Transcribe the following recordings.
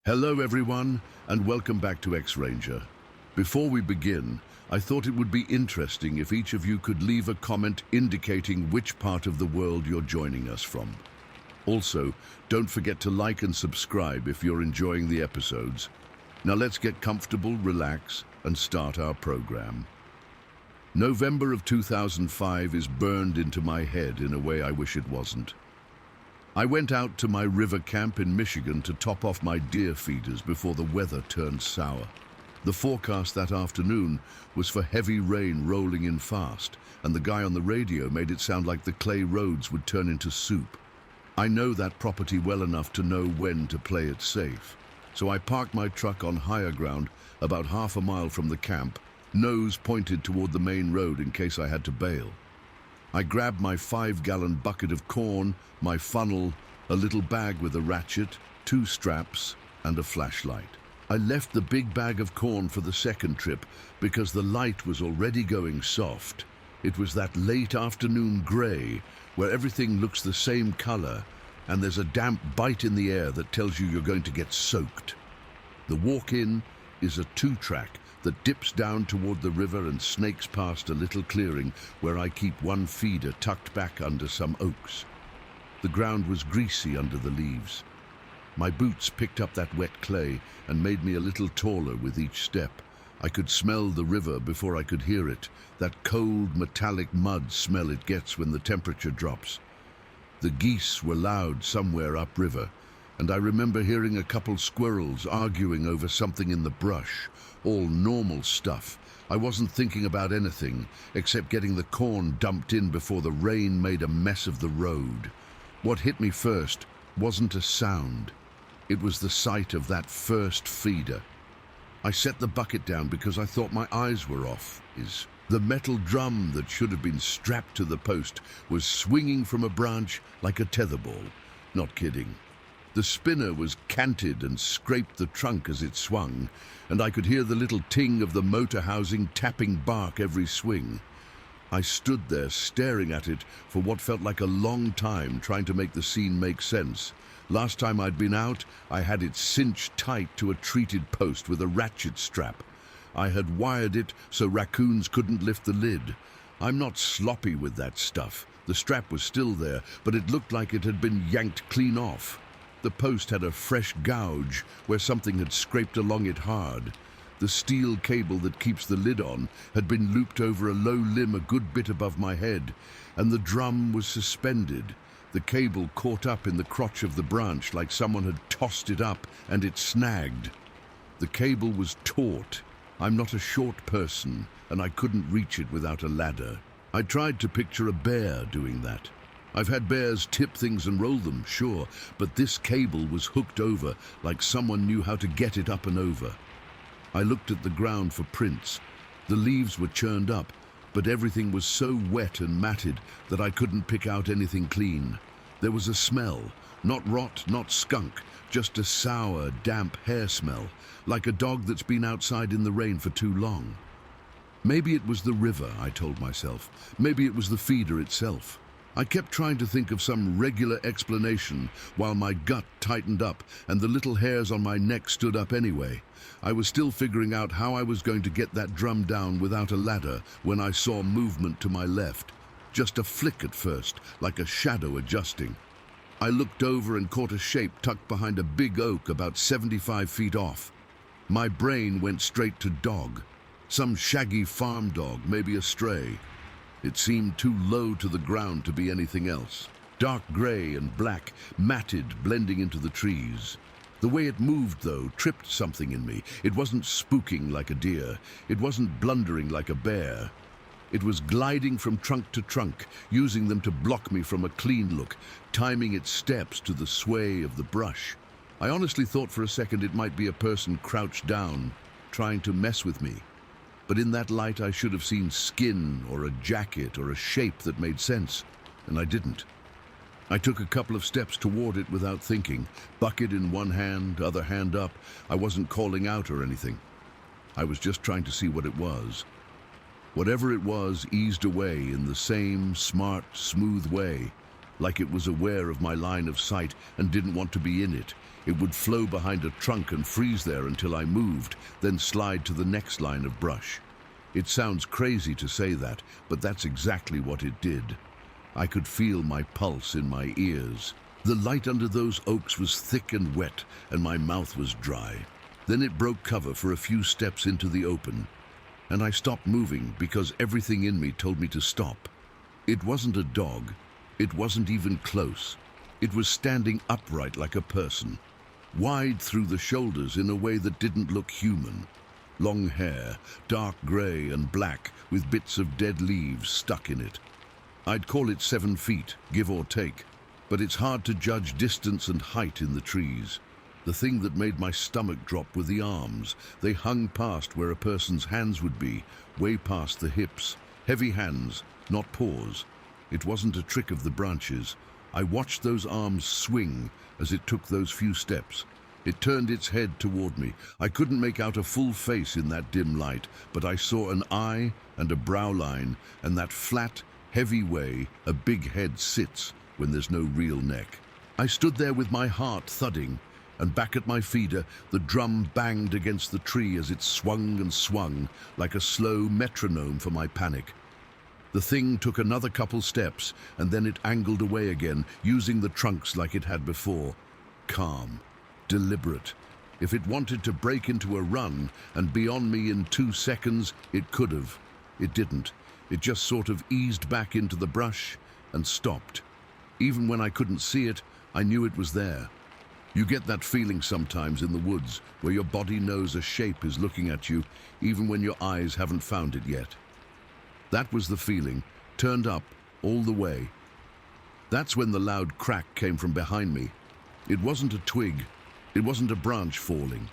Hello everyone, and welcome back to X-Ranger. Before we begin, I thought it would be interesting if each of you could leave a comment indicating which part of the world you're joining us from. Also, don't forget to like and subscribe if you're enjoying the episodes. Now let's get comfortable, relax, and start our program. November of 2005 is burned into my head in a way I wish it wasn't. I went out to my river camp in Michigan to top off my deer feeders before the weather turned sour. The forecast that afternoon was for heavy rain rolling in fast, and the guy on the radio made it sound like the clay roads would turn into soup. I know that property well enough to know when to play it safe, so I parked my truck on higher ground about half a mile from the camp, nose pointed toward the main road in case I had to bail. I grabbed my 5-gallon bucket of corn, my funnel, a little bag with a ratchet, 2 straps, and a flashlight. I left the big bag of corn for the second trip because the light was already going soft. It was that late afternoon gray where everything looks the same color and there's a damp bite in the air that tells you you're going to get soaked. The walk-in is a 2-track that dips down toward the river and snakes past a little clearing where I keep one feeder tucked back under some oaks. The ground was greasy under the leaves. My boots picked up that wet clay and made me a little taller with each step. I could smell the river before I could hear it, that cold metallic mud smell it gets when the temperature drops. The geese were loud somewhere upriver, and I remember hearing a couple squirrels arguing over something in the brush, all normal stuff. I wasn't thinking about anything except getting the corn dumped in before the rain made a mess of the road. What hit me first wasn't a sound. It was the sight of that first feeder. I set the bucket down because I thought my eyes were off. The metal drum that should have been strapped to the post was swinging from a branch like a tetherball. Not kidding. The spinner was canted and scraped the trunk as it swung, and I could hear the little ting of the motor housing tapping bark every swing. I stood there staring at it for what felt like a long time, trying to make the scene make sense. Last time I'd been out, I had it cinched tight to a treated post with a ratchet strap. I had wired it so raccoons couldn't lift the lid. I'm not sloppy with that stuff. The strap was still there, but it looked like it had been yanked clean off. The post had a fresh gouge where something had scraped along it hard. The steel cable that keeps the lid on had been looped over a low limb a good bit above my head, and the drum was suspended. The cable caught up in the crotch of the branch like someone had tossed it up, and it snagged. The cable was taut. I'm not a short person, and I couldn't reach it without a ladder. I tried to picture a bear doing that. I've had bears tip things and roll them, sure, but this cable was hooked over like someone knew how to get it up and over. I looked at the ground for prints. The leaves were churned up, but everything was so wet and matted that I couldn't pick out anything clean. There was a smell, not rot, not skunk, just a sour, damp hair smell, like a dog that's been outside in the rain for too long. Maybe it was the river, I told myself. Maybe it was the feeder itself. I kept trying to think of some regular explanation while my gut tightened up and the little hairs on my neck stood up anyway. I was still figuring out how I was going to get that drum down without a ladder when I saw movement to my left. Just a flick at first, like a shadow adjusting. I looked over and caught a shape tucked behind a big oak about 75 feet off. My brain went straight to dog. Some shaggy farm dog, maybe a stray. It seemed too low to the ground to be anything else. Dark gray and black, matted, blending into the trees. The way it moved, though, tripped something in me. It wasn't spooking like a deer. It wasn't blundering like a bear. It was gliding from trunk to trunk, using them to block me from a clean look, timing its steps to the sway of the brush. I honestly thought for a second it might be a person crouched down, trying to mess with me. But in that light I should have seen skin or a jacket or a shape that made sense, and I didn't. I took a couple of steps toward it without thinking, bucket in one hand, other hand up. I wasn't calling out or anything. I was just trying to see what it was. Whatever it was eased away in the same smart, smooth way. like it was aware of my line of sight and didn't want to be in it. It would flow behind a trunk and freeze there until I moved, then slide to the next line of brush. It sounds crazy to say that, but that's exactly what it did. I could feel my pulse in my ears. The light under those oaks was thick and wet, and my mouth was dry. Then it broke cover for a few steps into the open, and I stopped moving because everything in me told me to stop. It wasn't a dog. It wasn't even close. It was standing upright like a person, wide through the shoulders in a way that didn't look human. Long hair, dark grey and black, with bits of dead leaves stuck in it. I'd call it 7 feet, give or take, but it's hard to judge distance and height in the trees. The thing that made my stomach drop were the arms. They hung past where a person's hands would be, way past the hips. Heavy hands, not paws. It wasn't a trick of the branches. I watched those arms swing as it took those few steps. It turned its head toward me. I couldn't make out a full face in that dim light, but I saw an eye and a brow line, and that flat, heavy way a big head sits when there's no real neck. I stood there with my heart thudding, and back at my feeder, the drum banged against the tree as it swung and swung like a slow metronome for my panic. The thing took another couple steps, and then it angled away again, using the trunks like it had before. Calm, deliberate. If it wanted to break into a run and be on me in 2 seconds, it could have. It didn't. It just sort of eased back into the brush and stopped. Even when I couldn't see it, I knew it was there. You get that feeling sometimes in the woods, where your body knows a shape is looking at you, even when your eyes haven't found it yet. That was the feeling, turned up all the way. That's when the loud crack came from behind me. It wasn't a twig. It wasn't a branch falling.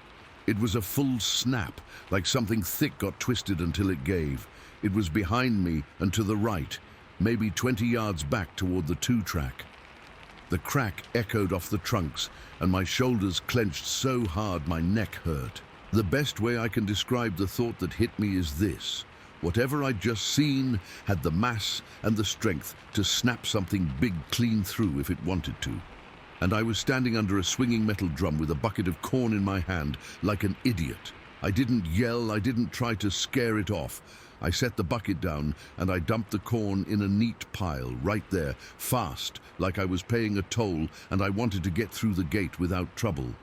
It was a full snap, like something thick got twisted until it gave. It was behind me and to the right, maybe 20 yards back toward the 2-track. The crack echoed off the trunks, and my shoulders clenched so hard my neck hurt. The best way I can describe the thought that hit me is this. Whatever I'd just seen had the mass and the strength to snap something big clean through if it wanted to. And I was standing under a swinging metal drum with a bucket of corn in my hand, like an idiot. I didn't yell, I didn't try to scare it off. I set the bucket down and I dumped the corn in a neat pile right there, fast, like I was paying a toll and I wanted to get through the gate without trouble.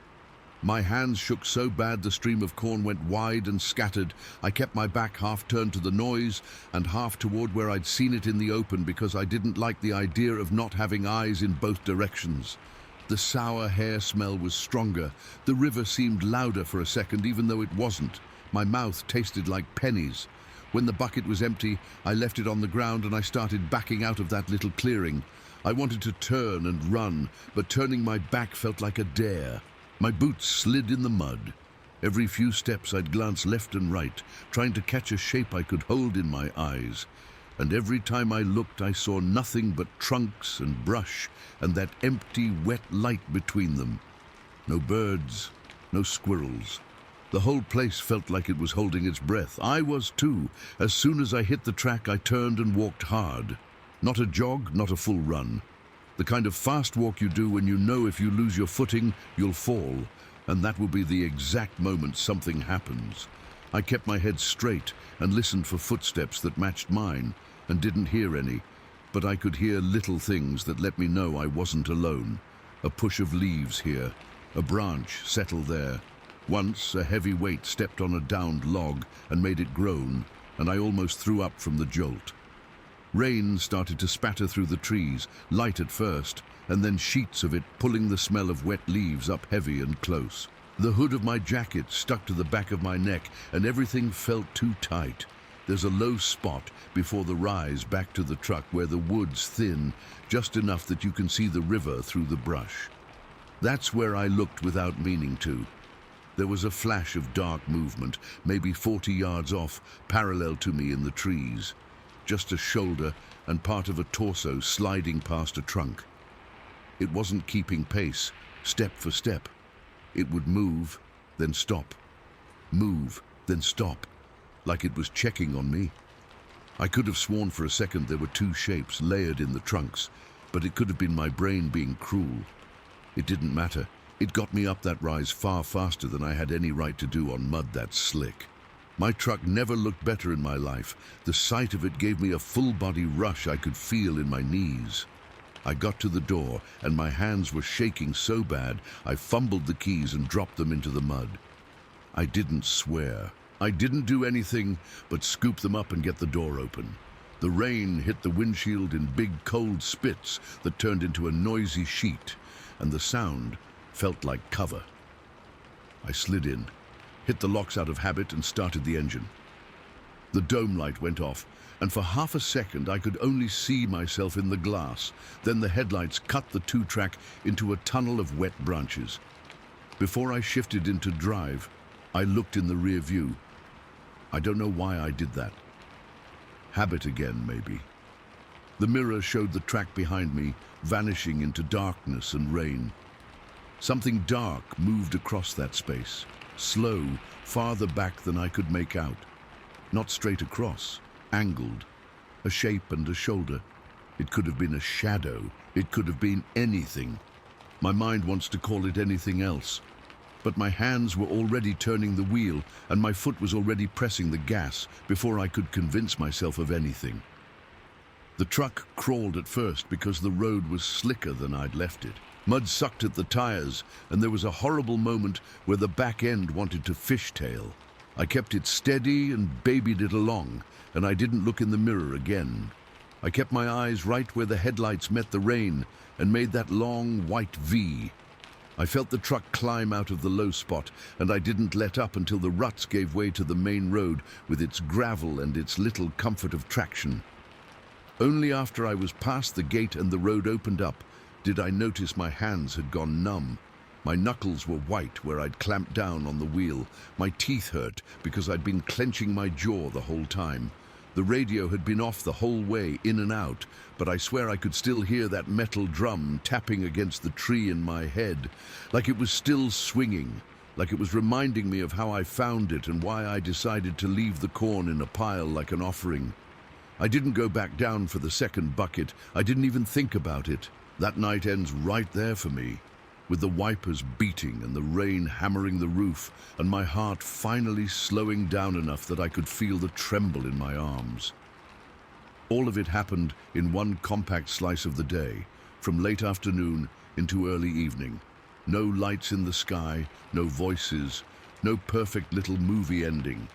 My hands shook so bad the stream of corn went wide and scattered. I kept my back half turned to the noise and half toward where I'd seen it in the open because I didn't like the idea of not having eyes in both directions. The sour hair smell was stronger. The river seemed louder for a second, even though it wasn't. My mouth tasted like pennies. When the bucket was empty, I left it on the ground and I started backing out of that little clearing. I wanted to turn and run, but turning my back felt like a dare. My boots slid in the mud. Every few steps I'd glance left and right, trying to catch a shape I could hold in my eyes. And every time I looked, I saw nothing but trunks and brush and that empty, wet light between them. No birds, no squirrels. The whole place felt like it was holding its breath. I was too. As soon as I hit the track, I turned and walked hard. Not a jog, not a full run. The kind of fast walk you do when you know if you lose your footing, you'll fall. And that will be the exact moment something happens. I kept my head straight and listened for footsteps that matched mine, and didn't hear any. But I could hear little things that let me know I wasn't alone. A push of leaves here, a branch settled there. Once, a heavy weight stepped on a downed log and made it groan, and I almost threw up from the jolt. Rain started to spatter through the trees, light at first, and then sheets of it pulling the smell of wet leaves up heavy and close. The hood of my jacket stuck to the back of my neck, and everything felt too tight. There's a low spot before the rise back to the truck where the wood's thin, just enough that you can see the river through the brush. That's where I looked without meaning to. There was a flash of dark movement, maybe 40 yards off, parallel to me in the trees. Just a shoulder and part of a torso sliding past a trunk. It wasn't keeping pace, step for step. It would move, then stop. Move, then stop, like it was checking on me. I could have sworn for a second there were 2 shapes layered in the trunks, but it could have been my brain being cruel. It didn't matter. It got me up that rise far faster than I had any right to do on mud that slick. My truck never looked better in my life. The sight of it gave me a full-body rush I could feel in my knees. I got to the door, and my hands were shaking so bad I fumbled the keys and dropped them into the mud. I didn't swear. I didn't do anything but scoop them up and get the door open. The rain hit the windshield in big cold spits that turned into a noisy sheet, and the sound felt like cover. I slid in, hit the locks out of habit, and started the engine. The dome light went off, and for half a second I could only see myself in the glass. Then the headlights cut the two-track into a tunnel of wet branches. Before I shifted into drive, I looked in the rear view. I don't know why I did that. Habit again, maybe. The mirror showed the track behind me, vanishing into darkness and rain. Something dark moved across that space, slow, farther back than I could make out. Not straight across, angled, a shape and a shoulder. It could have been a shadow. It could have been anything. My mind wants to call it anything else. But my hands were already turning the wheel, and my foot was already pressing the gas before I could convince myself of anything. The truck crawled at first because the road was slicker than I'd left it. Mud sucked at the tires, and there was a horrible moment where the back end wanted to fishtail. I kept it steady and babied it along, and I didn't look in the mirror again. I kept my eyes right where the headlights met the rain and made that long white V. I felt the truck climb out of the low spot, and I didn't let up until the ruts gave way to the main road with its gravel and its little comfort of traction. Only after I was past the gate and the road opened up did I notice my hands had gone numb. My knuckles were white where I'd clamped down on the wheel. My teeth hurt because I'd been clenching my jaw the whole time. The radio had been off the whole way, in and out, but I swear I could still hear that metal drum tapping against the tree in my head, like it was still swinging, like it was reminding me of how I found it and why I decided to leave the corn in a pile like an offering. I didn't go back down for the second bucket. I didn't even think about it. That night ends right there for me, with the wipers beating and the rain hammering the roof, and my heart finally slowing down enough that I could feel the tremble in my arms. All of it happened in one compact slice of the day, from late afternoon into early evening. No lights in the sky, no voices, no perfect little movie ending.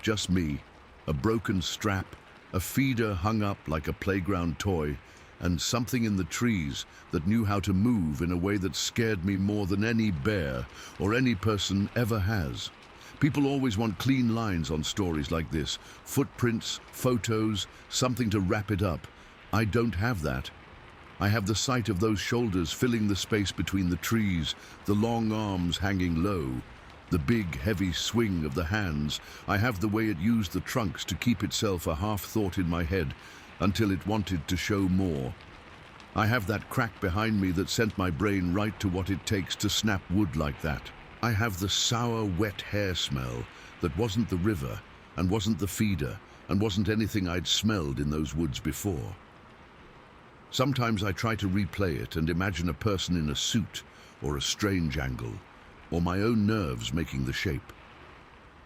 Just me, a broken strap, a feeder hung up like a playground toy, and something in the trees that knew how to move in a way that scared me more than any bear or any person ever has. People always want clean lines on stories like this, footprints, photos, something to wrap it up. I don't have that. I have the sight of those shoulders filling the space between the trees, the long arms hanging low, the big, heavy swing of the hands. I have the way it used the trunks to keep itself a half-thought in my head, until it wanted to show more. I have that crack behind me that sent my brain right to what it takes to snap wood like that. I have the sour, wet hair smell that wasn't the river, and wasn't the feeder, and wasn't anything I'd smelled in those woods before. Sometimes I try to replay it and imagine a person in a suit, or a strange angle, or my own nerves making the shape.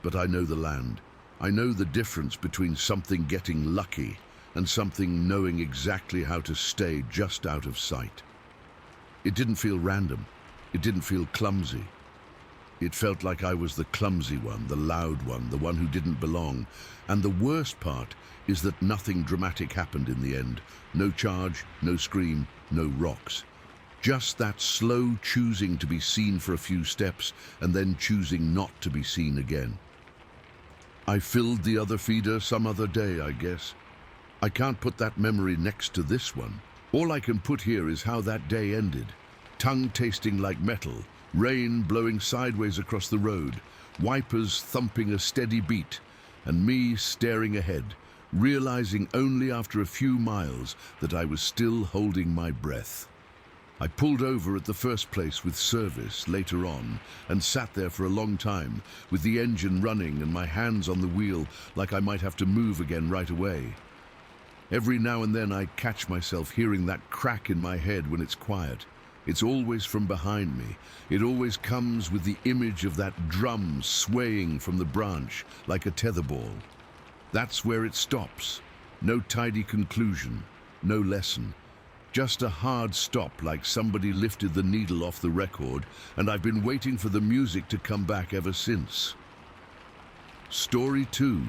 But I know the land. I know the difference between something getting lucky and something knowing exactly how to stay just out of sight. It didn't feel random. It didn't feel clumsy. It felt like I was the clumsy one, the loud one, the one who didn't belong. And the worst part is that nothing dramatic happened in the end. No charge, no scream, no rocks. Just that slow choosing to be seen for a few steps and then choosing not to be seen again. I filled the other feeder some other day, I guess. I can't put that memory next to this one. All I can put here is how that day ended. Tongue tasting like metal, rain blowing sideways across the road, wipers thumping a steady beat, and me staring ahead, realizing only after a few miles that I was still holding my breath. I pulled over at the first place with service later on and sat there for a long time with the engine running and my hands on the wheel like I might have to move again right away. Every now and then I catch myself hearing that crack in my head when it's quiet. It's always from behind me. It always comes with the image of that drum swaying from the branch like a tetherball. That's where it stops. No tidy conclusion, no lesson. Just a hard stop, like somebody lifted the needle off the record, and I've been waiting for the music to come back ever since. Story 2.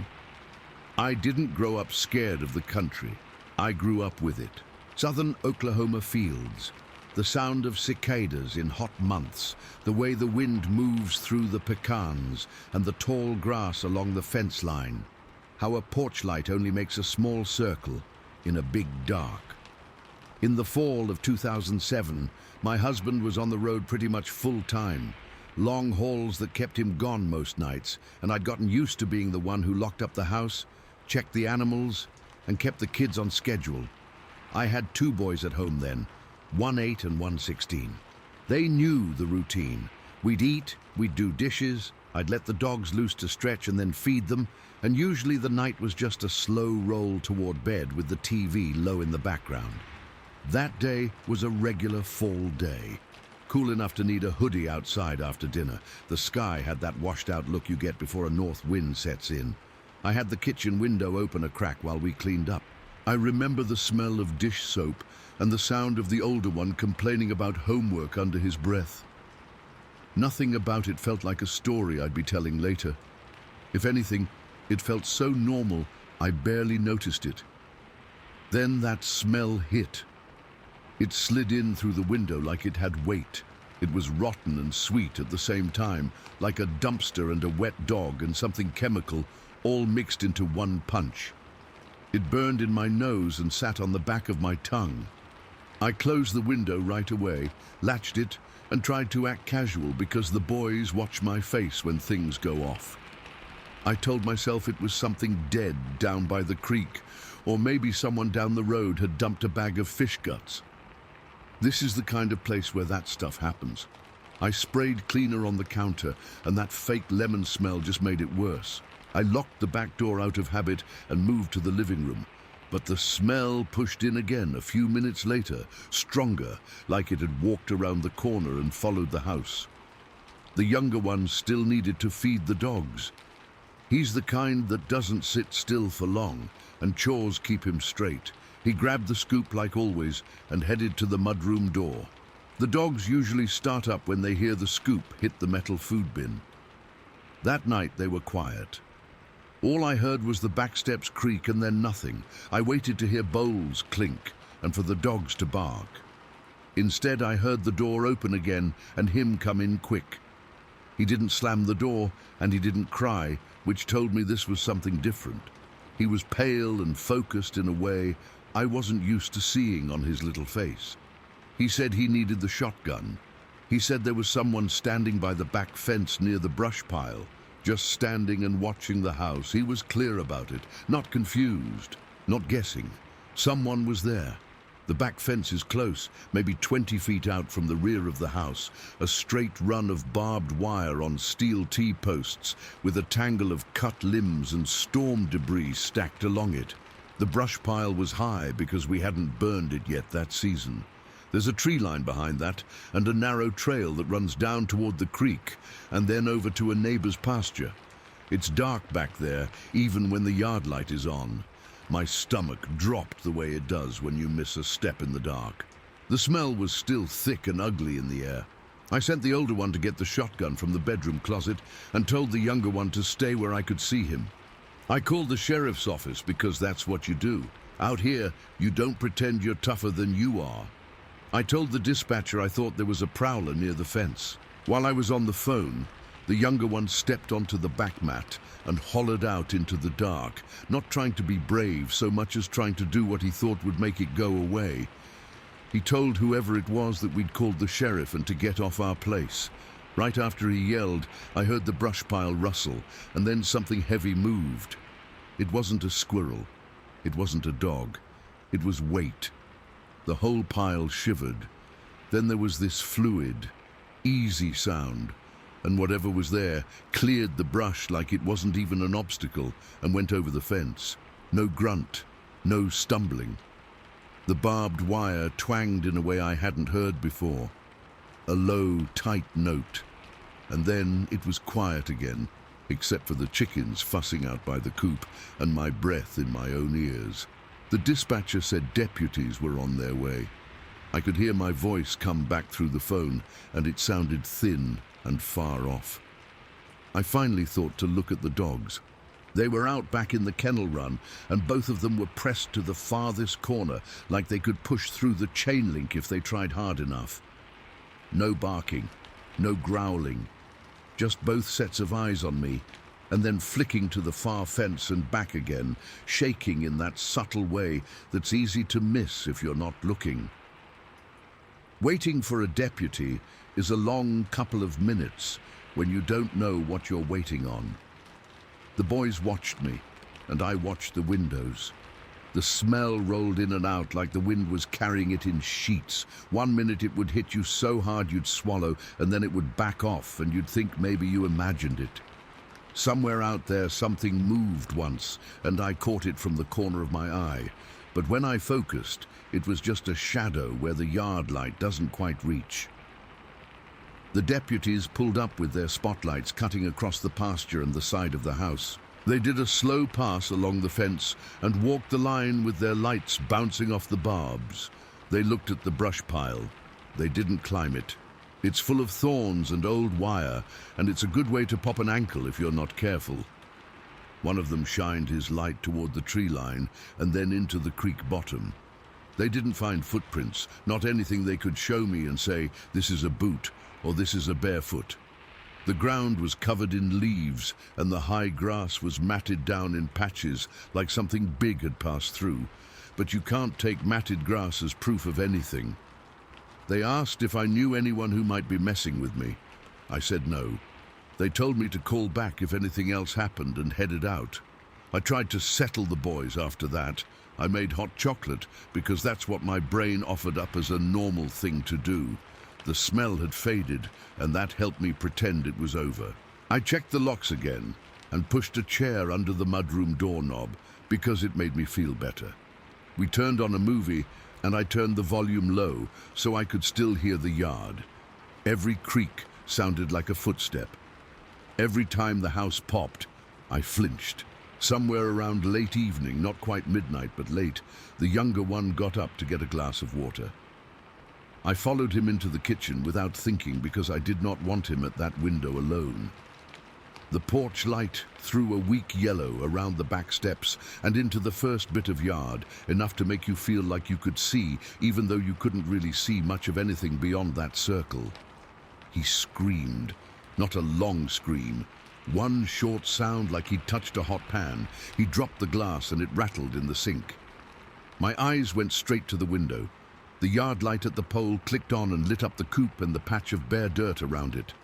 I didn't grow up scared of the country. I grew up with it. Southern Oklahoma fields, the sound of cicadas in hot months, the way the wind moves through the pecans and the tall grass along the fence line. How a porch light only makes a small circle in a big dark. In the fall of 2007, my husband was on the road pretty much full time. Long hauls that kept him gone most nights, and I'd gotten used to being the one who locked up the house, checked the animals, and kept the kids on schedule. I had 2 boys at home then, one 8 and one 16. They knew the routine. We'd eat, we'd do dishes, I'd let the dogs loose to stretch and then feed them, and usually the night was just a slow roll toward bed with the TV low in the background. That day was a regular fall day. Cool enough to need a hoodie outside after dinner. The sky had that washed-out look you get before a north wind sets in. I had the kitchen window open a crack while we cleaned up. I remember the smell of dish soap and the sound of the older one complaining about homework under his breath. Nothing about it felt like a story I'd be telling later. If anything, it felt so normal I barely noticed it. Then that smell hit. It slid in through the window like it had weight. It was rotten and sweet at the same time, like a dumpster and a wet dog and something chemical, all mixed into one punch. It burned in my nose and sat on the back of my tongue. I closed the window right away, latched it, and tried to act casual because the boys watch my face when things go off. I told myself it was something dead down by the creek, or maybe someone down the road had dumped a bag of fish guts. This is the kind of place where that stuff happens. I sprayed cleaner on the counter, and that fake lemon smell just made it worse. I locked the back door out of habit and moved to the living room. But the smell pushed in again a few minutes later, stronger, like it had walked around the corner and followed the house. The younger one still needed to feed the dogs. He's the kind that doesn't sit still for long, and chores keep him straight. He grabbed the scoop like always and headed to the mudroom door. The dogs usually start up when they hear the scoop hit the metal food bin. That night they were quiet. All I heard was the back steps creak and then nothing. I waited to hear bowls clink and for the dogs to bark. Instead, I heard the door open again and him come in quick. He didn't slam the door and he didn't cry, which told me this was something different. He was pale and focused in a way I wasn't used to seeing on his little face. He said he needed the shotgun. He said there was someone standing by the back fence near the brush pile, just standing and watching the house. He was clear about it, not confused, not guessing. Someone was there. The back fence is close, maybe 20 feet out from the rear of the house, a straight run of barbed wire on steel T-posts with a tangle of cut limbs and storm debris stacked along it. The brush pile was high because we hadn't burned it yet that season. There's a tree line behind that and a narrow trail that runs down toward the creek and then over to a neighbor's pasture. It's dark back there, even when the yard light is on. My stomach dropped the way it does when you miss a step in the dark. The smell was still thick and ugly in the air. I sent the older one to get the shotgun from the bedroom closet and told the younger one to stay where I could see him. I called the sheriff's office because that's what you do. Out here, you don't pretend you're tougher than you are. I told the dispatcher I thought there was a prowler near the fence. While I was on the phone, the younger one stepped onto the back mat and hollered out into the dark, not trying to be brave so much as trying to do what he thought would make it go away. He told whoever it was that we'd called the sheriff and to get off our place. Right after he yelled, I heard the brush pile rustle, and then something heavy moved. It wasn't a squirrel. It wasn't a dog. It was weight. The whole pile shivered. Then there was this fluid, easy sound, and whatever was there cleared the brush like it wasn't even an obstacle and went over the fence. No grunt, No stumbling. The barbed wire twanged in a way I hadn't heard before. A low, tight note. And then it was quiet again, except for the chickens fussing out by the coop and my breath in my own ears. The dispatcher said deputies were on their way. I could hear my voice come back through the phone, and it sounded thin and far off. I finally thought to look at the dogs. They were out back in the kennel run, and both of them were pressed to the farthest corner, like they could push through the chain link if they tried hard enough. No barking, no growling, just both sets of eyes on me, and then flicking to the far fence and back again, shaking in that subtle way that's easy to miss if you're not looking. Waiting for a deputy is a long couple of minutes when you don't know what you're waiting on. The boys watched me, and I watched the windows. The smell rolled in and out like the wind was carrying it in sheets. 1 minute it would hit you so hard you'd swallow, and then it would back off, and you'd think maybe you imagined it. Somewhere out there something moved once, and I caught it from the corner of my eye. But when I focused, it was just a shadow where the yard light doesn't quite reach. The deputies pulled up with their spotlights cutting across the pasture and the side of the house. They did a slow pass along the fence and walked the line with their lights bouncing off the barbs. They looked at the brush pile. They didn't climb it. It's full of thorns and old wire, and it's a good way to pop an ankle if you're not careful. One of them shined his light toward the tree line and then into the creek bottom. They didn't find footprints, not anything they could show me and say, this is a boot or this is a barefoot. The ground was covered in leaves, and the high grass was matted down in patches like something big had passed through. But you can't take matted grass as proof of anything. They asked if I knew anyone who might be messing with me. I said no. They told me to call back if anything else happened and headed out. I tried to settle the boys after that. I made hot chocolate because that's what my brain offered up as a normal thing to do. The smell had faded, and that helped me pretend it was over. I checked the locks again and pushed a chair under the mudroom doorknob because it made me feel better. We turned on a movie, and I turned the volume low so I could still hear the yard. Every creak sounded like a footstep. Every time the house popped, I flinched. Somewhere around late evening, not quite midnight but late, the younger one got up to get a glass of water. I followed him into the kitchen without thinking because I did not want him at that window alone. The porch light threw a weak yellow around the back steps and into the first bit of yard, enough to make you feel like you could see, even though you couldn't really see much of anything beyond that circle. He screamed, not a long scream. One short sound like he'd touched a hot pan. He dropped the glass and it rattled in the sink. My eyes went straight to the window. The yard light at the pole clicked on and lit up the coop and the patch of bare dirt around it.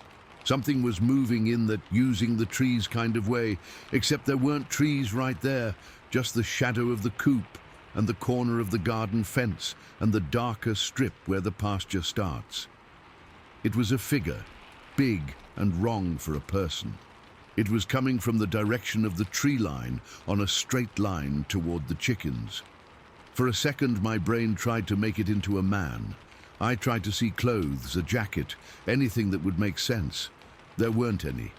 Something was moving in that using the trees kind of way, except there weren't trees right there, just the shadow of the coop and the corner of the garden fence and the darker strip where the pasture starts. It was a figure, big and wrong for a person. It was coming from the direction of the tree line on a straight line toward the chickens. For a second, my brain tried to make it into a man. I tried to see clothes, a jacket, anything that would make sense. There weren't any.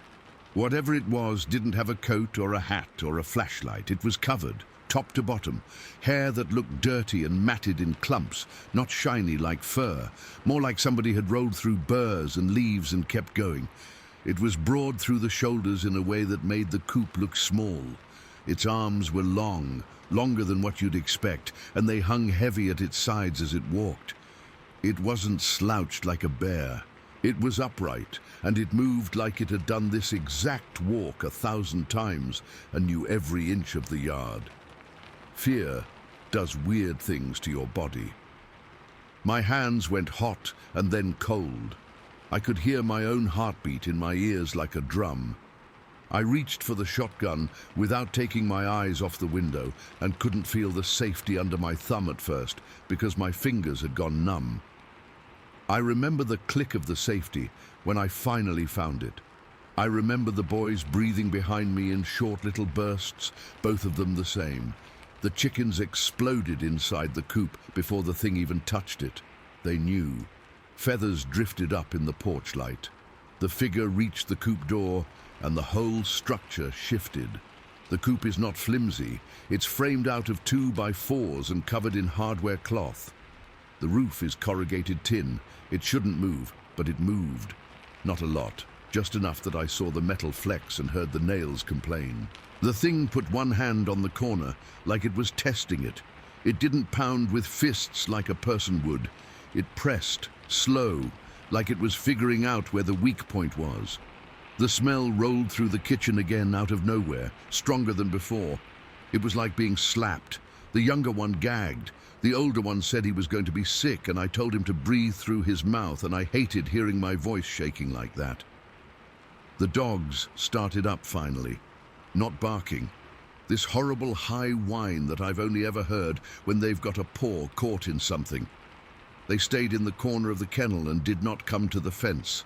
Whatever it was didn't have a coat or a hat or a flashlight. It was covered, top to bottom. Hair that looked dirty and matted in clumps, not shiny like fur, more like somebody had rolled through burrs and leaves and kept going. It was broad through the shoulders in a way that made the coop look small. Its arms were long, longer than what you'd expect, and they hung heavy at its sides as it walked. It wasn't slouched like a bear. It was upright, and it moved like it had done this exact walk 1,000 times and knew every inch of the yard. Fear does weird things to your body. My hands went hot and then cold. I could hear my own heartbeat in my ears like a drum. I reached for the shotgun without taking my eyes off the window and couldn't feel the safety under my thumb at first because my fingers had gone numb. I remember the click of the safety when I finally found it. I remember the boys breathing behind me in short little bursts, both of them the same. The chickens exploded inside the coop before the thing even touched it. They knew. Feathers drifted up in the porch light. The figure reached the coop door, and the whole structure shifted. The coop is not flimsy. It's framed out of 2x4s and covered in hardware cloth. The roof is corrugated tin. It shouldn't move, but it moved. Not a lot, just enough that I saw the metal flex and heard the nails complain. The thing put one hand on the corner, like it was testing it. It didn't pound with fists like a person would. It pressed, slow, like it was figuring out where the weak point was. The smell rolled through the kitchen again out of nowhere, stronger than before. It was like being slapped. The younger one gagged. The older one said he was going to be sick, and I told him to breathe through his mouth, and I hated hearing my voice shaking like that. The dogs started up finally, not barking. This horrible high whine that I've only ever heard when they've got a paw caught in something. They stayed in the corner of the kennel and did not come to the fence.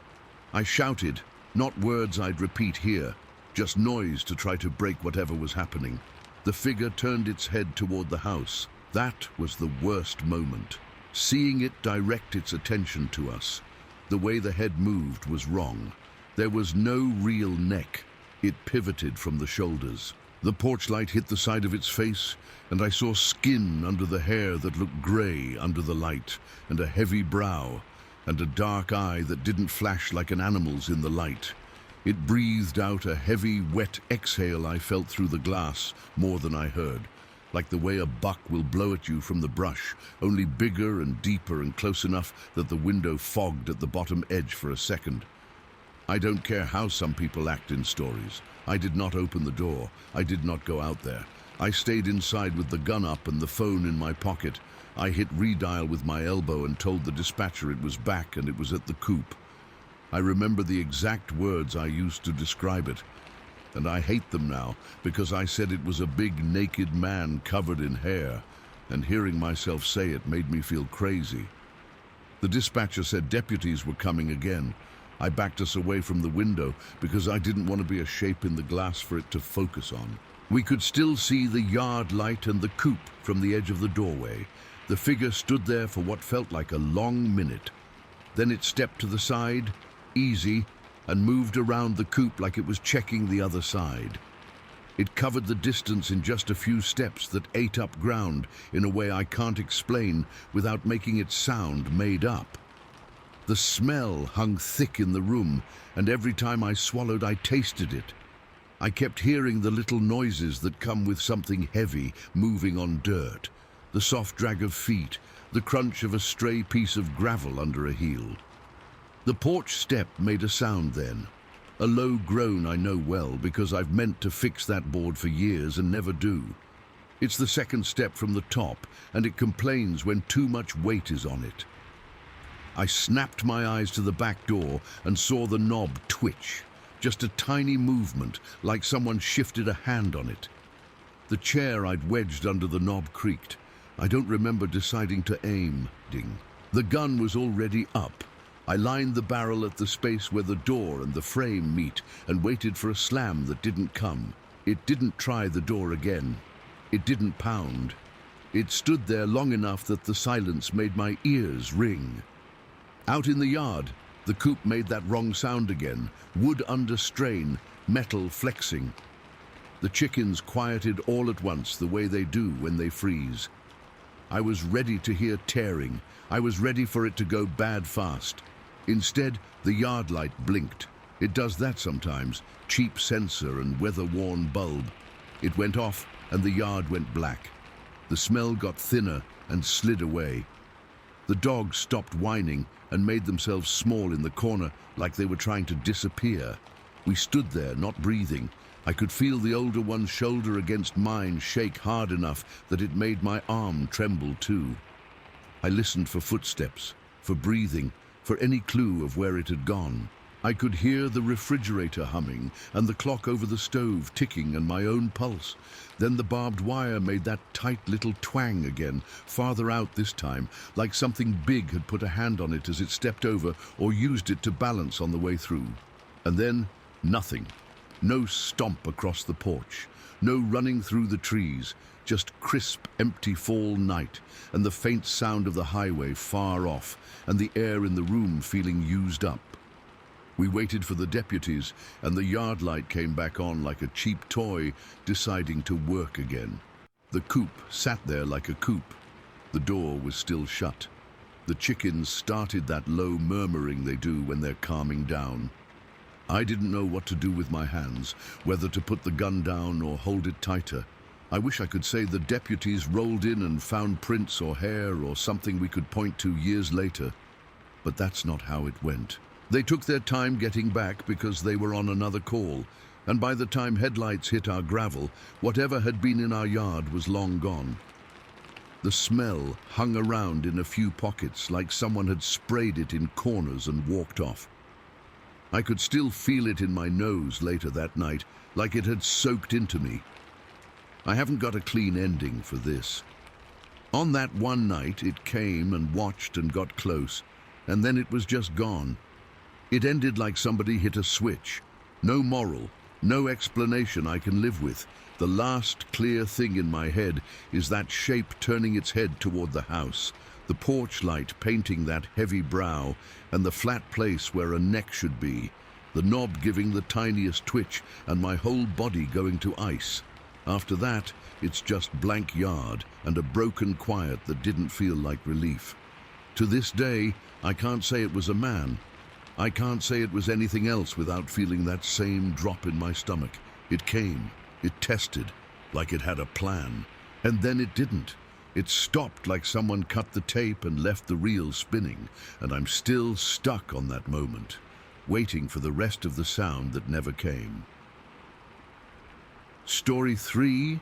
I shouted, not words I'd repeat here, just noise to try to break whatever was happening. The figure turned its head toward the house. That was the worst moment. Seeing it direct its attention to us. The way the head moved was wrong. There was no real neck. It pivoted from the shoulders. The porch light hit the side of its face, and I saw skin under the hair that looked gray under the light, and a heavy brow, and a dark eye that didn't flash like an animal's in the light. It breathed out a heavy, wet exhale I felt through the glass, more than I heard, like the way a buck will blow at you from the brush, only bigger and deeper and close enough that the window fogged at the bottom edge for a second. I don't care how some people act in stories. I did not open the door. I did not go out there. I stayed inside with the gun up and the phone in my pocket. I hit redial with my elbow and told the dispatcher it was back and it was at the coop. I remember the exact words I used to describe it. And I hate them now because I said it was a big naked man covered in hair, and hearing myself say it made me feel crazy. The dispatcher said deputies were coming again. I backed us away from the window because I didn't want to be a shape in the glass for it to focus on. We could still see the yard light and the coop from the edge of the doorway. The figure stood there for what felt like a long minute. Then it stepped to the side, easy, and moved around the coop like it was checking the other side. It covered the distance in just a few steps that ate up ground in a way I can't explain without making it sound made up. The smell hung thick in the room, and every time I swallowed, I tasted it. I kept hearing the little noises that come with something heavy moving on dirt, the soft drag of feet, the crunch of a stray piece of gravel under a heel. The porch step made a sound then, a low groan I know well because I've meant to fix that board for years and never do. It's the second step from the top, and it complains when too much weight is on it. I snapped my eyes to the back door and saw the knob twitch, just a tiny movement, like someone shifted a hand on it. The chair I'd wedged under the knob creaked. I don't remember deciding to aim. Ding. The gun was already up. I lined the barrel at the space where the door and the frame meet and waited for a slam that didn't come. It didn't try the door again. It didn't pound. It stood there long enough that the silence made my ears ring. Out in the yard, the coop made that wrong sound again, wood under strain, metal flexing. The chickens quieted all at once the way they do when they freeze. I was ready to hear tearing. I was ready for it to go bad fast. Instead, the yard light blinked. It does that sometimes, cheap sensor and weather-worn bulb. It went off and the yard went black. The smell got thinner and slid away. The dogs stopped whining and made themselves small in the corner like they were trying to disappear. We stood there, not breathing. I could feel the older one's shoulder against mine shake hard enough that it made my arm tremble too. I listened for footsteps, for breathing, for any clue of where it had gone. I could hear the refrigerator humming and the clock over the stove ticking and my own pulse. Then the barbed wire made that tight little twang again, farther out this time, like something big had put a hand on it as it stepped over or used it to balance on the way through. And then, nothing. No stomp across the porch. No running through the trees, just crisp, empty fall night, and the faint sound of the highway far off, and the air in the room feeling used up. We waited for the deputies, and the yard light came back on like a cheap toy, deciding to work again. The coop sat there like a coop. The door was still shut. The chickens started that low murmuring they do when they're calming down. I didn't know what to do with my hands, whether to put the gun down or hold it tighter. I wish I could say the deputies rolled in and found prints or hair or something we could point to years later. But that's not how it went. They took their time getting back because they were on another call, and by the time headlights hit our gravel, whatever had been in our yard was long gone. The smell hung around in a few pockets like someone had sprayed it in corners and walked off. I could still feel it in my nose later that night, like it had soaked into me. I haven't got a clean ending for this. On that one night, it came and watched and got close, and then it was just gone. It ended like somebody hit a switch. No moral, no explanation I can live with. The last clear thing in my head is that shape turning its head toward the house, the porch light painting that heavy brow, and the flat place where a neck should be, the knob giving the tiniest twitch, and my whole body going to ice. After that, it's just blank yard and a broken quiet that didn't feel like relief. To this day, I can't say it was a man. I can't say it was anything else without feeling that same drop in my stomach. It came, it tested, like it had a plan, and then it didn't. It stopped like someone cut the tape and left the reel spinning, and I'm still stuck on that moment, waiting for the rest of the sound that never came. Story 3.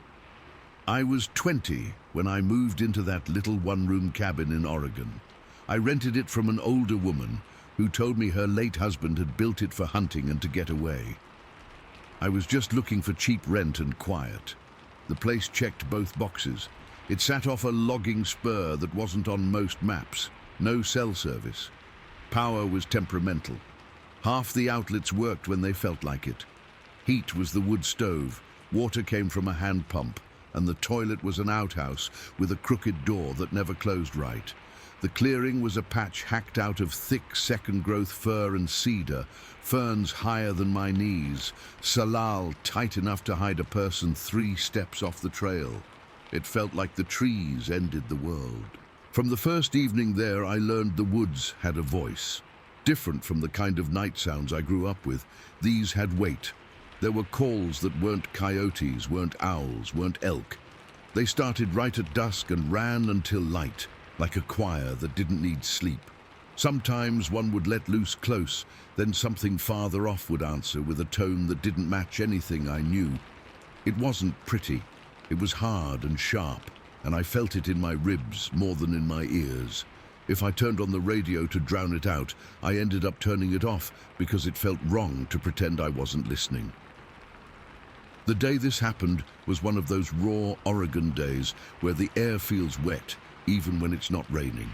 I was 20 when I moved into that little one-room cabin in Oregon. I rented it from an older woman who told me her late husband had built it for hunting and to get away. I was just looking for cheap rent and quiet. The place checked both boxes. It sat off a logging spur that wasn't on most maps. No cell service. Power was temperamental. Half the outlets worked when they felt like it. Heat was the wood stove, water came from a hand pump, and the toilet was an outhouse with a crooked door that never closed right. The clearing was a patch hacked out of thick second-growth fir and cedar, ferns higher than my knees, salal tight enough to hide a person 3 steps off the trail. It felt like the trees ended the world. From the first evening there, I learned the woods had a voice. Different from the kind of night sounds I grew up with, these had weight. There were calls that weren't coyotes, weren't owls, weren't elk. They started right at dusk and ran until light, like a choir that didn't need sleep. Sometimes one would let loose close, then something farther off would answer with a tone that didn't match anything I knew. It wasn't pretty. It was hard and sharp, and I felt it in my ribs more than in my ears. If I turned on the radio to drown it out, I ended up turning it off because it felt wrong to pretend I wasn't listening. The day this happened was one of those raw Oregon days where the air feels wet, even when it's not raining.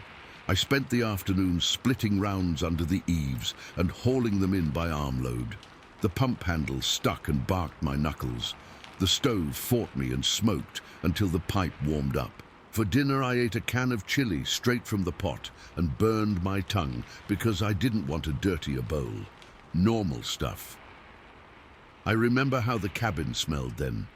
I spent the afternoon splitting rounds under the eaves and hauling them in by armload. The pump handle stuck and barked my knuckles. The stove fought me and smoked until the pipe warmed up. For dinner, I ate a can of chili straight from the pot and burned my tongue because I didn't want to dirty a bowl. Normal stuff. I remember how the cabin smelled then.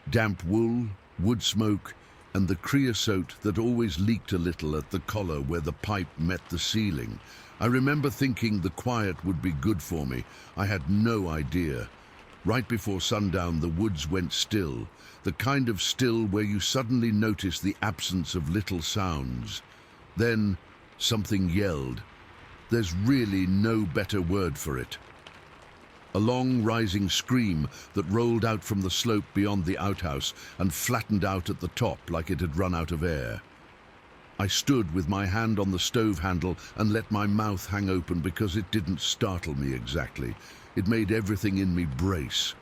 Damp wool, wood smoke, and the creosote that always leaked a little at the collar where the pipe met the ceiling. I remember thinking the quiet would be good for me. I had no idea. Right before sundown, the woods went still, the kind of still where you suddenly notice the absence of little sounds. Then something yelled. There's really no better word for it. A long rising scream that rolled out from the slope beyond the outhouse and flattened out at the top like it had run out of air. I stood with my hand on the stove handle and let my mouth hang open because it didn't startle me exactly. It made everything in me brace.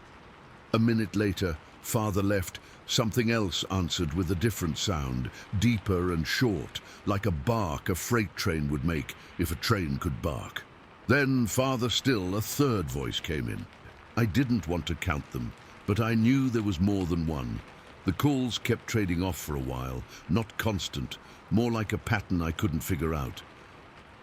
A minute later, farther left, something else answered with a different sound, deeper and short, like a bark a freight train would make if a train could bark. Then, farther still, a third voice came in. I didn't want to count them, But I knew there was more than one. The calls kept trading off for a while, not constant, more like a pattern I couldn't figure out.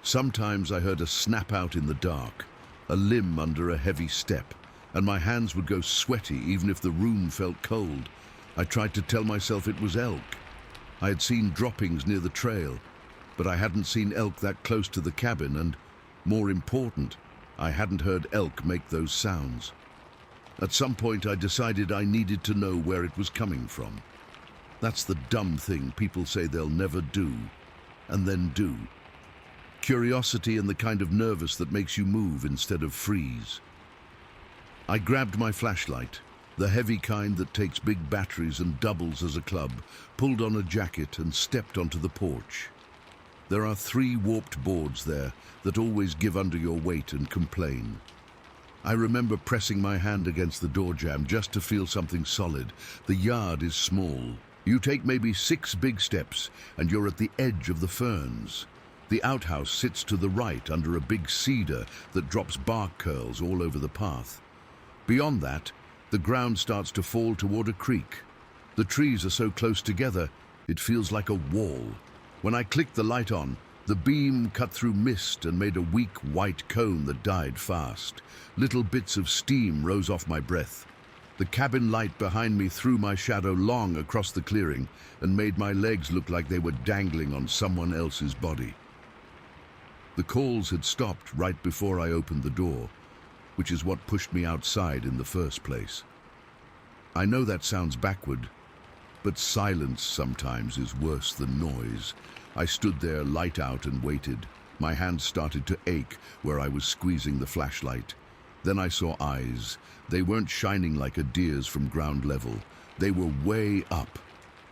Sometimes I heard a snap out in the dark, a limb under a heavy step, and my hands would go sweaty even if the room felt cold. I tried to tell myself it was elk. I had seen droppings near the trail, but I hadn't seen elk that close to the cabin, and, more important, I hadn't heard elk make those sounds. At some point I decided I needed to know where it was coming from. That's the dumb thing people say they'll never do, and then do. Curiosity and the kind of nervous that makes you move instead of freeze. I grabbed my flashlight, the heavy kind that takes big batteries and doubles as a club, pulled on a jacket and stepped onto the porch. There are 3 warped boards there that always give under your weight and complain. I remember pressing my hand against the door jamb just to feel something solid. The yard is small. You take maybe 6 big steps and you're at the edge of the ferns. The outhouse sits to the right under a big cedar that drops bark curls all over the path. Beyond that, the ground starts to fall toward a creek. The trees are so close together, it feels like a wall. When I clicked the light on, the beam cut through mist and made a weak white cone that died fast. Little bits of steam rose off my breath. The cabin light behind me threw my shadow long across the clearing and made my legs look like they were dangling on someone else's body. The calls had stopped right before I opened the door, which is what pushed me outside in the first place. I know that sounds backward, but silence sometimes is worse than noise. I stood there, light out, and waited. My hands started to ache where I was squeezing the flashlight. Then I saw eyes. They weren't shining like a deer's from ground level. They were way up,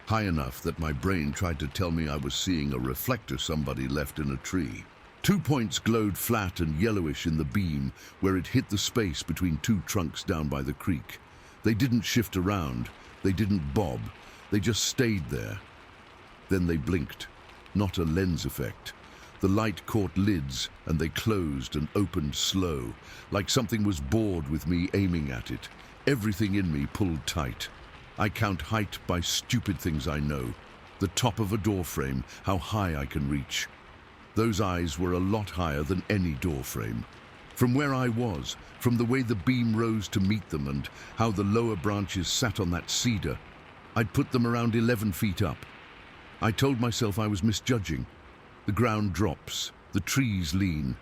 high enough that my brain tried to tell me I was seeing a reflector somebody left in a tree. 2 points glowed flat and yellowish in the beam where it hit the space between 2 trunks down by the creek. They didn't shift around. They didn't bob. They just stayed there. Then they blinked. Not a lens effect. The light caught lids and they closed and opened slow, like something was bored with me aiming at it. Everything in me pulled tight. I count height by stupid things I know. The top of a door frame, how high I can reach. Those eyes were a lot higher than any door frame. From where I was, from the way the beam rose to meet them and how the lower branches sat on that cedar, I'd put them around 11 feet up. I told myself I was misjudging. The ground drops, the trees lean.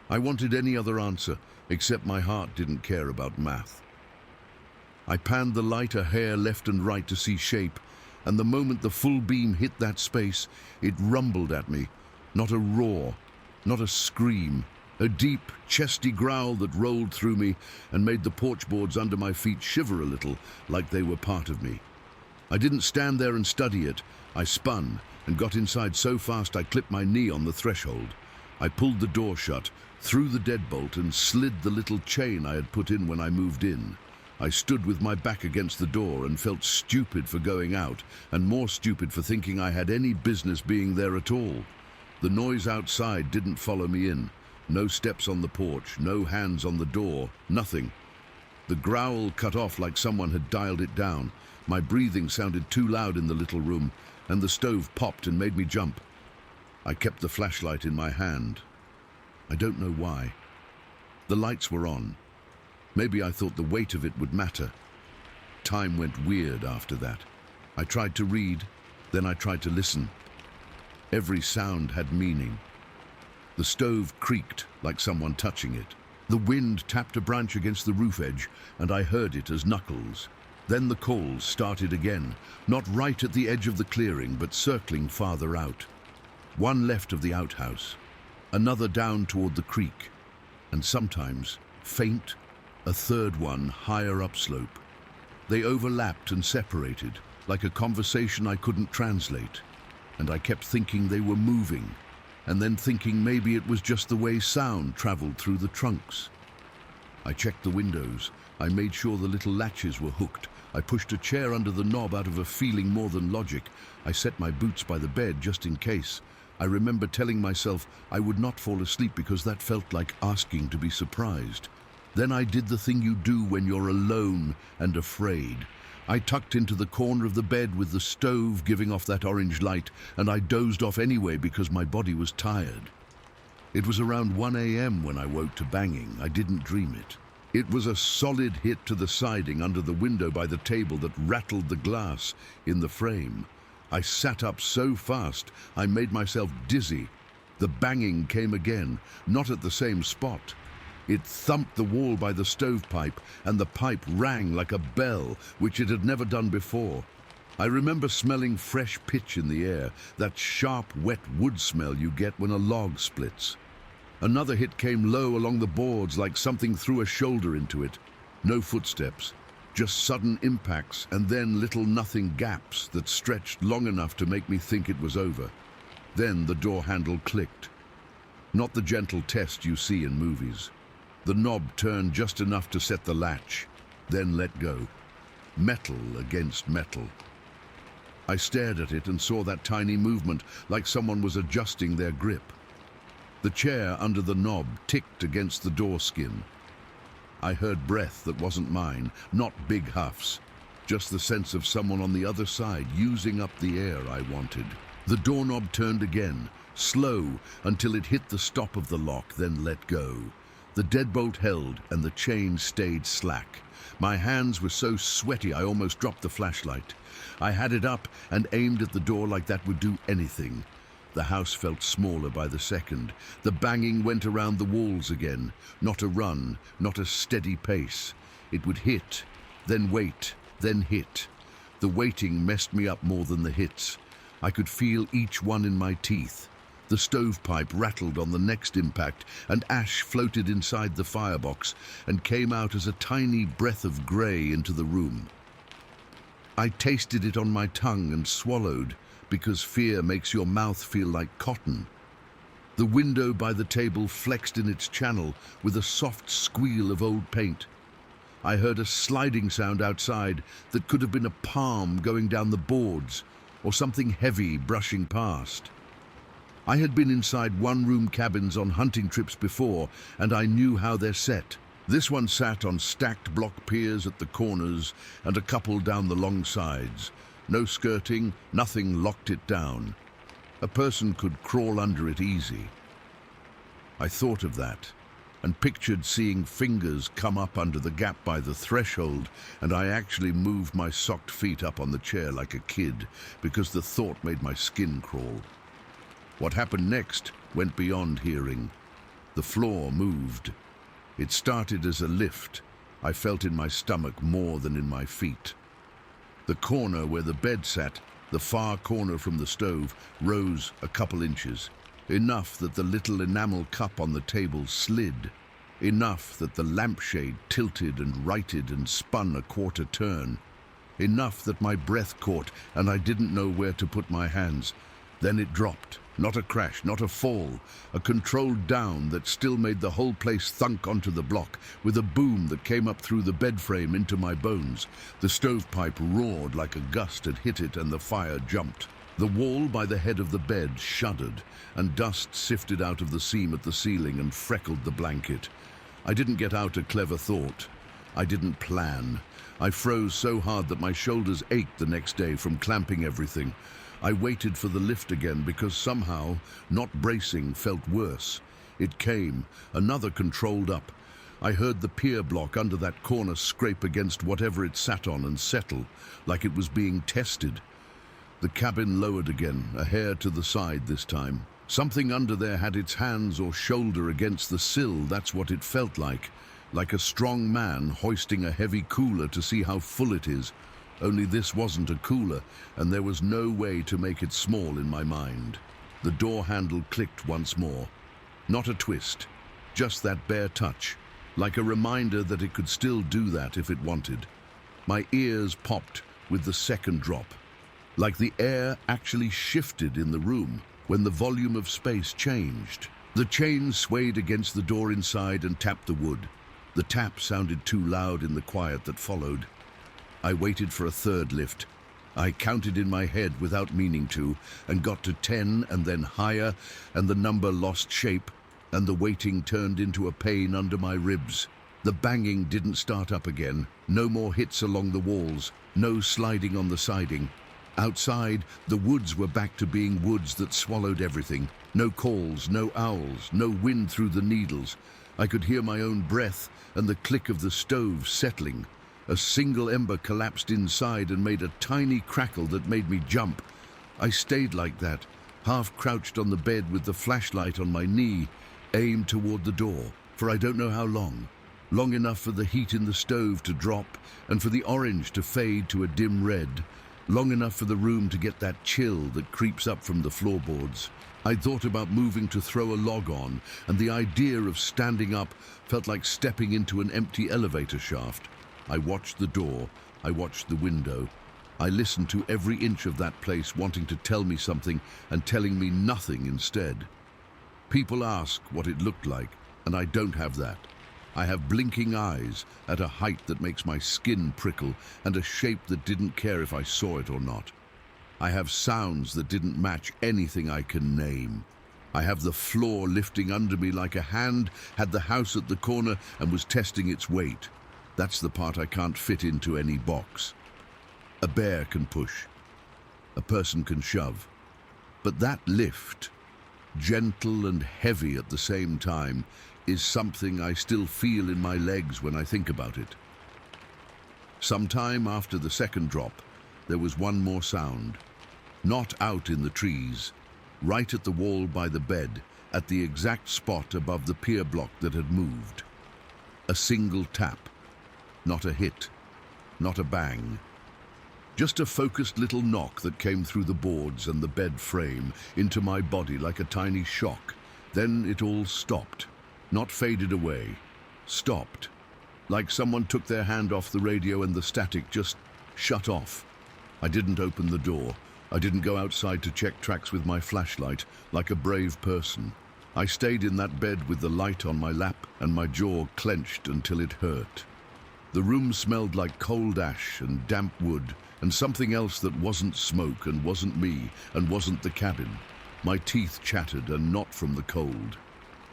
I wanted any other answer, except my heart didn't care about math. I panned the light a hair left and right to see shape, and the moment the full beam hit that space, it rumbled at me. Not a roar, not a scream, a deep, chesty growl that rolled through me and made the porch boards under my feet shiver a little, like they were part of me. I didn't stand there and study it. I spun and got inside so fast I clipped my knee on the threshold. I pulled the door shut, threw the deadbolt, and slid the little chain I had put in when I moved in. I stood with my back against the door and felt stupid for going out, and more stupid for thinking I had any business being there at all. The noise outside didn't follow me in. No steps on the porch, no hands on the door, nothing. The growl cut off like someone had dialed it down. My breathing sounded too loud in the little room, and the stove popped and made me jump. I kept the flashlight in my hand. I don't know why. The lights were on. Maybe I thought the weight of it would matter. Time went weird after that. I tried to read, then I tried to listen. Every sound had meaning. The stove creaked like someone touching it. The wind tapped a branch against the roof edge, and I heard it as knuckles. Then the calls started again, not right at the edge of the clearing, but circling farther out. One left of the outhouse, another down toward the creek, and sometimes, faint, a third one higher upslope. They overlapped and separated, like a conversation I couldn't translate. And I kept thinking they were moving, and then thinking maybe it was just the way sound traveled through the trunks. I checked the windows. I made sure the little latches were hooked. I pushed a chair under the knob out of a feeling more than logic. I set my boots by the bed just in case. I remember telling myself I would not fall asleep because that felt like asking to be surprised. Then I did the thing you do when you're alone and afraid. I tucked into the corner of the bed with the stove giving off that orange light, and I dozed off anyway because my body was tired. It was around 1 a.m. when I woke to banging. I didn't dream it. It was a solid hit to the siding under the window by the table that rattled the glass in the frame. I sat up so fast I made myself dizzy. The banging came again, not at the same spot. It thumped the wall by the stovepipe, and the pipe rang like a bell, which it had never done before. I remember smelling fresh pitch in the air, that sharp, wet wood smell you get when a log splits. Another hit came low along the boards like something threw a shoulder into it. No footsteps, just sudden impacts and then little nothing gaps that stretched long enough to make me think it was over. Then the door handle clicked. Not the gentle test you see in movies. The knob turned just enough to set the latch, then let go. Metal against metal. I stared at it and saw that tiny movement, like someone was adjusting their grip. The chair under the knob ticked against the door skin. I heard breath that wasn't mine, not big huffs, just the sense of someone on the other side using up the air I wanted. The doorknob turned again, slow until it hit the stop of the lock, then let go. The deadbolt held and the chain stayed slack. My hands were so sweaty I almost dropped the flashlight. I had it up and aimed at the door like that would do anything. The house felt smaller by the second. The banging went around the walls again. Not a run, not a steady pace. It would hit, then wait, then hit. The waiting messed me up more than the hits. I could feel each one in my teeth. The stovepipe rattled on the next impact, and ash floated inside the firebox and came out as a tiny breath of grey into the room. I tasted it on my tongue and swallowed, because fear makes your mouth feel like cotton. The window by the table flexed in its channel with a soft squeal of old paint. I heard a sliding sound outside that could have been a palm going down the boards or something heavy brushing past. I had been inside one-room cabins on hunting trips before, and I knew how they're set. This one sat on stacked block piers at the corners and a couple down the long sides. No skirting, nothing locked it down. A person could crawl under it easy. I thought of that and pictured seeing fingers come up under the gap by the threshold, and I actually moved my socked feet up on the chair like a kid because the thought made my skin crawl. What happened next went beyond hearing. The floor moved. It started as a lift. I felt in my stomach more than in my feet. The corner where the bed sat, the far corner from the stove, rose a couple inches. Enough that the little enamel cup on the table slid. Enough that the lampshade tilted and righted and spun a quarter turn. Enough that my breath caught and I didn't know where to put my hands. Then it dropped. Not a crash, not a fall, a controlled down that still made the whole place thunk onto the block, with a boom that came up through the bed frame into my bones. The stovepipe roared like a gust had hit it and the fire jumped. The wall by the head of the bed shuddered, and dust sifted out of the seam at the ceiling and freckled the blanket. I didn't get out a clever thought. I didn't plan. I froze so hard that my shoulders ached the next day from clamping everything. I waited for the lift again because somehow, not bracing felt worse. It came, another controlled up. I heard the pier block under that corner scrape against whatever it sat on and settle, like it was being tested. The cabin lowered again, a hair to the side this time. Something under there had its hands or shoulder against the sill, that's what it felt like a strong man hoisting a heavy cooler to see how full it is. Only this wasn't a cooler, and there was no way to make it small in my mind. The door handle clicked once more. Not a twist, just that bare touch, like a reminder that it could still do that if it wanted. My ears popped with the second drop, like the air actually shifted in the room when the volume of space changed. The chain swayed against the door inside and tapped the wood. The tap sounded too loud in the quiet that followed. I waited for a third lift. I counted in my head without meaning to, and got to 10 and then higher, and the number lost shape, and the waiting turned into a pain under my ribs. The banging didn't start up again. No more hits along the walls, no sliding on the siding. Outside, the woods were back to being woods that swallowed everything. No calls, no owls, no wind through the needles. I could hear my own breath and the click of the stove settling. A single ember collapsed inside and made a tiny crackle that made me jump. I stayed like that, half crouched on the bed with the flashlight on my knee, aimed toward the door, for I don't know how long. Long enough for the heat in the stove to drop and for the orange to fade to a dim red. Long enough for the room to get that chill that creeps up from the floorboards. I'd thought about moving to throw a log on, and the idea of standing up felt like stepping into an empty elevator shaft. I watched the door, I watched the window. I listened to every inch of that place wanting to tell me something and telling me nothing instead. People ask what it looked like, and I don't have that. I have blinking eyes at a height that makes my skin prickle and a shape that didn't care if I saw it or not. I have sounds that didn't match anything I can name. I have the floor lifting under me like a hand had the house at the corner and was testing its weight. That's the part I can't fit into any box. A bear can push. A person can shove. But that lift, gentle and heavy at the same time, is something I still feel in my legs when I think about it. Sometime after the second drop, there was one more sound. Not out in the trees, right at the wall by the bed, at the exact spot above the pier block that had moved. A single tap. Not a hit. Not a bang. Just a focused little knock that came through the boards and the bed frame into my body like a tiny shock. Then it all stopped. Not faded away. Stopped. Like someone took their hand off the radio and the static just shut off. I didn't open the door. I didn't go outside to check tracks with my flashlight, like a brave person. I stayed in that bed with the light on my lap and my jaw clenched until it hurt. The room smelled like cold ash and damp wood and something else that wasn't smoke and wasn't me and wasn't the cabin. My teeth chattered and not from the cold.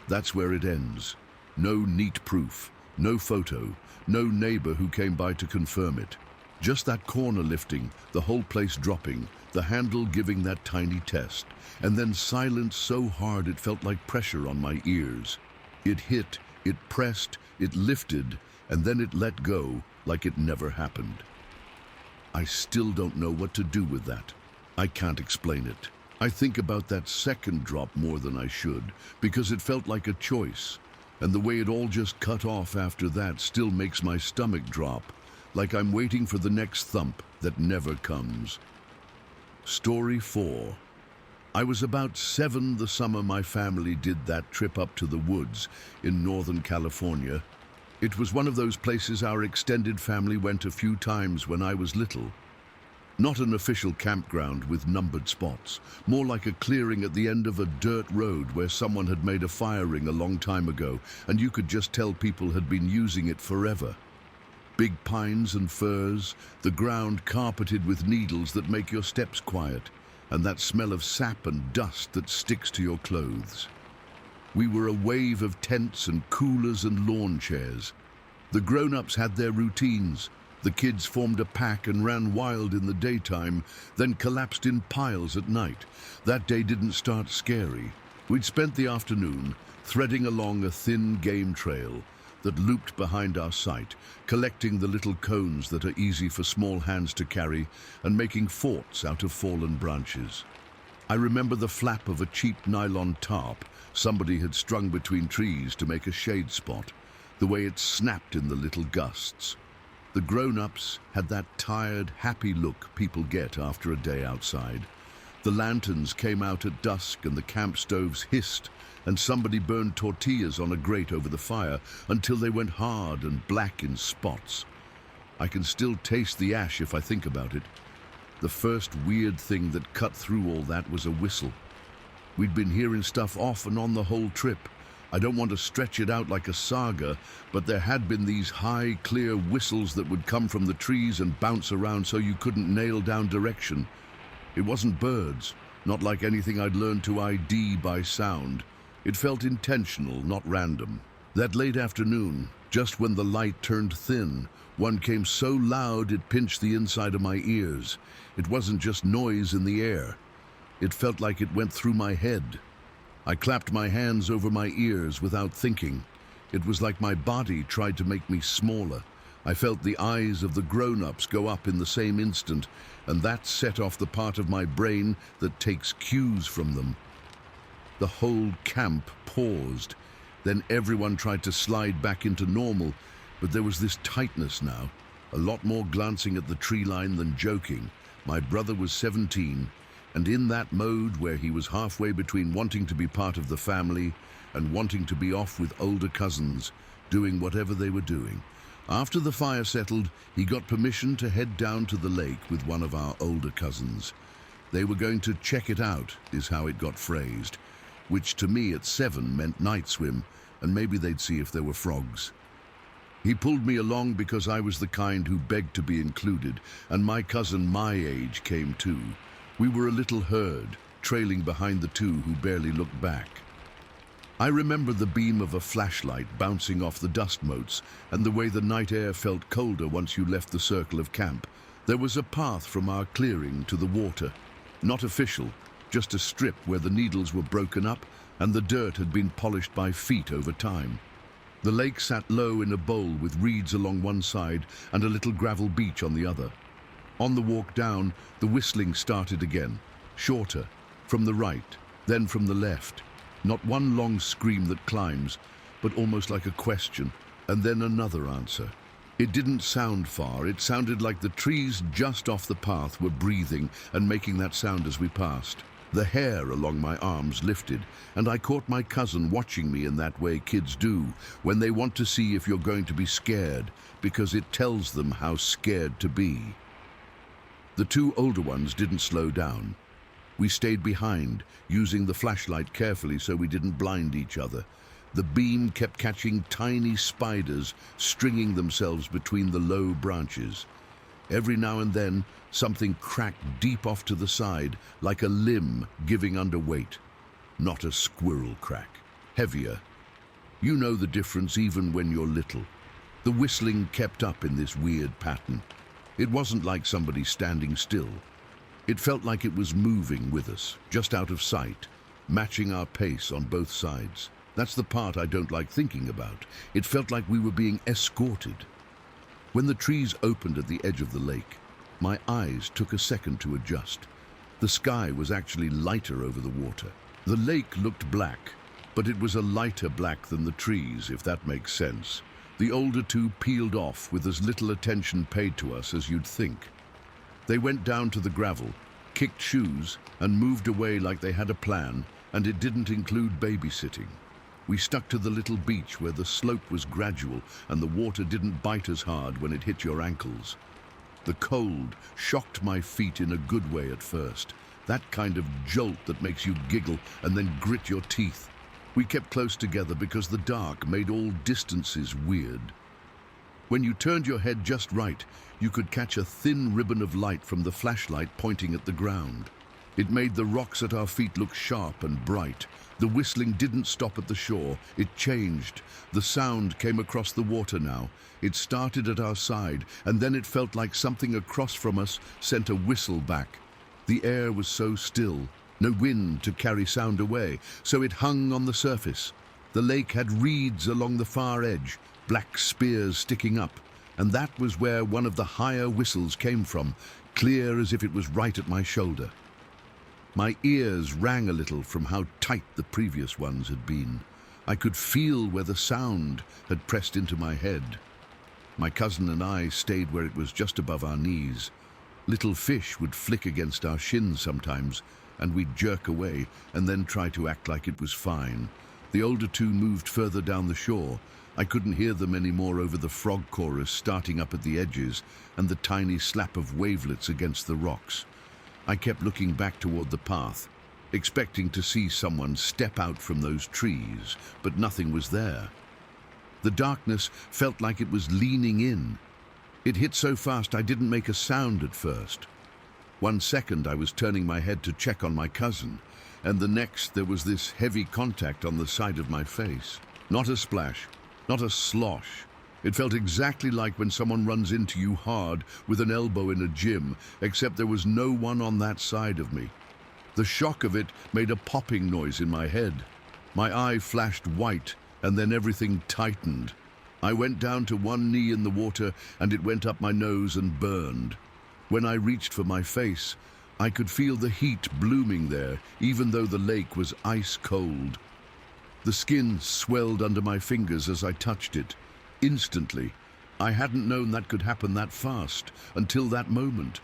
That's where it ends. No neat proof, no photo, no neighbor who came by to confirm it. Just that corner lifting, the whole place dropping, the handle giving that tiny test, and then silence so hard it felt like pressure on my ears. It hit, it pressed, it lifted, and then it let go like it never happened. I still don't know what to do with that. I can't explain it. I think about that second drop more than I should, because it felt like a choice, and the way it all just cut off after that still makes my stomach drop, like I'm waiting for the next thump that never comes. Story 4. I was about 7 the summer my family did that trip up to the woods in Northern California. It was one of those places our extended family went a few times when I was little. Not an official campground with numbered spots, more like a clearing at the end of a dirt road where someone had made a fire ring a long time ago, and you could just tell people had been using it forever. Big pines and firs, the ground carpeted with needles that make your steps quiet, and that smell of sap and dust that sticks to your clothes. We were a wave of tents and coolers and lawn chairs. The grown-ups had their routines. The kids formed a pack and ran wild in the daytime, then collapsed in piles at night. That day didn't start scary. We'd spent the afternoon threading along a thin game trail that looped behind our site, collecting the little cones that are easy for small hands to carry and making forts out of fallen branches. I remember the flap of a cheap nylon tarp somebody had strung between trees to make a shade spot, the way it snapped in the little gusts. The grown-ups had that tired, happy look people get after a day outside. The lanterns came out at dusk and the camp stoves hissed, and somebody burned tortillas on a grate over the fire until they went hard and black in spots. I can still taste the ash if I think about it. The first weird thing that cut through all that was a whistle. We'd been hearing stuff off and on the whole trip. I don't want to stretch it out like a saga, but there had been these high, clear whistles that would come from the trees and bounce around so you couldn't nail down direction. It wasn't birds, not like anything I'd learned to ID by sound. It felt intentional, not random. That late afternoon, just when the light turned thin, one came so loud it pinched the inside of my ears. It wasn't just noise in the air. It felt like it went through my head. I clapped my hands over my ears without thinking. It was like my body tried to make me smaller. I felt the eyes of the grown-ups go up in the same instant, and that set off the part of my brain that takes cues from them. The whole camp paused. Then everyone tried to slide back into normal, but there was this tightness now, a lot more glancing at the tree line than joking. My brother was 17, and in that mode where he was halfway between wanting to be part of the family and wanting to be off with older cousins, doing whatever they were doing. After the fire settled, he got permission to head down to the lake with one of our older cousins. They were going to check it out, is how it got phrased, which to me at 7 meant night swim, and maybe they'd see if there were frogs. He pulled me along because I was the kind who begged to be included, and my cousin my age came too. We were a little herd, trailing behind the two who barely looked back. I remember the beam of a flashlight bouncing off the dust motes and the way the night air felt colder once you left the circle of camp. There was a path from our clearing to the water. Not official, just a strip where the needles were broken up and the dirt had been polished by feet over time. The lake sat low in a bowl with reeds along one side and a little gravel beach on the other. On the walk down, the whistling started again, shorter, from the right, then from the left. Not one long scream that climbs, but almost like a question, and then another answer. It didn't sound far. It sounded like the trees just off the path were breathing and making that sound as we passed. The hair along my arms lifted, and I caught my cousin watching me in that way kids do when they want to see if you're going to be scared, because it tells them how scared to be. The two older ones didn't slow down. We stayed behind, using the flashlight carefully so we didn't blind each other. The beam kept catching tiny spiders, stringing themselves between the low branches. Every now and then, something cracked deep off to the side, like a limb giving under weight. Not a squirrel crack, heavier. You know the difference even when you're little. The whistling kept up in this weird pattern. It wasn't like somebody standing still. It felt like it was moving with us, just out of sight, matching our pace on both sides. That's the part I don't like thinking about. It felt like we were being escorted. When the trees opened at the edge of the lake, my eyes took a second to adjust. The sky was actually lighter over the water. The lake looked black, but it was a lighter black than the trees, if that makes sense. The older two peeled off with as little attention paid to us as you'd think. They went down to the gravel, kicked shoes, and moved away like they had a plan, and it didn't include babysitting. We stuck to the little beach where the slope was gradual and the water didn't bite as hard when it hit your ankles. The cold shocked my feet in a good way at first, that kind of jolt that makes you giggle and then grit your teeth. We kept close together because the dark made all distances weird. When you turned your head just right, you could catch a thin ribbon of light from the flashlight pointing at the ground. It made the rocks at our feet look sharp and bright. The whistling didn't stop at the shore. It changed. The sound came across the water now. It started at our side, and then it felt like something across from us sent a whistle back. The air was so still, no wind to carry sound away, so it hung on the surface. The lake had reeds along the far edge, black spears sticking up, and that was where one of the higher whistles came from, clear as if it was right at my shoulder. My ears rang a little from how tight the previous ones had been. I could feel where the sound had pressed into my head. My cousin and I stayed where it was just above our knees. Little fish would flick against our shins sometimes, and we'd jerk away and then try to act like it was fine. The older two moved further down the shore. I couldn't hear them anymore over the frog chorus starting up at the edges and the tiny slap of wavelets against the rocks. I kept looking back toward the path, expecting to see someone step out from those trees, but nothing was there. The darkness felt like it was leaning in. It hit so fast I didn't make a sound at first. 1 second I was turning my head to check on my cousin, and the next there was this heavy contact on the side of my face. Not a splash, not a slosh. It felt exactly like when someone runs into you hard with an elbow in a gym, except there was no one on that side of me. The shock of it made a popping noise in my head. My eye flashed white, and then everything tightened. I went down to one knee in the water, and it went up my nose and burned. When I reached for my face, I could feel the heat blooming there, even though the lake was ice cold. The skin swelled under my fingers as I touched it. Instantly, I hadn't known that could happen that fast until that moment.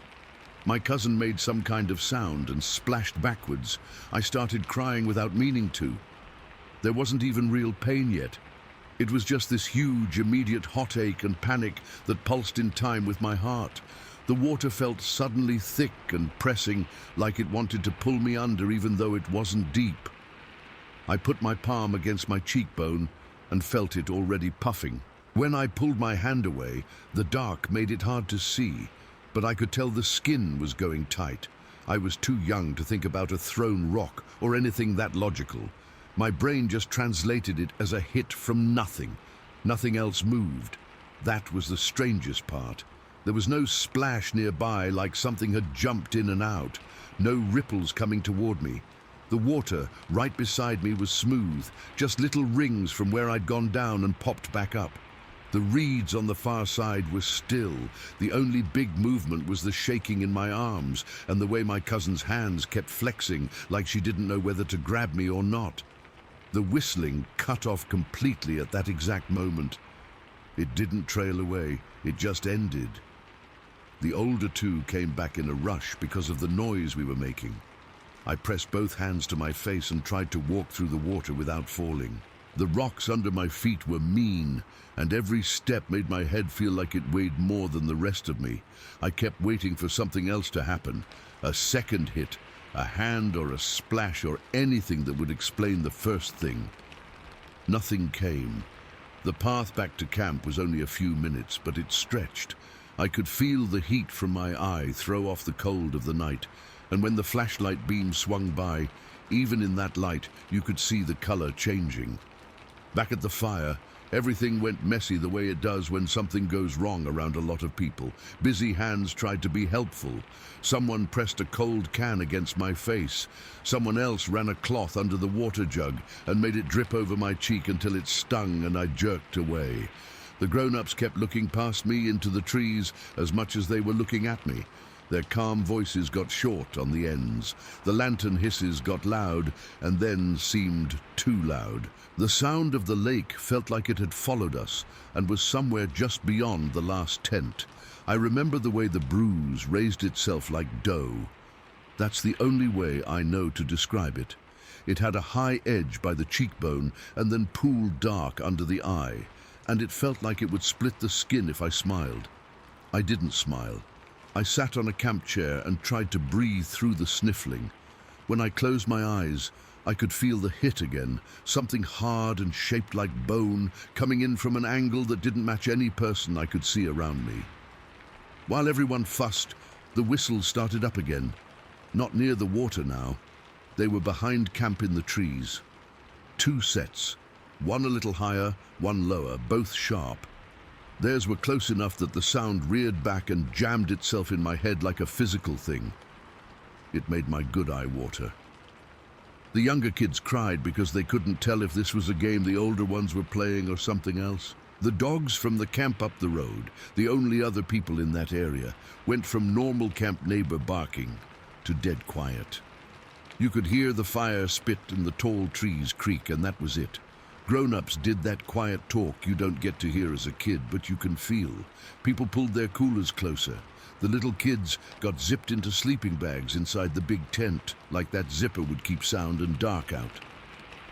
My cousin made some kind of sound and splashed backwards. I started crying without meaning to. There wasn't even real pain yet. It was just this huge, immediate hot ache and panic that pulsed in time with my heart. The water felt suddenly thick and pressing, like it wanted to pull me under even though it wasn't deep. I put my palm against my cheekbone and felt it already puffing. When I pulled my hand away, the dark made it hard to see, but I could tell the skin was going tight. I was too young to think about a thrown rock or anything that logical. My brain just translated it as a hit from nothing. Nothing else moved. That was the strangest part. There was no splash nearby like something had jumped in and out. No ripples coming toward me. The water right beside me was smooth, just little rings from where I'd gone down and popped back up. The reeds on the far side were still. The only big movement was the shaking in my arms and the way my cousin's hands kept flexing like she didn't know whether to grab me or not. The whistling cut off completely at that exact moment. It didn't trail away, it just ended. The older two came back in a rush because of the noise we were making. I pressed both hands to my face and tried to walk through the water without falling. The rocks under my feet were mean, and every step made my head feel like it weighed more than the rest of me. I kept waiting for something else to happen. A second hit, a hand or a splash or anything that would explain the first thing. Nothing came. The path back to camp was only a few minutes, but it stretched. I could feel the heat from my eye throw off the cold of the night, and when the flashlight beam swung by, even in that light, you could see the color changing. Back at the fire, everything went messy the way it does when something goes wrong around a lot of people. Busy hands tried to be helpful. Someone pressed a cold can against my face. Someone else ran a cloth under the water jug and made it drip over my cheek until it stung and I jerked away. The grown-ups kept looking past me into the trees as much as they were looking at me. Their calm voices got short on the ends. The lantern hisses got loud and then seemed too loud. The sound of the lake felt like it had followed us and was somewhere just beyond the last tent. I remember the way the bruise raised itself like dough. That's the only way I know to describe it. It had a high edge by the cheekbone and then pooled dark under the eye, and it felt like it would split the skin if I smiled. I didn't smile. I sat on a camp chair and tried to breathe through the sniffling. When I closed my eyes, I could feel the hit again, something hard and shaped like bone, coming in from an angle that didn't match any person I could see around me. While everyone fussed, the whistles started up again. Not near the water now. They were behind camp in the trees. 2 sets, one a little higher, one lower, both sharp. Theirs were close enough that the sound reared back and jammed itself in my head like a physical thing. It made my good eye water. The younger kids cried because they couldn't tell if this was a game the older ones were playing or something else. The dogs from the camp up the road, the only other people in that area, went from normal camp neighbor barking to dead quiet. You could hear the fire spit and the tall trees creak, and that was it. Grown-ups did that quiet talk you don't get to hear as a kid, but you can feel. People pulled their coolers closer. The little kids got zipped into sleeping bags inside the big tent, like that zipper would keep sound and dark out.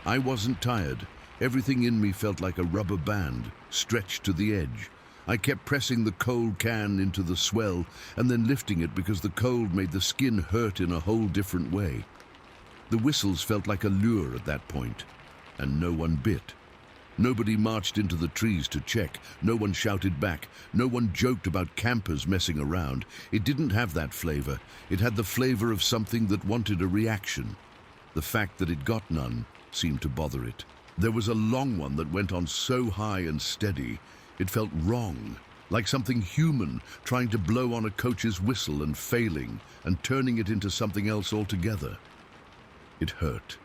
I wasn't tired. Everything in me felt like a rubber band, stretched to the edge. I kept pressing the cold can into the swell and then lifting it because the cold made the skin hurt in a whole different way. The whistles felt like a lure at that point, and no one bit. Nobody marched into the trees to check. No one shouted back. No one joked about campers messing around. It didn't have that flavor. It had the flavor of something that wanted a reaction. The fact that it got none seemed to bother it. There was a long one that went on so high and steady, it felt wrong, like something human trying to blow on a coach's whistle and failing and turning it into something else altogether. It hurt.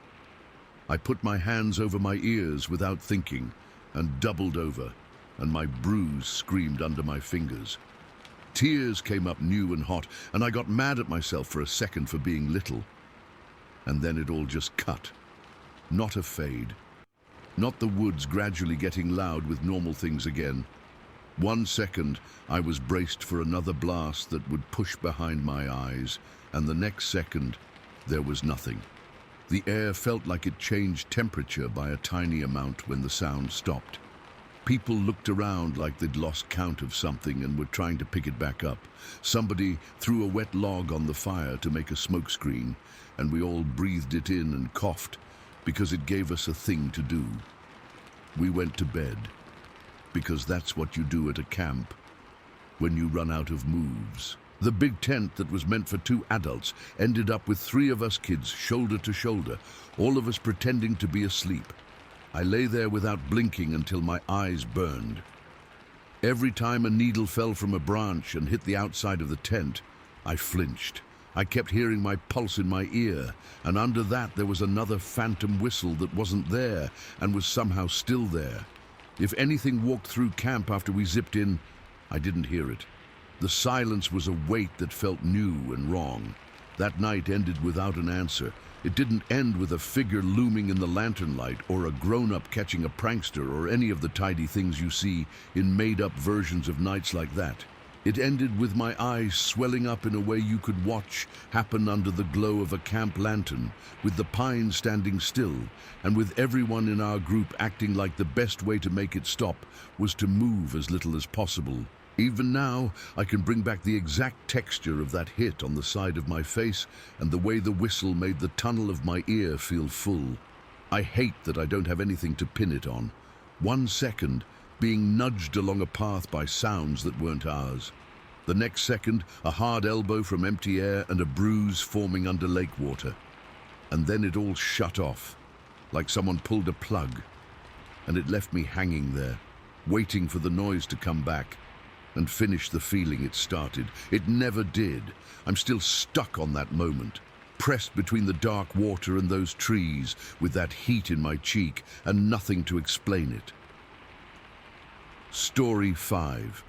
I put my hands over my ears without thinking and doubled over, and my bruise screamed under my fingers. Tears came up new and hot, and I got mad at myself for a second for being little. And then it all just cut. Not a fade. Not the woods gradually getting loud with normal things again. 1 second, I was braced for another blast that would push behind my eyes, and the next second, there was nothing. The air felt like it changed temperature by a tiny amount when the sound stopped. People looked around like they'd lost count of something and were trying to pick it back up. Somebody threw a wet log on the fire to make a smoke screen, and we all breathed it in and coughed because it gave us a thing to do. We went to bed, because that's what you do at a camp when you run out of moves. The big tent that was meant for 2 adults ended up with 3 of us kids shoulder to shoulder, all of us pretending to be asleep. I lay there without blinking until my eyes burned. Every time a needle fell from a branch and hit the outside of the tent, I flinched. I kept hearing my pulse in my ear, and under that there was another phantom whistle that wasn't there and was somehow still there. If anything walked through camp after we zipped in, I didn't hear it. The silence was a weight that felt new and wrong. That night ended without an answer. It didn't end with a figure looming in the lantern light or a grown-up catching a prankster or any of the tidy things you see in made-up versions of nights like that. It ended with my eyes swelling up in a way you could watch happen under the glow of a camp lantern, with the pines standing still, and with everyone in our group acting like the best way to make it stop was to move as little as possible. Even now, I can bring back the exact texture of that hit on the side of my face and the way the whistle made the tunnel of my ear feel full. I hate that I don't have anything to pin it on. 1 second, being nudged along a path by sounds that weren't ours. The next second, a hard elbow from empty air and a bruise forming under lake water. And then it all shut off, like someone pulled a plug, and it left me hanging there, waiting for the noise to come back and finish the feeling it started. It never did. I'm still stuck on that moment, pressed between the dark water and those trees, with that heat in my cheek and nothing to explain it. Story 5.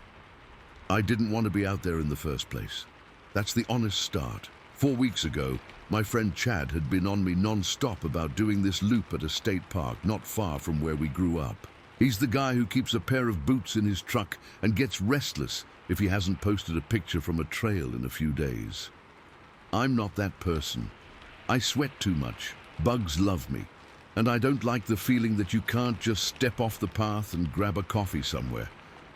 I didn't want to be out there in the first place. That's the honest start. 4 weeks ago, my friend Chad had been on me non-stop about doing this loop at a state park not far from where we grew up. He's the guy who keeps a pair of boots in his truck and gets restless if he hasn't posted a picture from a trail in a few days. I'm not that person. I sweat too much. Bugs love me. And I don't like the feeling that you can't just step off the path and grab a coffee somewhere.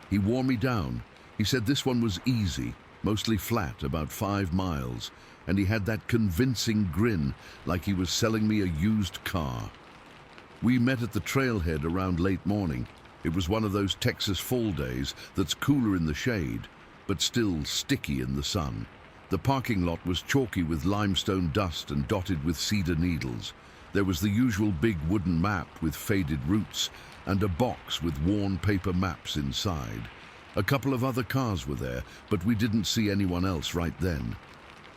He wore me down. He said this one was easy, mostly flat, about 5 miles, and he had that convincing grin like he was selling me a used car. We met at the trailhead around late morning. It was one of those Texas fall days that's cooler in the shade, but still sticky in the sun. The parking lot was chalky with limestone dust and dotted with cedar needles. There was the usual big wooden map with faded roots and a box with worn paper maps inside. A couple of other cars were there, but we didn't see anyone else right then.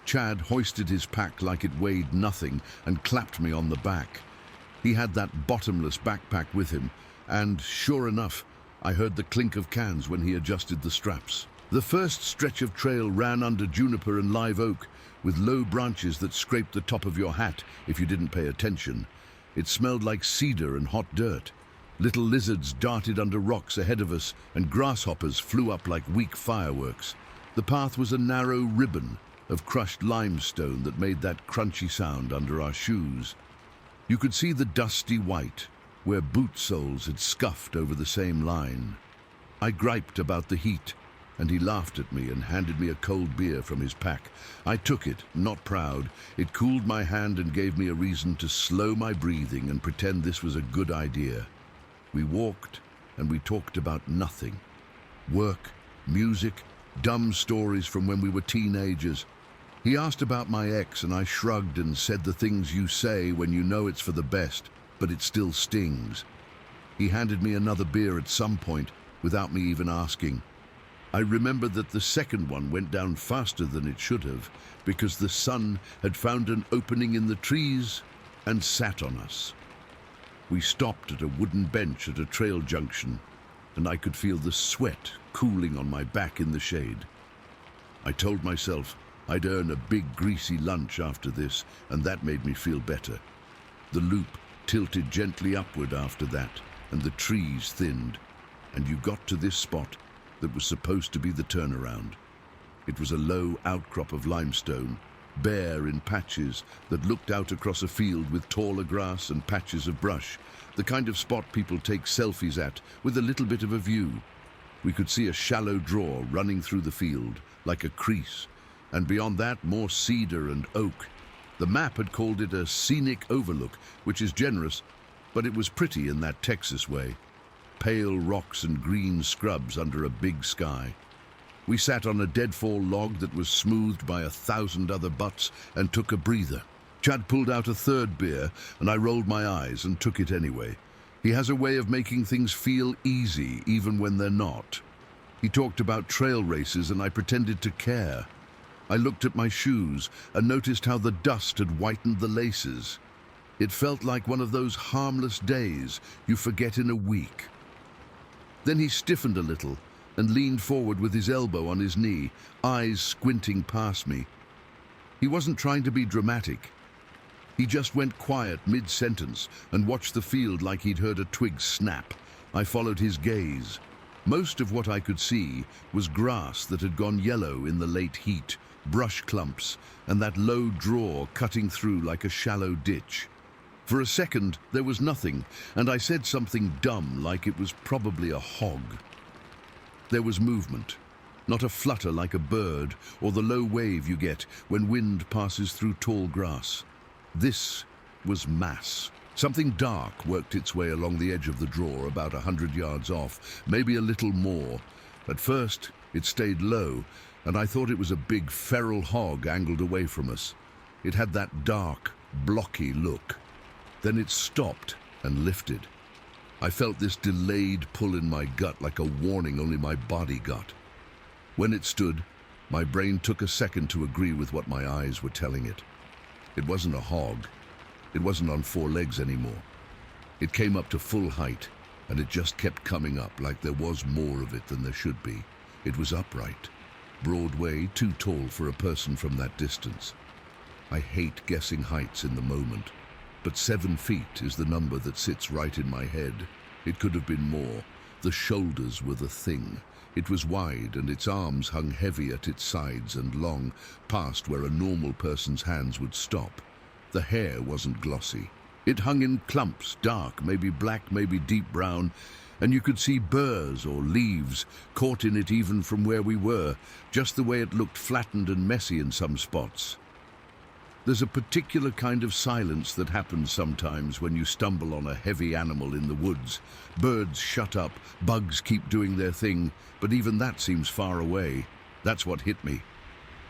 Chad hoisted his pack like it weighed nothing and clapped me on the back. He had that bottomless backpack with him, and sure enough, I heard the clink of cans when he adjusted the straps. The first stretch of trail ran under juniper and live oak, with low branches that scraped the top of your hat if you didn't pay attention. It smelled like cedar and hot dirt. Little lizards darted under rocks ahead of us, and grasshoppers flew up like weak fireworks. The path was a narrow ribbon of crushed limestone that made that crunchy sound under our shoes. You could see the dusty white, where boot soles had scuffed over the same line. I griped about the heat, and he laughed at me and handed me a cold beer from his pack. I took it, not proud. It cooled my hand and gave me a reason to slow my breathing and pretend this was a good idea. We walked, and we talked about nothing. Work, music, dumb stories from when we were teenagers. He asked about my ex, and I shrugged and said the things you say when you know it's for the best, but it still stings. He handed me another beer at some point without me even asking. I remember that the second one went down faster than it should have because the sun had found an opening in the trees and sat on us. We stopped at a wooden bench at a trail junction, and I could feel the sweat cooling on my back in the shade. I told myself I'd earn a big greasy lunch after this, and that made me feel better. The loop tilted gently upward after that, and the trees thinned, and you got to this spot that was supposed to be the turnaround. It was a low outcrop of limestone, bare in patches that looked out across a field with taller grass and patches of brush, the kind of spot people take selfies at with a little bit of a view. We could see a shallow draw running through the field, like a crease, and beyond that more cedar and oak. The map had called it a scenic overlook, which is generous, but it was pretty in that Texas way. Pale rocks and green scrubs under a big sky. We sat on a deadfall log that was smoothed by 1,000 other butts and took a breather. Chad pulled out a third beer, and I rolled my eyes and took it anyway. He has a way of making things feel easy, even when they're not. He talked about trail races, and I pretended to care. I looked at my shoes and noticed how the dust had whitened the laces. It felt like one of those harmless days you forget in a week. Then he stiffened a little and leaned forward with his elbow on his knee, eyes squinting past me. He wasn't trying to be dramatic. He just went quiet mid-sentence and watched the field like he'd heard a twig snap. I followed his gaze. Most of what I could see was grass that had gone yellow in the late heat, brush clumps, and that low draw cutting through like a shallow ditch. For a second, there was nothing, and I said something dumb like it was probably a hog. There was movement, not a flutter like a bird or the low wave you get when wind passes through tall grass. This was mass. Something dark worked its way along the edge of the draw about 100 yards off, maybe a little more. At first, it stayed low, and I thought it was a big feral hog angled away from us. It had that dark, blocky look. Then it stopped and lifted. I felt this delayed pull in my gut like a warning only my body got. When it stood, my brain took a second to agree with what my eyes were telling it. It wasn't a hog. It wasn't on 4 legs anymore. It came up to full height, and it just kept coming up like there was more of it than there should be. It was upright, Broadway, too tall for a person from that distance. I hate guessing heights in the moment, but 7 feet is the number that sits right in my head. It could have been more. The shoulders were the thing. It was wide, and its arms hung heavy at its sides and long, past where a normal person's hands would stop. The hair wasn't glossy. It hung in clumps, dark, maybe black, maybe deep brown, and you could see burrs or leaves caught in it even from where we were, just the way it looked flattened and messy in some spots. There's a particular kind of silence that happens sometimes when you stumble on a heavy animal in the woods. Birds shut up, bugs keep doing their thing, but even that seems far away. That's what hit me.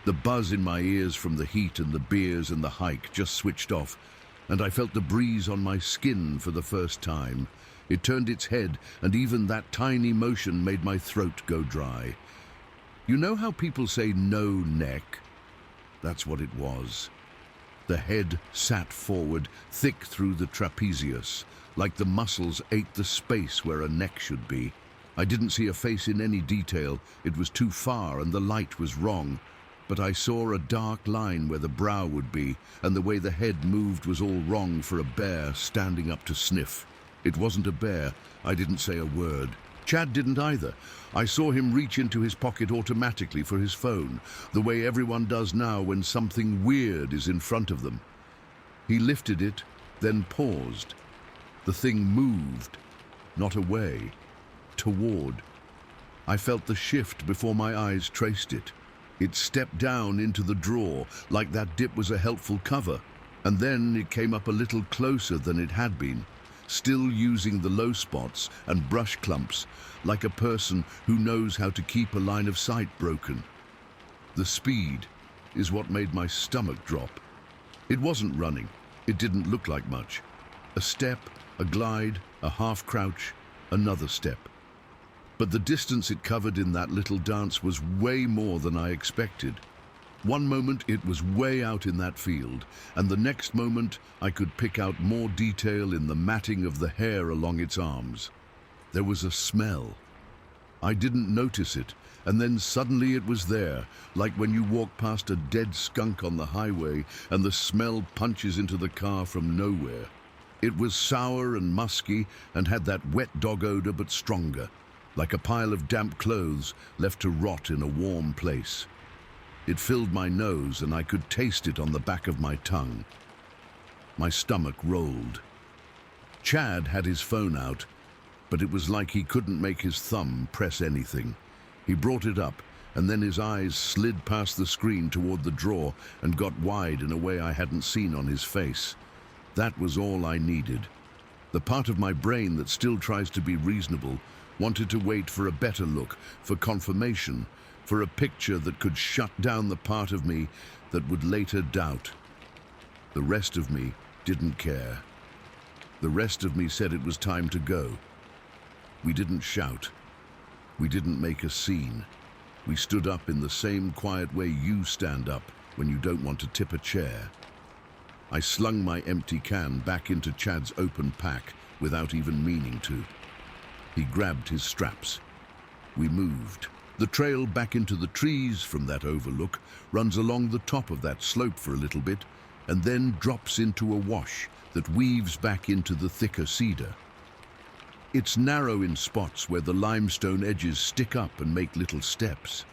The buzz in my ears from the heat and the beers and the hike just switched off, and I felt the breeze on my skin for the first time. It turned its head, and even that tiny motion made my throat go dry. You know how people say no neck? That's what it was. The head sat forward, thick through the trapezius, like the muscles ate the space where a neck should be. I didn't see a face in any detail. It was too far and the light was wrong. But I saw a dark line where the brow would be, and the way the head moved was all wrong for a bear standing up to sniff. It wasn't a bear. I didn't say a word. Chad didn't either. I saw him reach into his pocket automatically for his phone, the way everyone does now when something weird is in front of them. He lifted it, then paused. The thing moved, not away, toward. I felt the shift before my eyes traced it. It stepped down into the draw, like that dip was a helpful cover, and then it came up a little closer than it had been, still using the low spots and brush clumps, like a person who knows how to keep a line of sight broken. The speed is what made my stomach drop. It wasn't running. It didn't look like much. A step, a glide, a half crouch, another step. But the distance it covered in that little dance was way more than I expected. One moment it was way out in that field, and the next moment I could pick out more detail in the matting of the hair along its arms. There was a smell. I didn't notice it, and then suddenly it was there, like when you walk past a dead skunk on the highway and the smell punches into the car from nowhere. It was sour and musky and had that wet dog odor, but stronger, like a pile of damp clothes left to rot in a warm place. It filled my nose and I could taste it on the back of my tongue. My stomach rolled. Chad had his phone out, but it was like he couldn't make his thumb press anything. He brought it up, and then his eyes slid past the screen toward the drawer and got wide in a way I hadn't seen on his face. That was all I needed. The part of my brain that still tries to be reasonable wanted to wait for a better look, for confirmation, for a picture that could shut down the part of me that would later doubt. The rest of me didn't care. The rest of me said it was time to go. We didn't shout. We didn't make a scene. We stood up in the same quiet way you stand up when you don't want to tip a chair. I slung my empty can back into Chad's open pack without even meaning to. He grabbed his straps. We moved. The trail back into the trees from that overlook runs along the top of that slope for a little bit and then drops into a wash that weaves back into the thicker cedar. It's narrow in spots where the limestone edges stick up and make little steps.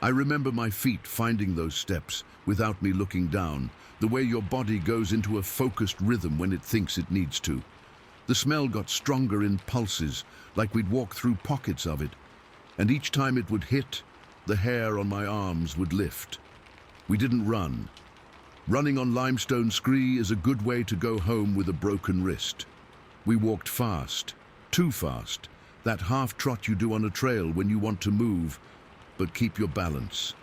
I remember my feet finding those steps without me looking down, the way your body goes into a focused rhythm when it thinks it needs to. The smell got stronger in pulses, like we'd walk through pockets of it, and each time it would hit, the hair on my arms would lift. We didn't run. Running on limestone scree is a good way to go home with a broken wrist. We walked fast, too fast, that half trot you do on a trail when you want to move, but keep your balance.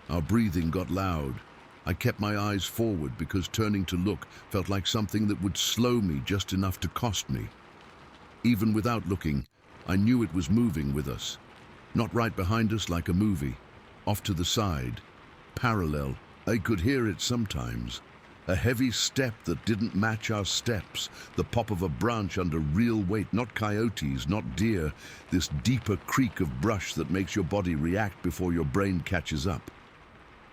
Our breathing got loud. I kept my eyes forward because turning to look felt like something that would slow me just enough to cost me. Even without looking, I knew it was moving with us. Not right behind us like a movie, off to the side, parallel. I could hear it sometimes. A heavy step that didn't match our steps, the pop of a branch under real weight, not coyotes, not deer, this deeper creak of brush that makes your body react before your brain catches up.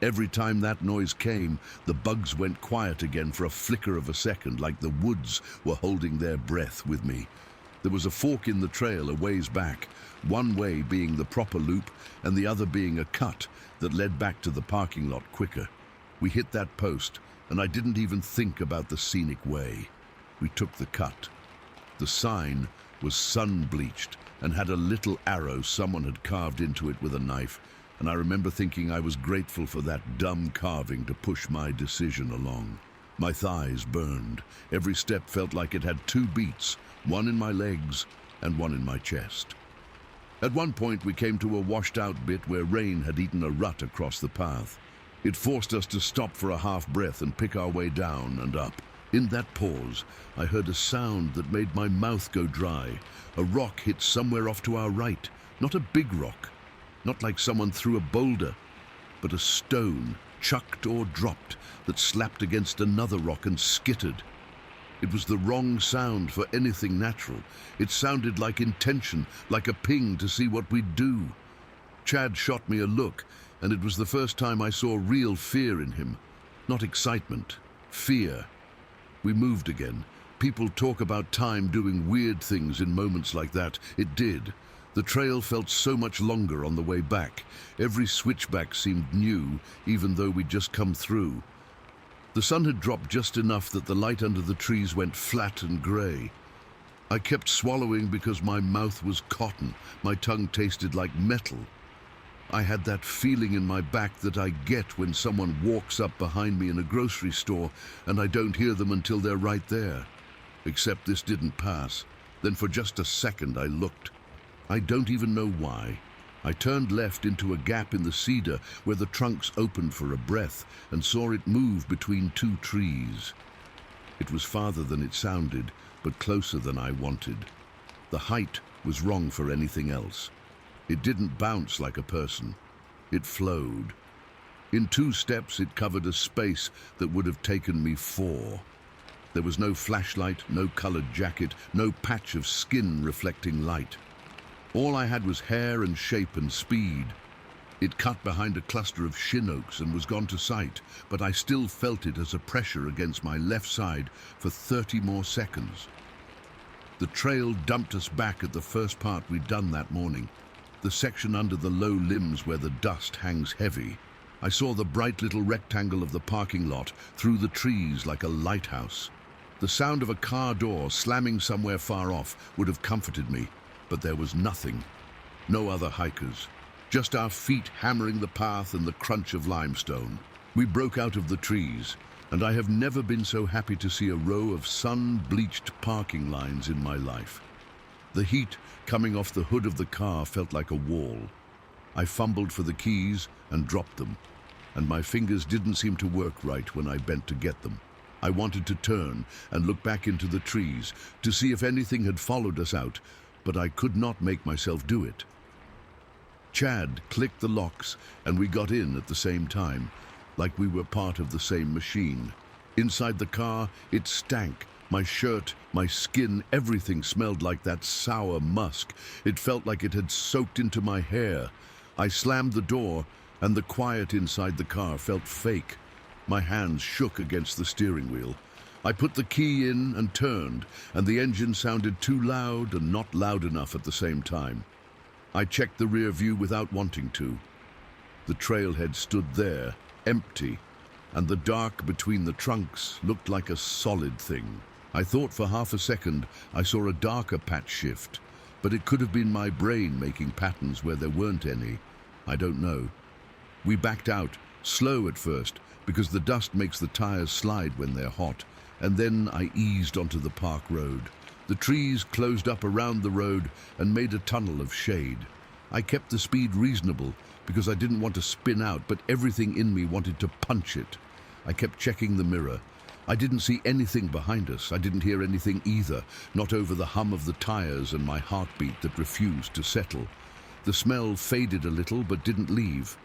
Every time that noise came, the bugs went quiet again for a flicker of a second, like the woods were holding their breath with me. There was a fork in the trail a ways back, one way being the proper loop and the other being a cut that led back to the parking lot quicker. We hit that post, and I didn't even think about the scenic way. We took the cut. The sign was sun-bleached and had a little arrow someone had carved into it with a knife, and I remember thinking I was grateful for that dumb carving to push my decision along. My thighs burned. Every step felt like it had two beats, one in my legs and one in my chest. At one point we came to a washed-out bit where rain had eaten a rut across the path. It forced us to stop for a half breath and pick our way down and up. In that pause, I heard a sound that made my mouth go dry. A rock hit somewhere off to our right. Not a big rock, not like someone threw a boulder, but a stone, chucked or dropped, that slapped against another rock and skittered. It was the wrong sound for anything natural. It sounded like intention, like a ping to see what we'd do. Chad shot me a look, and it was the first time I saw real fear in him. Not excitement, fear. We moved again. People talk about time doing weird things in moments like that. It did. The trail felt so much longer on the way back. Every switchback seemed new, even though we'd just come through. The sun had dropped just enough that the light under the trees went flat and grey. I kept swallowing because my mouth was cotton. My tongue tasted like metal. I had that feeling in my back that I get when someone walks up behind me in a grocery store and I don't hear them until they're right there. Except this didn't pass. Then for just a second I looked. I don't even know why. I turned left into a gap in the cedar where the trunks opened for a breath and saw it move between two trees. It was farther than it sounded, but closer than I wanted. The height was wrong for anything else. It didn't bounce like a person. It flowed. In 2 steps, it covered a space that would have taken me 4. There was no flashlight, no colored jacket, no patch of skin reflecting light. All I had was hair and shape and speed. It cut behind a cluster of shin oaks and was gone to sight, but I still felt it as a pressure against my left side for 30 more seconds. The trail dumped us back at the first part we'd done that morning, the section under the low limbs where the dust hangs heavy. I saw the bright little rectangle of the parking lot through the trees like a lighthouse. The sound of a car door slamming somewhere far off would have comforted me, but there was nothing. No other hikers. Just our feet hammering the path and the crunch of limestone. We broke out of the trees, and I have never been so happy to see a row of sun-bleached parking lines in my life. The heat coming off the hood of the car felt like a wall. I fumbled for the keys and dropped them, and my fingers didn't seem to work right when I bent to get them. I wanted to turn and look back into the trees to see if anything had followed us out, but I could not make myself do it. Chad clicked the locks and we got in at the same time, like we were part of the same machine. Inside the car, it stank. My shirt, my skin, everything smelled like that sour musk. It felt like it had soaked into my hair. I slammed the door and the quiet inside the car felt fake. My hands shook against the steering wheel. I put the key in and turned, and the engine sounded too loud and not loud enough at the same time. I checked the rear view without wanting to. The trailhead stood there, empty, and the dark between the trunks looked like a solid thing. I thought for half a second I saw a darker patch shift, but it could have been my brain making patterns where there weren't any. I don't know. We backed out, slow at first, because the dust makes the tires slide when they're hot, and then I eased onto the park road. The trees closed up around the road and made a tunnel of shade. I kept the speed reasonable because I didn't want to spin out, but everything in me wanted to punch it. I kept checking the mirror. I didn't see anything behind us. I didn't hear anything either, not over the hum of the tires and my heartbeat that refused to settle. The smell faded a little but didn't leave.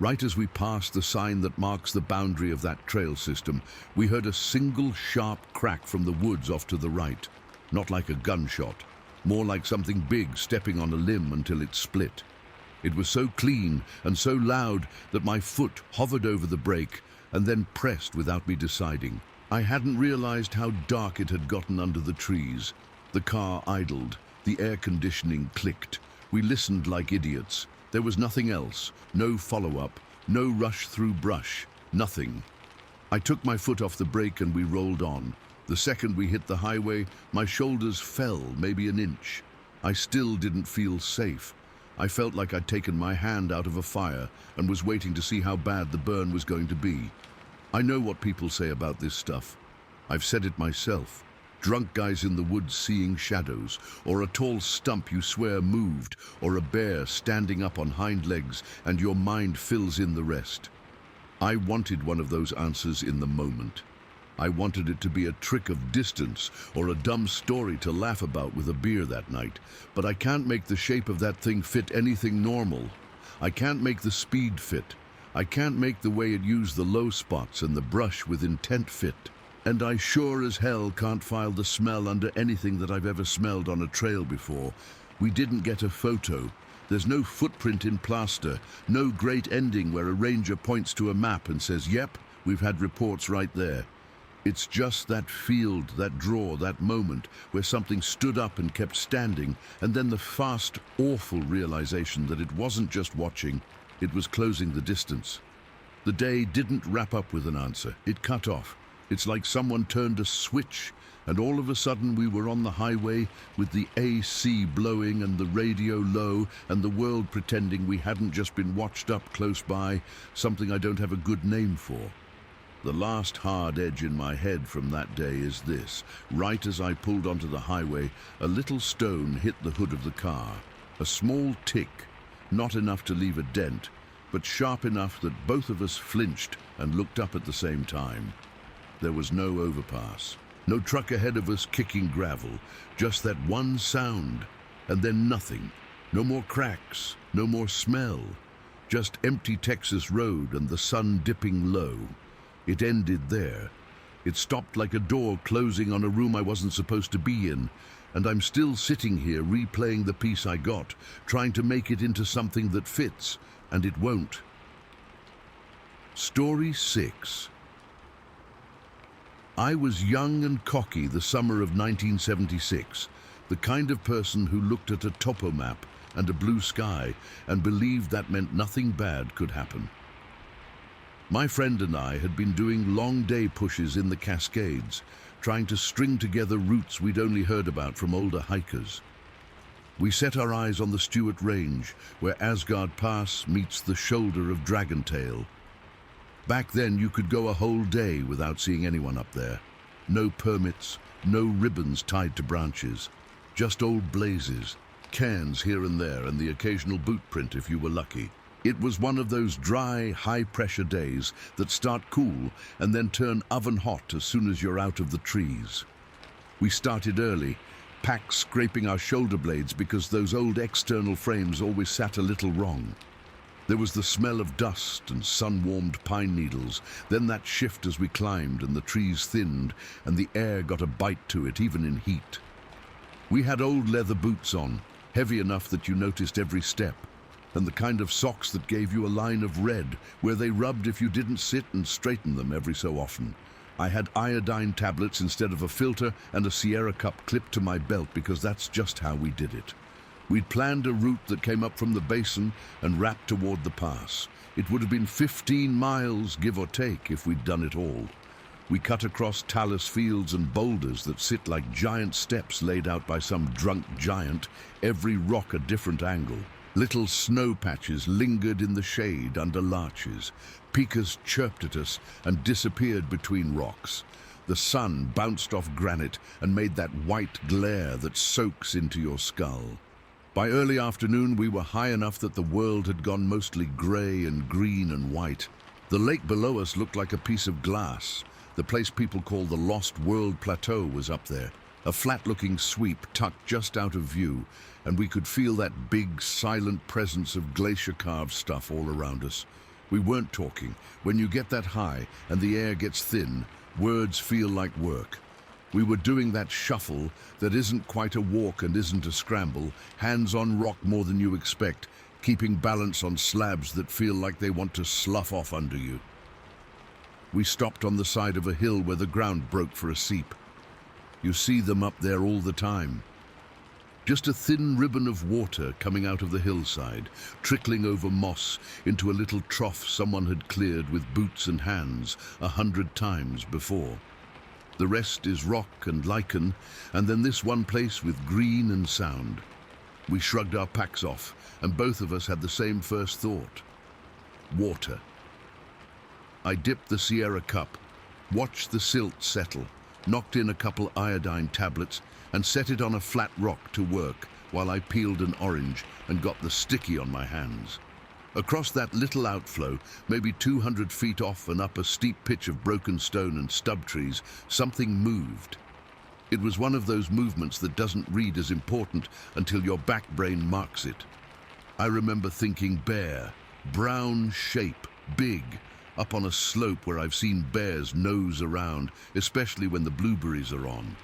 Right as we passed the sign that marks the boundary of that trail system, we heard a single sharp crack from the woods off to the right. Not like a gunshot, more like something big stepping on a limb until it split. It was so clean and so loud that my foot hovered over the brake and then pressed without me deciding. I hadn't realized how dark it had gotten under the trees. The car idled, the air conditioning clicked. We listened like idiots. There was nothing else, no follow-up, no rush through brush, nothing. I took my foot off the brake and we rolled on. The second we hit the highway, my shoulders fell maybe an inch. I still didn't feel safe. I felt like I'd taken my hand out of a fire and was waiting to see how bad the burn was going to be. I know what people say about this stuff. I've said it myself. Drunk guys in the woods seeing shadows, or a tall stump you swear moved, or a bear standing up on hind legs and your mind fills in the rest. I wanted one of those answers in the moment. I wanted it to be a trick of distance or a dumb story to laugh about with a beer that night, but I can't make the shape of that thing fit anything normal. I can't make the speed fit. I can't make the way it used the low spots and the brush with intent fit. And I sure as hell can't file the smell under anything that I've ever smelled on a trail before. We didn't get a photo. There's no footprint in plaster, no great ending where a ranger points to a map and says, "Yep, we've had reports right there." It's just that field, that draw, that moment where something stood up and kept standing, and then the fast, awful realization that it wasn't just watching, it was closing the distance. The day didn't wrap up with an answer. It cut off. It's like someone turned a switch, and all of a sudden we were on the highway with the AC blowing and the radio low and the world pretending we hadn't just been watched up close by, something I don't have a good name for. The last hard edge in my head from that day is this. Right as I pulled onto the highway, a little stone hit the hood of the car. A small tick, not enough to leave a dent, but sharp enough that both of us flinched and looked up at the same time. There was no overpass. No truck ahead of us kicking gravel, just that one sound, and then nothing. No more cracks, no more smell. Just empty Texas road and the sun dipping low. It ended there. It stopped like a door closing on a room I wasn't supposed to be in, and I'm still sitting here replaying the piece I got, trying to make it into something that fits, and it won't. Story 6. I was young and cocky the summer of 1976, the kind of person who looked at a topo map and a blue sky and believed that meant nothing bad could happen. My friend and I had been doing long day pushes in the Cascades, trying to string together routes we'd only heard about from older hikers. We set our eyes on the Stewart Range, where Asgard Pass meets the shoulder of Dragon Tail. Back then, you could go a whole day without seeing anyone up there. No permits, no ribbons tied to branches, just old blazes, cairns here and there, and the occasional boot print if you were lucky. It was one of those dry, high-pressure days that start cool and then turn oven-hot as soon as you're out of the trees. We started early, packs scraping our shoulder blades because those old external frames always sat a little wrong. There was the smell of dust and sun-warmed pine needles, then that shift as we climbed and the trees thinned and the air got a bite to it even in heat. We had old leather boots on, heavy enough that you noticed every step, and the kind of socks that gave you a line of red where they rubbed if you didn't sit and straighten them every so often. I had iodine tablets instead of a filter and a Sierra cup clipped to my belt because that's just how we did it. We'd planned a route that came up from the basin and wrapped toward the pass. It would have been 15 miles, give or take, if we'd done it all. We cut across talus fields and boulders that sit like giant steps laid out by some drunk giant, every rock a different angle. Little snow patches lingered in the shade under larches. Pikas chirped at us and disappeared between rocks. The sun bounced off granite and made that white glare that soaks into your skull. By early afternoon, we were high enough that the world had gone mostly gray and green and white. The lake below us looked like a piece of glass. The place people call the Lost World Plateau was up there, a flat-looking sweep tucked just out of view, and we could feel that big, silent presence of glacier-carved stuff all around us. We weren't talking. When you get that high and the air gets thin, words feel like work. We were doing that shuffle that isn't quite a walk and isn't a scramble, hands on rock more than you expect, keeping balance on slabs that feel like they want to slough off under you. We stopped on the side of a hill where the ground broke for a seep. You see them up there all the time. Just a thin ribbon of water coming out of the hillside, trickling over moss into a little trough someone had cleared with boots and hands 100 times before. The rest is rock and lichen, and then this one place with green and sound. We shrugged our packs off, and both of us had the same first thought. Water. I dipped the Sierra cup, watched the silt settle, knocked in a couple iodine tablets, and set it on a flat rock to work while I peeled an orange and got the sticky on my hands. Across that little outflow, maybe 200 feet off and up a steep pitch of broken stone and stub trees, something moved. It was one of those movements that doesn't read as important until your back brain marks it. I remember thinking bear, brown shape, big, up on a slope where I've seen bears nose around, especially when the blueberries are on.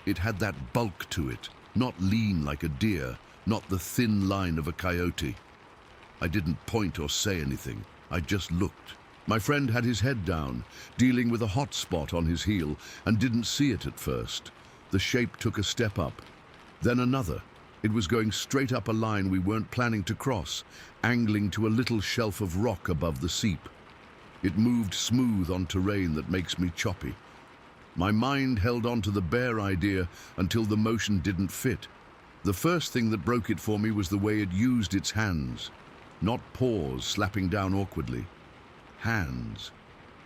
It had that bulk to it, not lean like a deer, not the thin line of a coyote. I didn't point or say anything. I just looked. My friend had his head down, dealing with a hot spot on his heel, and didn't see it at first. The shape took a step up, then another. It was going straight up a line we weren't planning to cross, angling to a little shelf of rock above the seep. It moved smooth on terrain that makes me choppy. My mind held on to the bear idea until the motion didn't fit. The first thing that broke it for me was the way it used its hands. Not paws slapping down awkwardly. Hands.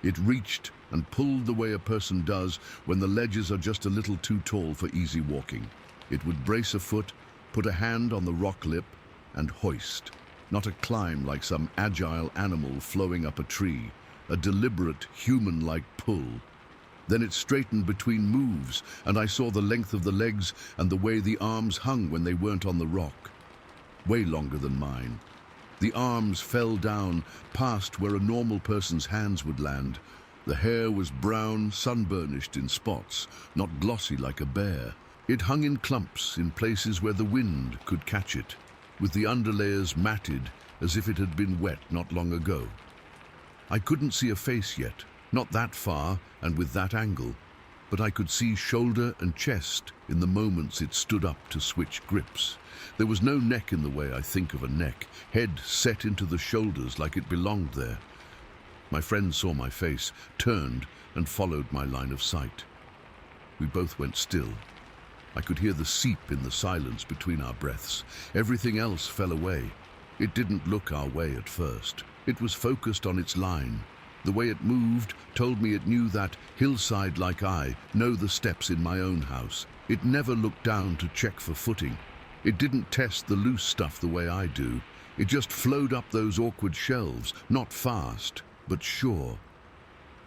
It reached and pulled the way a person does when the ledges are just a little too tall for easy walking. It would brace a foot, put a hand on the rock lip, and hoist. Not a climb like some agile animal flowing up a tree. A deliberate, human-like pull. Then it straightened between moves, and I saw the length of the legs and the way the arms hung when they weren't on the rock. Way longer than mine. The arms fell down past where a normal person's hands would land. The hair was brown, sunburnished in spots, not glossy like a bear. It hung in clumps in places where the wind could catch it, with the underlayers matted as if it had been wet not long ago. I couldn't see a face yet, not that far and with that angle, but I could see shoulder and chest in the moments it stood up to switch grips. There was no neck in the way I think of a neck, head set into the shoulders like it belonged there. My friend saw my face, turned and followed my line of sight. We both went still. I could hear the seep in the silence between our breaths. Everything else fell away. It didn't look our way at first. It was focused on its line. The way it moved told me it knew that, hillside like I, know the steps in my own house. It never looked down to check for footing. It didn't test the loose stuff the way I do. It just flowed up those awkward shelves, not fast, but sure.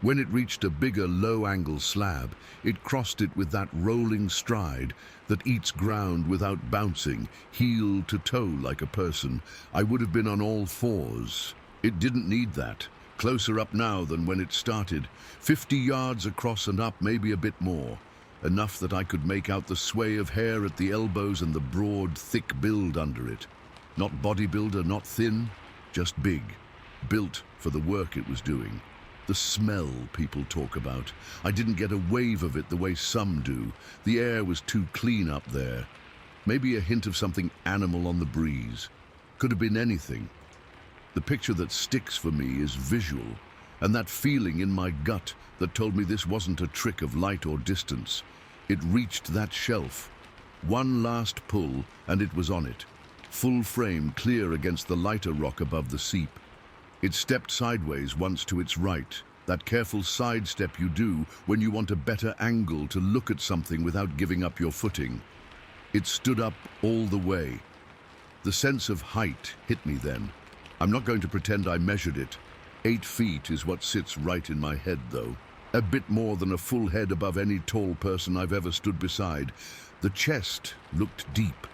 When it reached a bigger low-angle slab, it crossed it with that rolling stride that eats ground without bouncing, heel to toe like a person. I would have been on all fours. It didn't need that. Closer up now than when it started. 50 yards across and up, maybe a bit more. Enough that I could make out the sway of hair at the elbows and the broad, thick build under it. Not bodybuilder, not thin, just big. Built for the work it was doing. The smell people talk about. I didn't get a wave of it the way some do. The air was too clean up there. Maybe a hint of something animal on the breeze. Could have been anything. The picture that sticks for me is visual, and that feeling in my gut that told me this wasn't a trick of light or distance. It reached that shelf. One last pull, and it was on it. Full frame, clear against the lighter rock above the seep. It stepped sideways once to its right, that careful sidestep you do when you want a better angle to look at something without giving up your footing. It stood up all the way. The sense of height hit me then. I'm not going to pretend I measured it. 8 feet is what sits right in my head, though. A bit more than a full head above any tall person I've ever stood beside. The chest looked deep.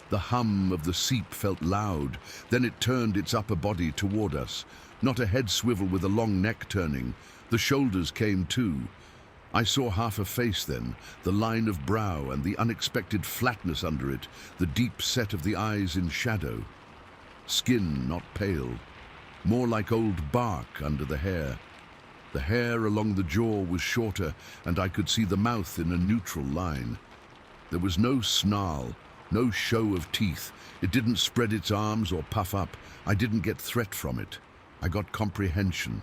The hum of the seep felt loud. Then it turned its upper body toward us. Not a head swivel with a long neck turning. The shoulders came too. I saw half a face then, the line of brow and the unexpected flatness under it, the deep set of the eyes in shadow. Skin not pale, more like old bark under the hair. The hair along the jaw was shorter, and I could see the mouth in a neutral line. There was no snarl, no show of teeth. It didn't spread its arms or puff up. I didn't get threat from it. I got comprehension.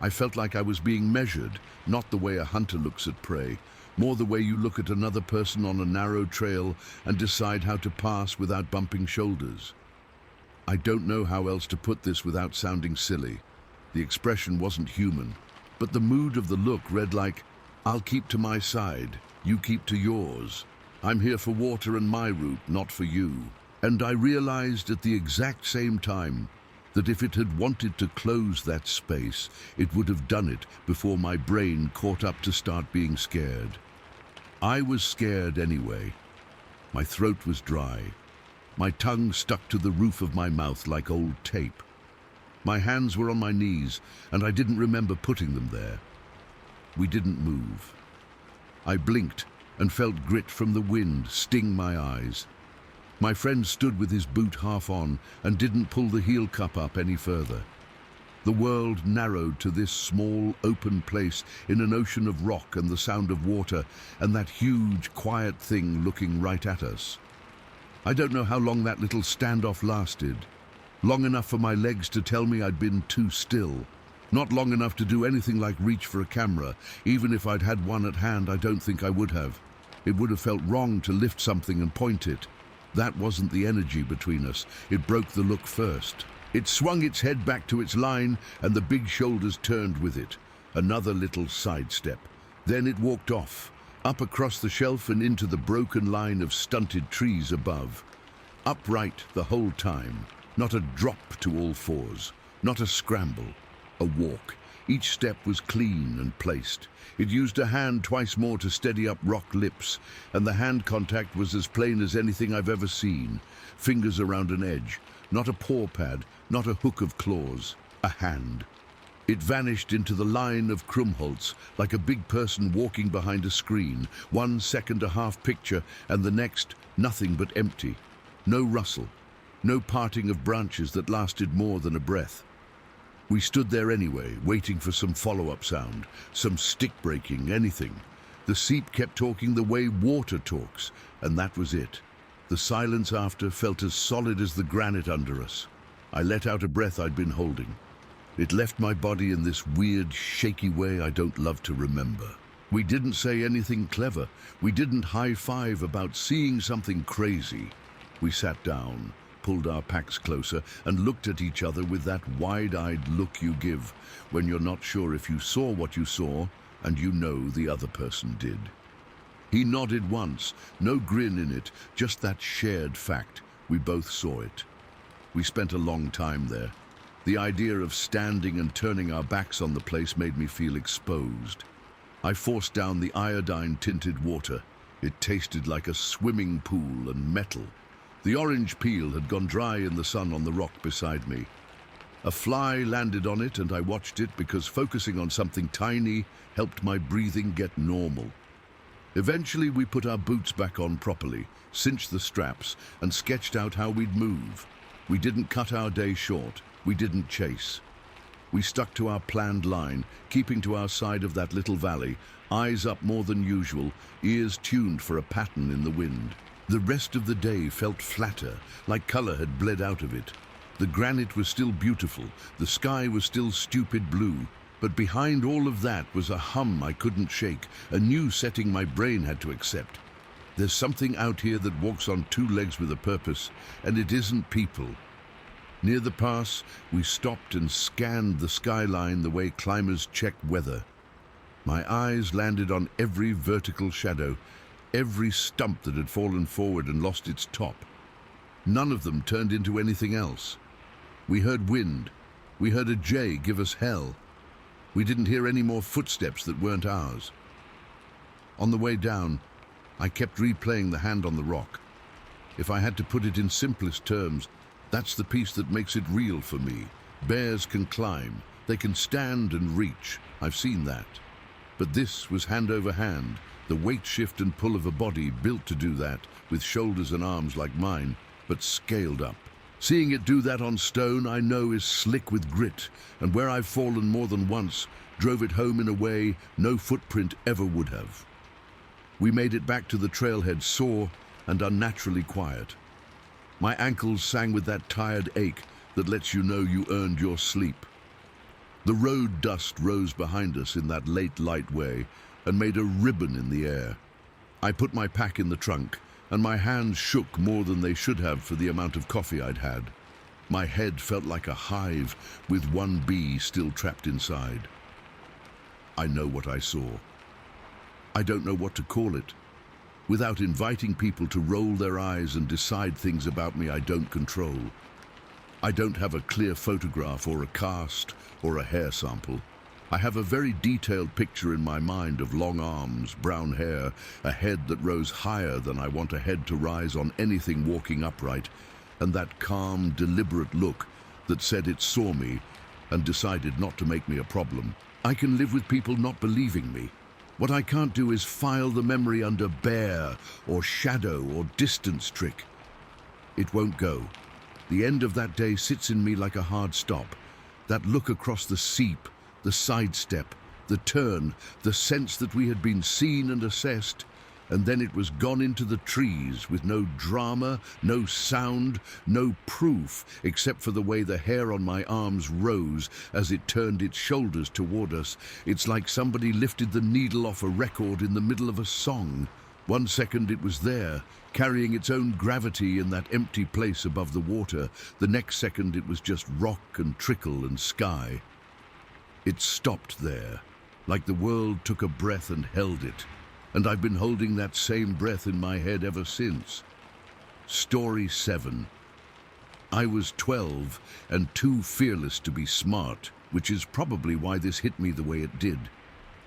I felt like I was being measured, not the way a hunter looks at prey, more the way you look at another person on a narrow trail and decide how to pass without bumping shoulders. I don't know how else to put this without sounding silly. The expression wasn't human, but the mood of the look read like, I'll keep to my side, you keep to yours. I'm here for water and my route, not for you. And I realized at the exact same time that if it had wanted to close that space, it would have done it before my brain caught up to start being scared. I was scared anyway. My throat was dry. My tongue stuck to the roof of my mouth like old tape. My hands were on my knees, and I didn't remember putting them there. We didn't move. I blinked and felt grit from the wind sting my eyes. My friend stood with his boot half on and didn't pull the heel cup up any further. The world narrowed to this small, open place in an ocean of rock and the sound of water and that huge, quiet thing looking right at us. I don't know how long that little standoff lasted. Long enough for my legs to tell me I'd been too still. Not long enough to do anything like reach for a camera. Even if I'd had one at hand, I don't think I would have. It would have felt wrong to lift something and point it. That wasn't the energy between us. It broke the look first. It swung its head back to its line, and the big shoulders turned with it. Another little sidestep. Then it walked off, up across the shelf and into the broken line of stunted trees above. Upright the whole time. Not a drop to all fours. Not a scramble. A walk. Each step was clean and placed. It used a hand twice more to steady up rock lips, and the hand contact was as plain as anything I've ever seen. Fingers around an edge, not a paw pad, not a hook of claws, a hand. It vanished into the line of Krumholtz like a big person walking behind a screen. 1 second a half picture, and the next, nothing but empty. No rustle, no parting of branches that lasted more than a breath. We stood there anyway, waiting for some follow-up sound, some stick breaking, anything. The seep kept talking the way water talks, and that was it. The silence after felt as solid as the granite under us. I let out a breath I'd been holding. It left my body in this weird, shaky way I don't love to remember. We didn't say anything clever. We didn't high-five about seeing something crazy. We sat down, pulled our packs closer, and looked at each other with that wide-eyed look you give when you're not sure if you saw what you saw and you know the other person did. He nodded once, no grin in it, just that shared fact. We both saw it. We spent a long time there. The idea of standing and turning our backs on the place made me feel exposed. I forced down the iodine-tinted water. It tasted like a swimming pool and metal. The orange peel had gone dry in the sun on the rock beside me. A fly landed on it and I watched it because focusing on something tiny helped my breathing get normal. Eventually we put our boots back on properly, cinched the straps, and sketched out how we'd move. We didn't cut our day short. We didn't chase. We stuck to our planned line, keeping to our side of that little valley, eyes up more than usual, ears tuned for a pattern in the wind. The rest of the day felt flatter, like color had bled out of it. The granite was still beautiful, the sky was still stupid blue, but behind all of that was a hum I couldn't shake, a new setting my brain had to accept. There's something out here that walks on 2 legs with a purpose, and it isn't people. Near the pass, we stopped and scanned the skyline the way climbers check weather. My eyes landed on every vertical shadow, every stump that had fallen forward and lost its top. None of them turned into anything else. We heard wind. We heard a jay give us hell. We didn't hear any more footsteps that weren't ours. On the way down, I kept replaying the hand on the rock. If I had to put it in simplest terms, that's the piece that makes it real for me. Bears can climb. They can stand and reach. I've seen that. But this was hand over hand, the weight shift and pull of a body built to do that, with shoulders and arms like mine, but scaled up. Seeing it do that on stone I know is slick with grit, and where I've fallen more than once, drove it home in a way no footprint ever would have. We made it back to the trailhead sore and unnaturally quiet. My ankles sang with that tired ache that lets you know you earned your sleep. The road dust rose behind us in that late light way and made a ribbon in the air. I put my pack in the trunk, and my hands shook more than they should have for the amount of coffee I'd had. My head felt like a hive with 1 bee still trapped inside. I know what I saw. I don't know what to call it. Without inviting people to roll their eyes and decide things about me I don't control. I don't have a clear photograph or a cast or a hair sample. I have a very detailed picture in my mind of long arms, brown hair, a head that rose higher than I want a head to rise on anything walking upright, and that calm, deliberate look that said it saw me and decided not to make me a problem. I can live with people not believing me. What I can't do is file the memory under bear or shadow or distance trick. It won't go. The end of that day sits in me like a hard stop. That look across the seep, the sidestep, the turn, the sense that we had been seen and assessed, and then it was gone into the trees with no drama, no sound, no proof, except for the way the hair on my arms rose as it turned its shoulders toward us. It's like somebody lifted the needle off a record in the middle of a song. 1 second it was there, carrying its own gravity in that empty place above the water. The next second it was just rock and trickle and sky. It stopped there, like the world took a breath and held it, and I've been holding that same breath in my head ever since. Story 7. I was 12 and too fearless to be smart. which is probably why this hit me the way it did.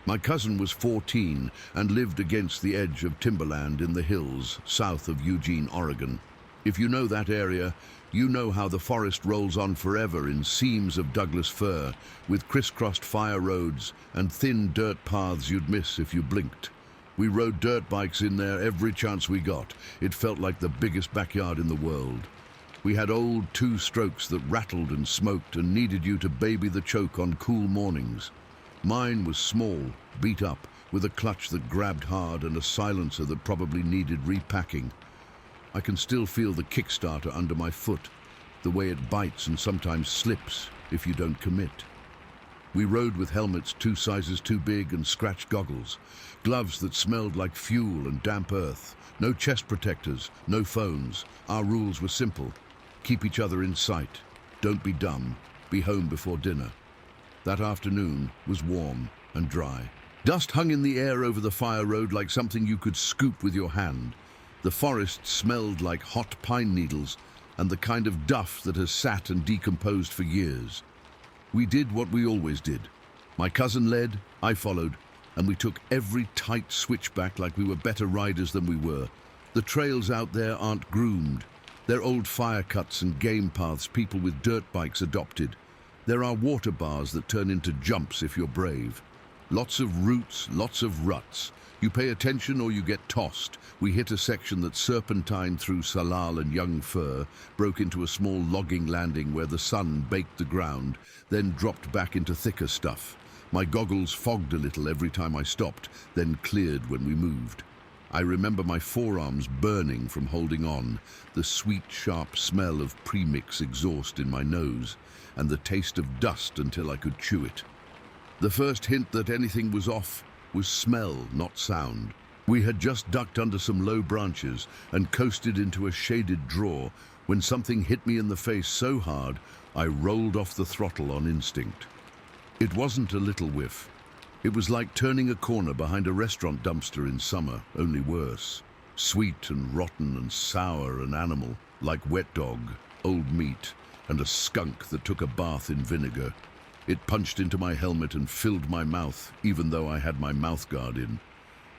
My cousin was 14 and lived against the edge of timberland in the hills south of Eugene, Oregon. If you know that area, you know how the forest rolls on forever in seams of Douglas fir, with crisscrossed fire roads and thin dirt paths you'd miss if you blinked. We rode dirt bikes in there every chance we got. It felt like the biggest backyard in the world. We had old two-strokes that rattled and smoked and needed you to baby the choke on cool mornings. Mine was small, beat up, with a clutch that grabbed hard and a silencer that probably needed repacking. I can still feel the kickstarter under my foot, the way it bites and sometimes slips if you don't commit. We rode with helmets 2 sizes too big and scratched goggles, gloves that smelled like fuel and damp earth, no chest protectors, no phones. Our rules were simple. Keep each other in sight. Don't be dumb. Be home before dinner. That afternoon was warm and dry. Dust hung in the air over the fire road like something you could scoop with your hand. The forest smelled like hot pine needles and the kind of duff that has sat and decomposed for years. We did what we always did. My cousin led, I followed, and we took every tight switchback like we were better riders than we were. The trails out there aren't groomed. They're old fire cuts and game paths people with dirt bikes adopted. There are water bars that turn into jumps if you're brave. Lots of roots, lots of ruts. You pay attention or you get tossed. We hit a section that serpentined through salal and young fir, broke into a small logging landing where the sun baked the ground, then dropped back into thicker stuff. My goggles fogged a little every time I stopped, then cleared when we moved. I remember my forearms burning from holding on, the sweet, sharp smell of premix exhaust in my nose, and the taste of dust until I could chew it. The first hint that anything was off was smell, not sound. We had just ducked under some low branches and coasted into a shaded draw when something hit me in the face so hard I rolled off the throttle on instinct. It wasn't a little whiff. It was like turning a corner behind a restaurant dumpster in summer, only worse. Sweet and rotten and sour and animal, like wet dog, old meat, and a skunk that took a bath in vinegar. It punched into my helmet and filled my mouth, even though I had my mouthguard in.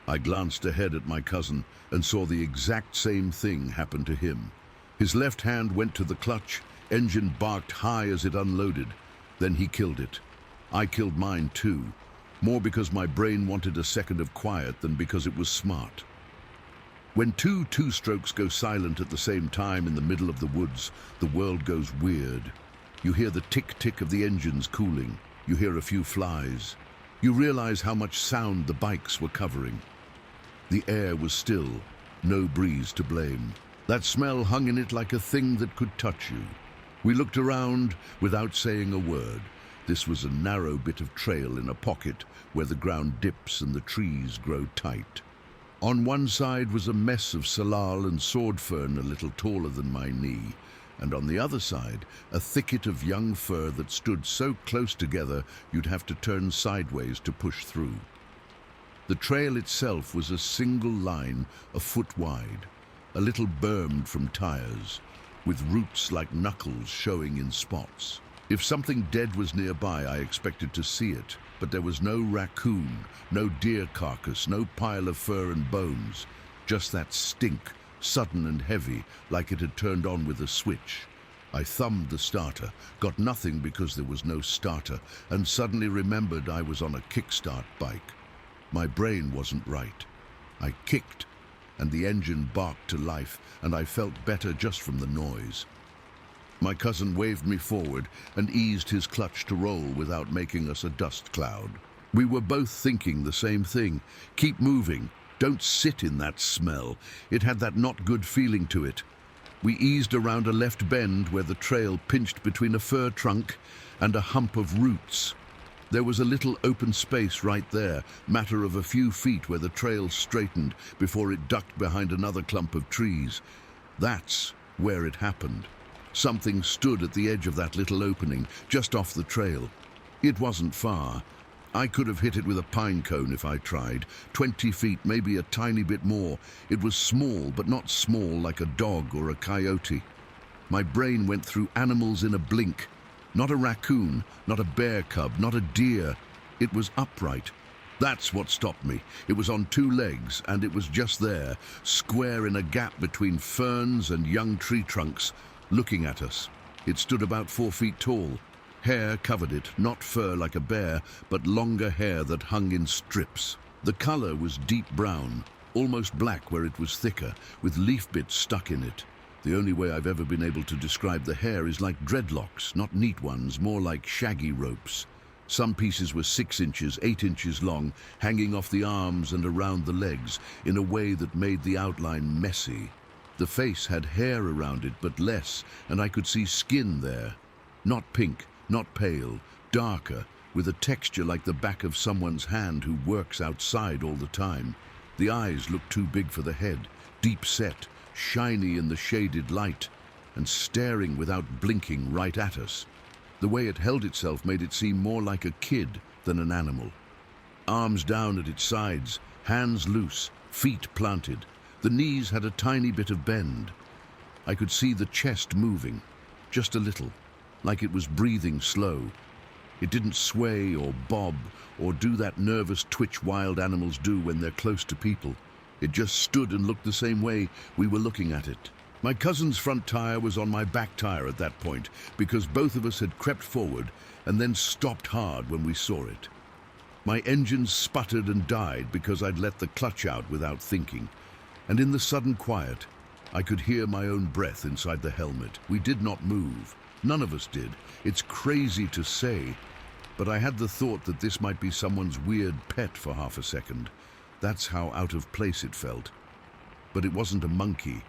I glanced ahead at my cousin and saw the exact same thing happen to him. His left hand went to the clutch, engine barked high as it unloaded. Then he killed it. I killed mine too, more because my brain wanted a second of quiet than because it was smart. When two-strokes go silent at the same time in the middle of the woods, the world goes weird. You hear the tick-tick of the engines cooling. You hear a few flies. You realize how much sound the bikes were covering. The air was still, no breeze to blame. That smell hung in it like a thing that could touch you. We looked around without saying a word. This was a narrow bit of trail in a pocket where the ground dips and the trees grow tight. On one side was a mess of salal and sword fern a little taller than my knee, and on the other side, a thicket of young fir that stood so close together you'd have to turn sideways to push through. The trail itself was a single line a foot wide, a little bermed from tires, with roots like knuckles showing in spots. If something dead was nearby, I expected to see it, but there was no raccoon, no deer carcass, no pile of fur and bones, just that stink, sudden and heavy, like it had turned on with a switch. I thumbed the starter, got nothing because there was no starter, and suddenly remembered I was on a kickstart bike. My brain wasn't right. I kicked, and the engine barked to life, and I felt better just from the noise. My cousin waved me forward and eased his clutch to roll without making us a dust cloud. We were both thinking the same thing. Keep moving. Don't sit in that smell. It had that not good feeling to it. We eased around a left bend where the trail pinched between a fir trunk and a hump of roots. There was a little open space right there, matter of a few feet where the trail straightened before it ducked behind another clump of trees. That's where it happened. Something stood at the edge of that little opening, just off the trail. It wasn't far. I could have hit it with a pine cone if I tried. 20 feet, maybe a tiny bit more. It was small, but not small like a dog or a coyote. My brain went through animals in a blink. Not a raccoon, not a bear cub, not a deer. It was upright. That's what stopped me. It was on two legs, and it was just there, square in a gap between ferns and young tree trunks, looking at us. It stood about 4 feet tall. Hair covered it, not fur like a bear, but longer hair that hung in strips. The color was deep brown, almost black where it was thicker, with leaf bits stuck in it. The only way I've ever been able to describe the hair is like dreadlocks, not neat ones, more like shaggy ropes. Some pieces were 6 inches, 8 inches long, hanging off the arms and around the legs in a way that made the outline messy. The face had hair around it, but less, and I could see skin there. Not pink, not pale, darker, with a texture like the back of someone's hand who works outside all the time. The eyes looked too big for the head, deep set, shiny in the shaded light, and staring without blinking right at us. The way it held itself made it seem more like a kid than an animal. Arms down at its sides, hands loose, feet planted. The knees had a tiny bit of bend. I could see the chest moving, just a little, like it was breathing slow. It didn't sway or bob or do that nervous twitch wild animals do when they're close to people. It just stood and looked the same way we were looking at it. My cousin's front tire was on my back tire at that point because both of us had crept forward and then stopped hard when we saw it. My engine sputtered and died because I'd let the clutch out without thinking. And in the sudden quiet, I could hear my own breath inside the helmet. We did not move. None of us did. It's crazy to say, but I had the thought that this might be someone's weird pet for half a second. That's how out of place it felt. But it wasn't a monkey.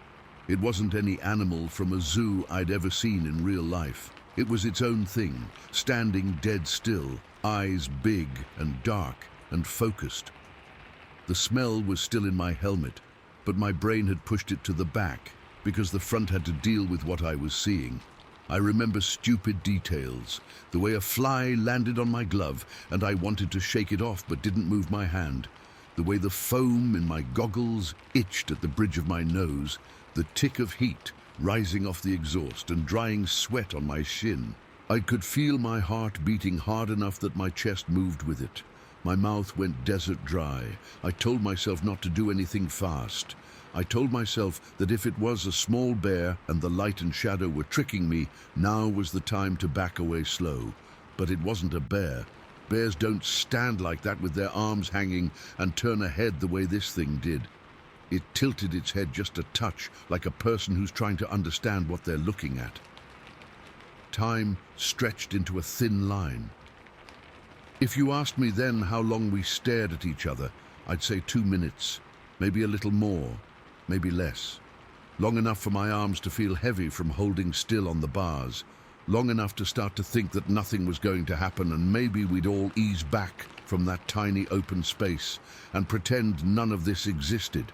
It wasn't any animal from a zoo I'd ever seen in real life. It was its own thing, standing dead still, eyes big and dark and focused. The smell was still in my helmet, but my brain had pushed it to the back because the front had to deal with what I was seeing. I remember stupid details, the way a fly landed on my glove and I wanted to shake it off but didn't move my hand, the way the foam in my goggles itched at the bridge of my nose, the tick of heat rising off the exhaust and drying sweat on my shin. I could feel my heart beating hard enough that my chest moved with it. My mouth went desert dry. I told myself not to do anything fast. I told myself that if it was a small bear and the light and shadow were tricking me, now was the time to back away slow. But it wasn't a bear. Bears don't stand like that with their arms hanging and turn ahead the way this thing did. It tilted its head just a touch, like a person who's trying to understand what they're looking at. Time stretched into a thin line. If you asked me then how long we stared at each other, I'd say 2 minutes, maybe a little more, maybe less. Long enough for my arms to feel heavy from holding still on the bars. Long enough to start to think that nothing was going to happen and maybe we'd all ease back from that tiny open space and pretend none of this existed.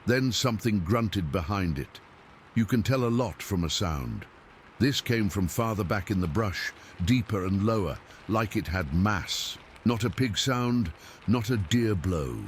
Then something grunted behind it. You can tell a lot from a sound. This came from farther back in the brush, deeper and lower, like it had mass. Not a pig sound, not a deer blow.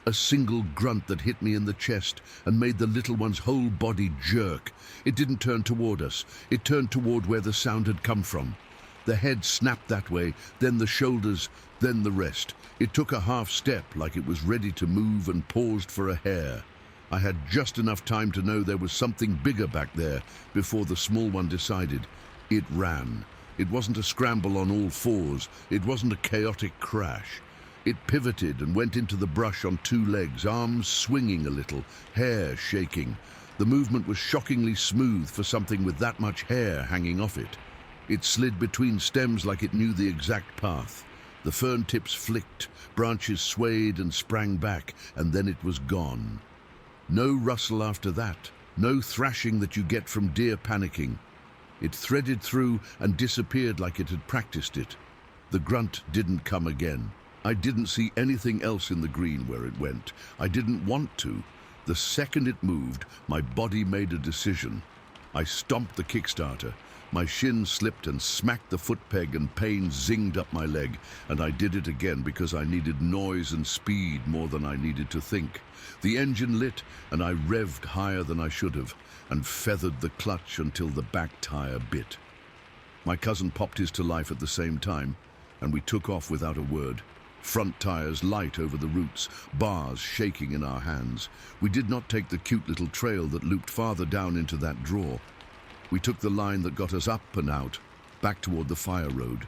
A single grunt that hit me in the chest and made the little one's whole body jerk. It didn't turn toward us. It turned toward where the sound had come from. The head snapped that way, then the shoulders, then the rest. It took a half step like it was ready to move and paused for a hair. I had just enough time to know there was something bigger back there before the small one decided. It ran. It wasn't a scramble on all fours. It wasn't a chaotic crash. It pivoted and went into the brush on 2 legs, arms swinging a little, hair shaking. The movement was shockingly smooth for something with that much hair hanging off it. It slid between stems like it knew the exact path. The fern tips flicked, branches swayed and sprang back, and then it was gone. No rustle after that, no thrashing that you get from deer panicking. It threaded through and disappeared like it had practiced it. The grunt didn't come again. I didn't see anything else in the green where it went. I didn't want to. The second it moved, my body made a decision. I stomped the Kickstarter. My shin slipped and smacked the foot peg and pain zinged up my leg, and I did it again because I needed noise and speed more than I needed to think. The engine lit and I revved higher than I should have and feathered the clutch until the back tire bit. My cousin popped his to life at the same time, and we took off without a word. Front tires light over the roots, bars shaking in our hands. We did not take the cute little trail that looped farther down into that draw. We took the line that got us up and out, back toward the fire road.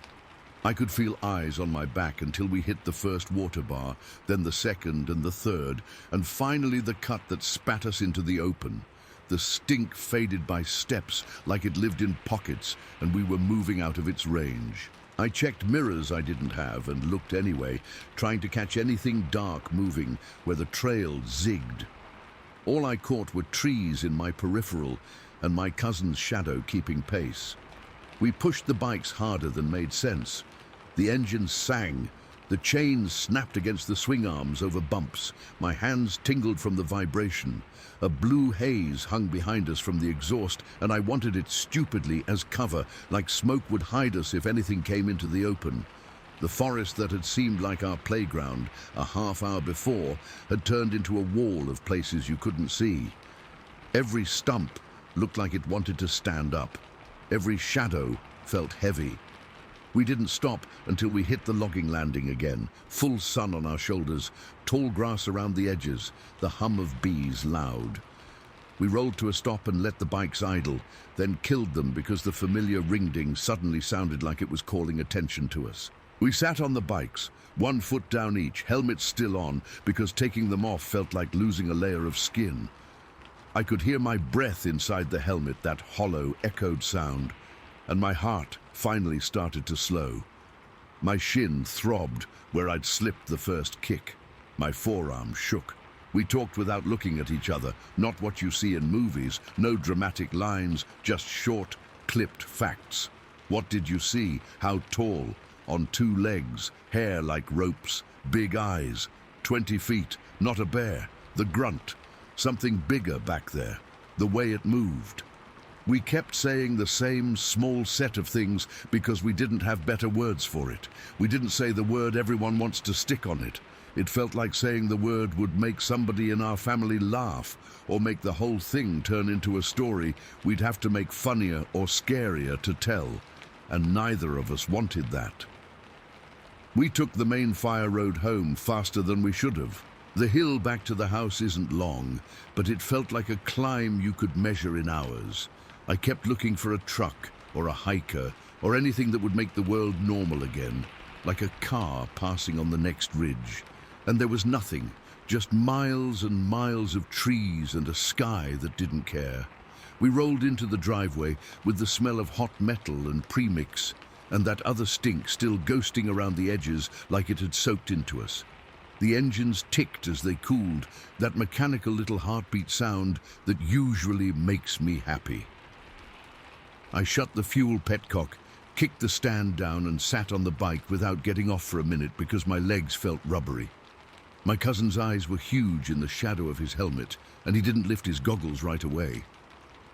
I could feel eyes on my back until we hit the first water bar, then the second and the third, and finally the cut that spat us into the open. The stink faded by steps like it lived in pockets, and we were moving out of its range. I checked mirrors I didn't have and looked anyway, trying to catch anything dark moving where the trail zigged. All I caught were trees in my peripheral and my cousin's shadow keeping pace. We pushed the bikes harder than made sense. The engine sang. The chains snapped against the swing arms over bumps. My hands tingled from the vibration. A blue haze hung behind us from the exhaust, and I wanted it stupidly as cover, like smoke would hide us if anything came into the open. The forest that had seemed like our playground a half hour before had turned into a wall of places you couldn't see. Every stump looked like it wanted to stand up. Every shadow felt heavy. We didn't stop until we hit the logging landing again, full sun on our shoulders, tall grass around the edges, the hum of bees loud. We rolled to a stop and let the bikes idle, then killed them because the familiar ring-ding suddenly sounded like it was calling attention to us. We sat on the bikes, 1 foot down each, helmets still on, because taking them off felt like losing a layer of skin. I could hear my breath inside the helmet, that hollow, echoed sound, and my heart finally started to slow. My shin throbbed where I'd slipped the first kick. My forearm shook. We talked without looking at each other, not what you see in movies, no dramatic lines, just short, clipped facts. What did you see? How tall? On 2 legs, hair like ropes, big eyes, 20 feet, not a bear, the grunt, something bigger back there, the way it moved. We kept saying the same small set of things because we didn't have better words for it. We didn't say the word everyone wants to stick on it. It felt like saying the word would make somebody in our family laugh or make the whole thing turn into a story we'd have to make funnier or scarier to tell, and neither of us wanted that. We took the main fire road home faster than we should have. The hill back to the house isn't long, but it felt like a climb you could measure in hours. I kept looking for a truck or a hiker or anything that would make the world normal again, like a car passing on the next ridge. And there was nothing, just miles and miles of trees and a sky that didn't care. We rolled into the driveway with the smell of hot metal and premix, and that other stink still ghosting around the edges like it had soaked into us. The engines ticked as they cooled, that mechanical little heartbeat sound that usually makes me happy. I shut the fuel petcock, kicked the stand down and sat on the bike without getting off for a minute because my legs felt rubbery. My cousin's eyes were huge in the shadow of his helmet, and he didn't lift his goggles right away.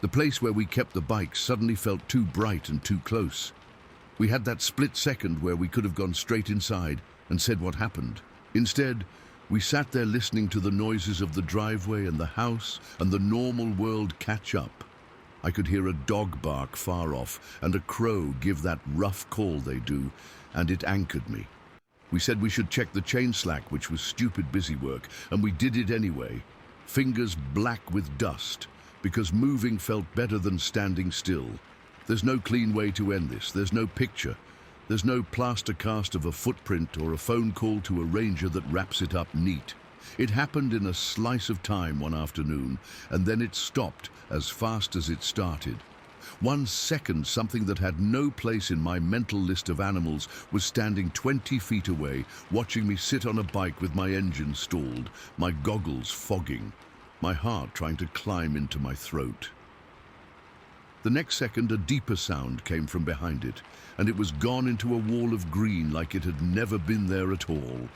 The place where we kept the bike suddenly felt too bright and too close. We had that split second where we could have gone straight inside and said what happened. Instead, we sat there listening to the noises of the driveway and the house and the normal world catch up. I could hear a dog bark far off and a crow give that rough call they do, and it anchored me. We said we should check the chain slack, which was stupid busy work, and we did it anyway, fingers black with dust, because moving felt better than standing still. There's no clean way to end this. There's no picture. There's no plaster cast of a footprint or a phone call to a ranger that wraps it up neat. It happened in a slice of time one afternoon, and then it stopped as fast as it started. 1 second, something that had no place in my mental list of animals was standing 20 feet away, watching me sit on a bike with my engine stalled, my goggles fogging, my heart trying to climb into my throat. The next second, a deeper sound came from behind it, and it was gone into a wall of green like it had never been there at all.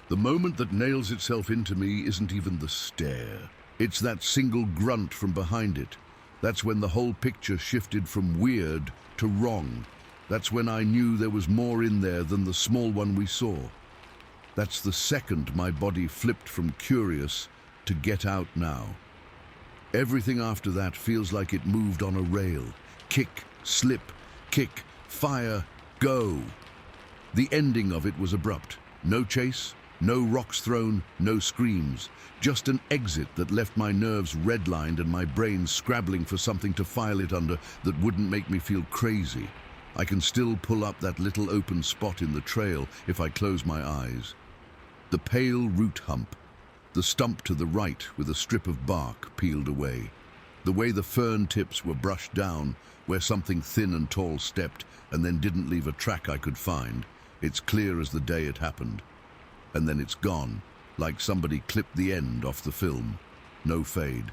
The moment that nails itself into me isn't even the stare. It's that single grunt from behind it. That's when the whole picture shifted from weird to wrong. That's when I knew there was more in there than the small one we saw. That's the second my body flipped from curious to get out now. Everything after that feels like it moved on a rail. Kick, slip, kick, fire, go. The ending of it was abrupt. No chase, no rocks thrown, no screams. Just an exit that left my nerves redlined and my brain scrabbling for something to file it under that wouldn't make me feel crazy. I can still pull up that little open spot in the trail if I close my eyes. The pale root hump. The stump to the right with a strip of bark peeled away. The way the fern tips were brushed down, where something thin and tall stepped and then didn't leave a track I could find. It's clear as the day it happened. And then it's gone, like somebody clipped the end off the film. No fade,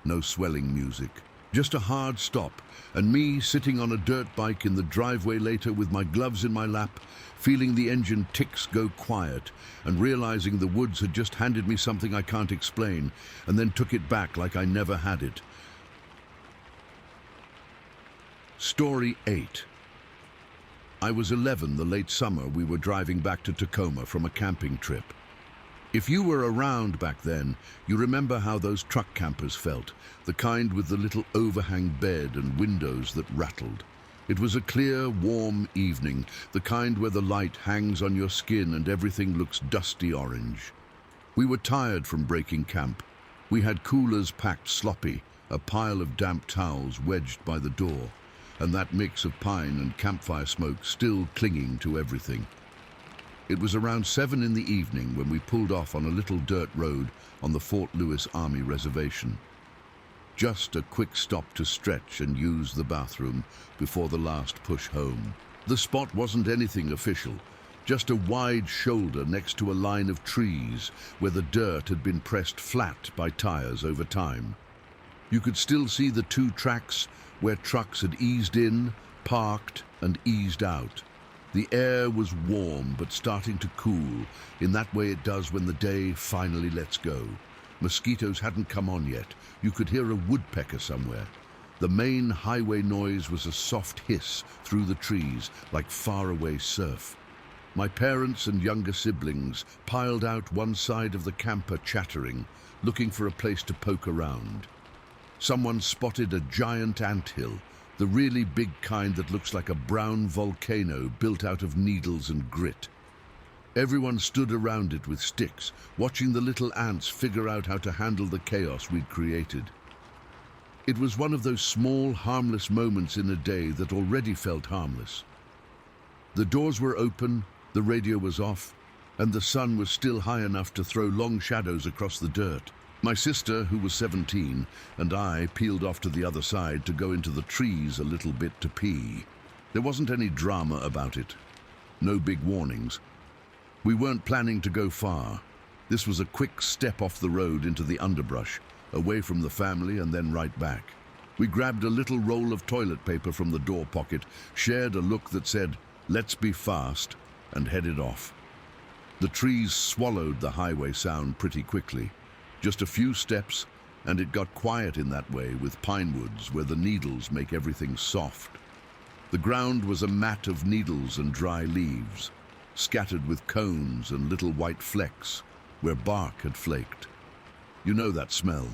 no swelling music. Just a hard stop, and me sitting on a dirt bike in the driveway later with my gloves in my lap, feeling the engine ticks go quiet, and realizing the woods had just handed me something I can't explain, and then took it back like I never had it. Story 8. I was 11 the late summer we were driving back to Tacoma from a camping trip. If you were around back then, you remember how those truck campers felt, the kind with the little overhang bed and windows that rattled. It was a clear, warm evening, the kind where the light hangs on your skin and everything looks dusty orange. We were tired from breaking camp. We had coolers packed sloppy, a pile of damp towels wedged by the door, and that mix of pine and campfire smoke still clinging to everything. It was around 7 in the evening when we pulled off on a little dirt road on the Fort Lewis Army Reservation. Just a quick stop to stretch and use the bathroom before the last push home. The spot wasn't anything official, just a wide shoulder next to a line of trees where the dirt had been pressed flat by tires over time. You could still see the 2 tracks where trucks had eased in, parked, and eased out. The air was warm but starting to cool, in that way it does when the day finally lets go. Mosquitoes hadn't come on yet. You could hear a woodpecker somewhere. The main highway noise was a soft hiss through the trees, like faraway surf. My parents and younger siblings piled out one side of the camper chattering, looking for a place to poke around. Someone spotted a giant anthill, the really big kind that looks like a brown volcano built out of needles and grit. Everyone stood around it with sticks, watching the little ants figure out how to handle the chaos we'd created. It was one of those small, harmless moments in a day that already felt harmless. The doors were open, the radio was off, and the sun was still high enough to throw long shadows across the dirt. My sister, who was 17, and I peeled off to the other side to go into the trees a little bit to pee. There wasn't any drama about it. No big warnings. We weren't planning to go far. This was a quick step off the road into the underbrush, away from the family and then right back. We grabbed a little roll of toilet paper from the door pocket, shared a look that said, "Let's be fast," and headed off. The trees swallowed the highway sound pretty quickly. Just a few steps, and it got quiet in that way with pine woods where the needles make everything soft. The ground was a mat of needles and dry leaves, scattered with cones and little white flecks where bark had flaked. You know that smell.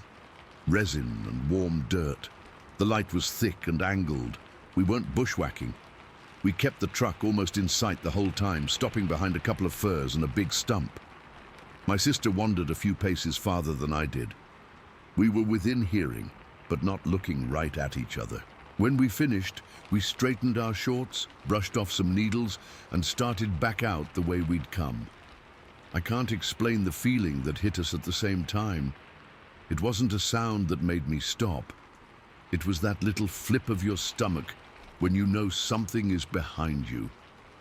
Resin and warm dirt. The light was thick and angled. We weren't bushwhacking. We kept the truck almost in sight the whole time, stopping behind a couple of firs and a big stump. My sister wandered a few paces farther than I did. We were within hearing, but not looking right at each other. When we finished, we straightened our shorts, brushed off some needles, and started back out the way we'd come. I can't explain the feeling that hit us at the same time. It wasn't a sound that made me stop. It was that little flip of your stomach when you know something is behind you.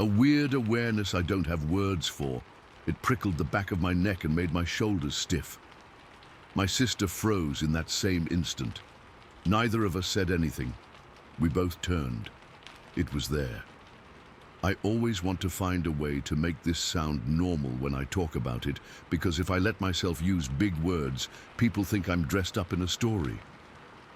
A weird awareness I don't have words for. It prickled the back of my neck and made my shoulders stiff. My sister froze in that same instant. Neither of us said anything. We both turned. It was there. I always want to find a way to make this sound normal when I talk about it, because if I let myself use big words, people think I'm dressed up in a story.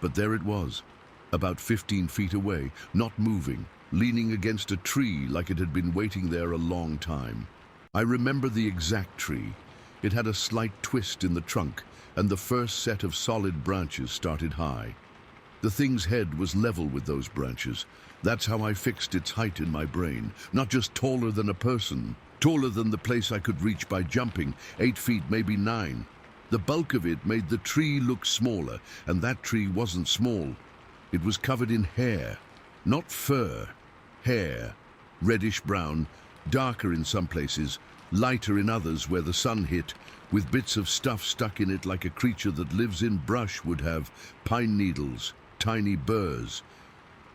But there it was, about 15 feet away, not moving, leaning against a tree like it had been waiting there a long time. I remember the exact tree. It had a slight twist in the trunk, and the first set of solid branches started high. The thing's head was level with those branches. That's how I fixed its height in my brain. Not just taller than a person, taller than the place I could reach by jumping, 8 feet, maybe 9. The bulk of it made the tree look smaller, and that tree wasn't small. It was covered in hair, not fur, hair, reddish-brown, darker in some places, lighter in others where the sun hit, with bits of stuff stuck in it like a creature that lives in brush would have, pine needles, tiny burrs.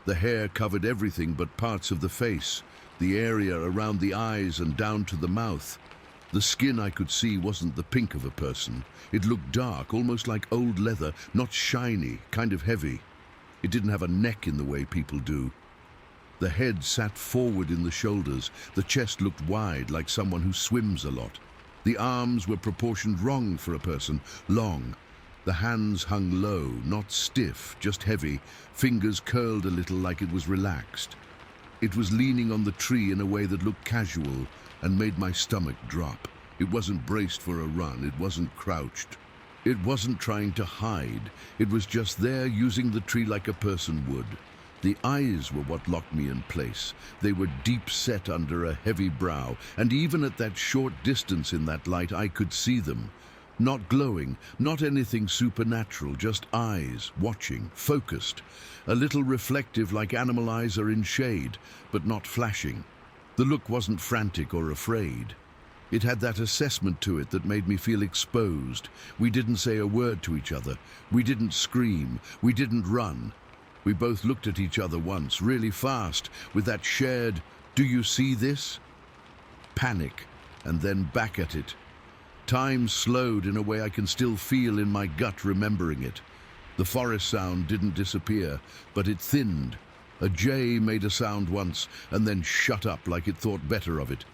The hair covered everything but parts of the face, the area around the eyes and down to the mouth. The skin I could see wasn't the pink of a person. It looked dark, almost like old leather, not shiny, kind of heavy. It didn't have a neck in the way people do. The head sat forward in the shoulders. The chest looked wide, like someone who swims a lot. The arms were proportioned wrong for a person, long. The hands hung low, not stiff, just heavy, fingers curled a little like it was relaxed. It was leaning on the tree in a way that looked casual and made my stomach drop. It wasn't braced for a run, it wasn't crouched. It wasn't trying to hide, it was just there using the tree like a person would. The eyes were what locked me in place. They were deep set under a heavy brow, and even at that short distance in that light I could see them. Not glowing, not anything supernatural, just eyes, watching, focused. A little reflective like animal eyes are in shade, but not flashing. The look wasn't frantic or afraid. It had that assessment to it that made me feel exposed. We didn't say a word to each other. We didn't scream. We didn't run. We both looked at each other once, really fast, with that shared, "Do you see this?" Panic, and then back at it. Time slowed in a way I can still feel in my gut remembering it. The forest sound didn't disappear, but it thinned. A jay made a sound once, and then shut up like it thought better of it.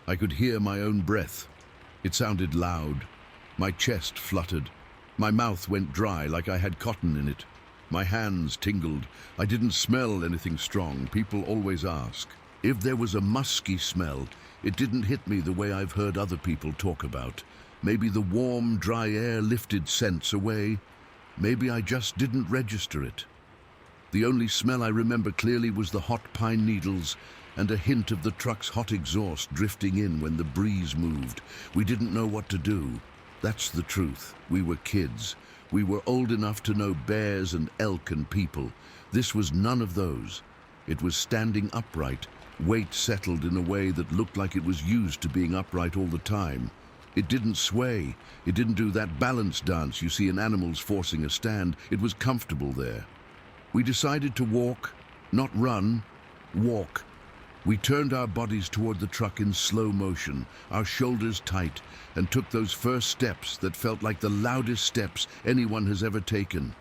I could hear my own breath. It sounded loud. My chest fluttered. My mouth went dry like I had cotton in it. My hands tingled. I didn't smell anything strong. People always ask. If there was a musky smell, it didn't hit me the way I've heard other people talk about. Maybe the warm, dry air lifted scents away. Maybe I just didn't register it. The only smell I remember clearly was the hot pine needles and a hint of the truck's hot exhaust drifting in when the breeze moved. We didn't know what to do. That's the truth. We were kids. We were old enough to know bears and elk and people. This was none of those. It was standing upright, weight settled in a way that looked like it was used to being upright all the time. It didn't sway. It didn't do that balance dance you see in animals forcing a stand. It was comfortable there. We decided to walk, not run, walk. We turned our bodies toward the truck in slow motion, our shoulders tight, and took those first steps that felt like the loudest steps anyone has ever taken.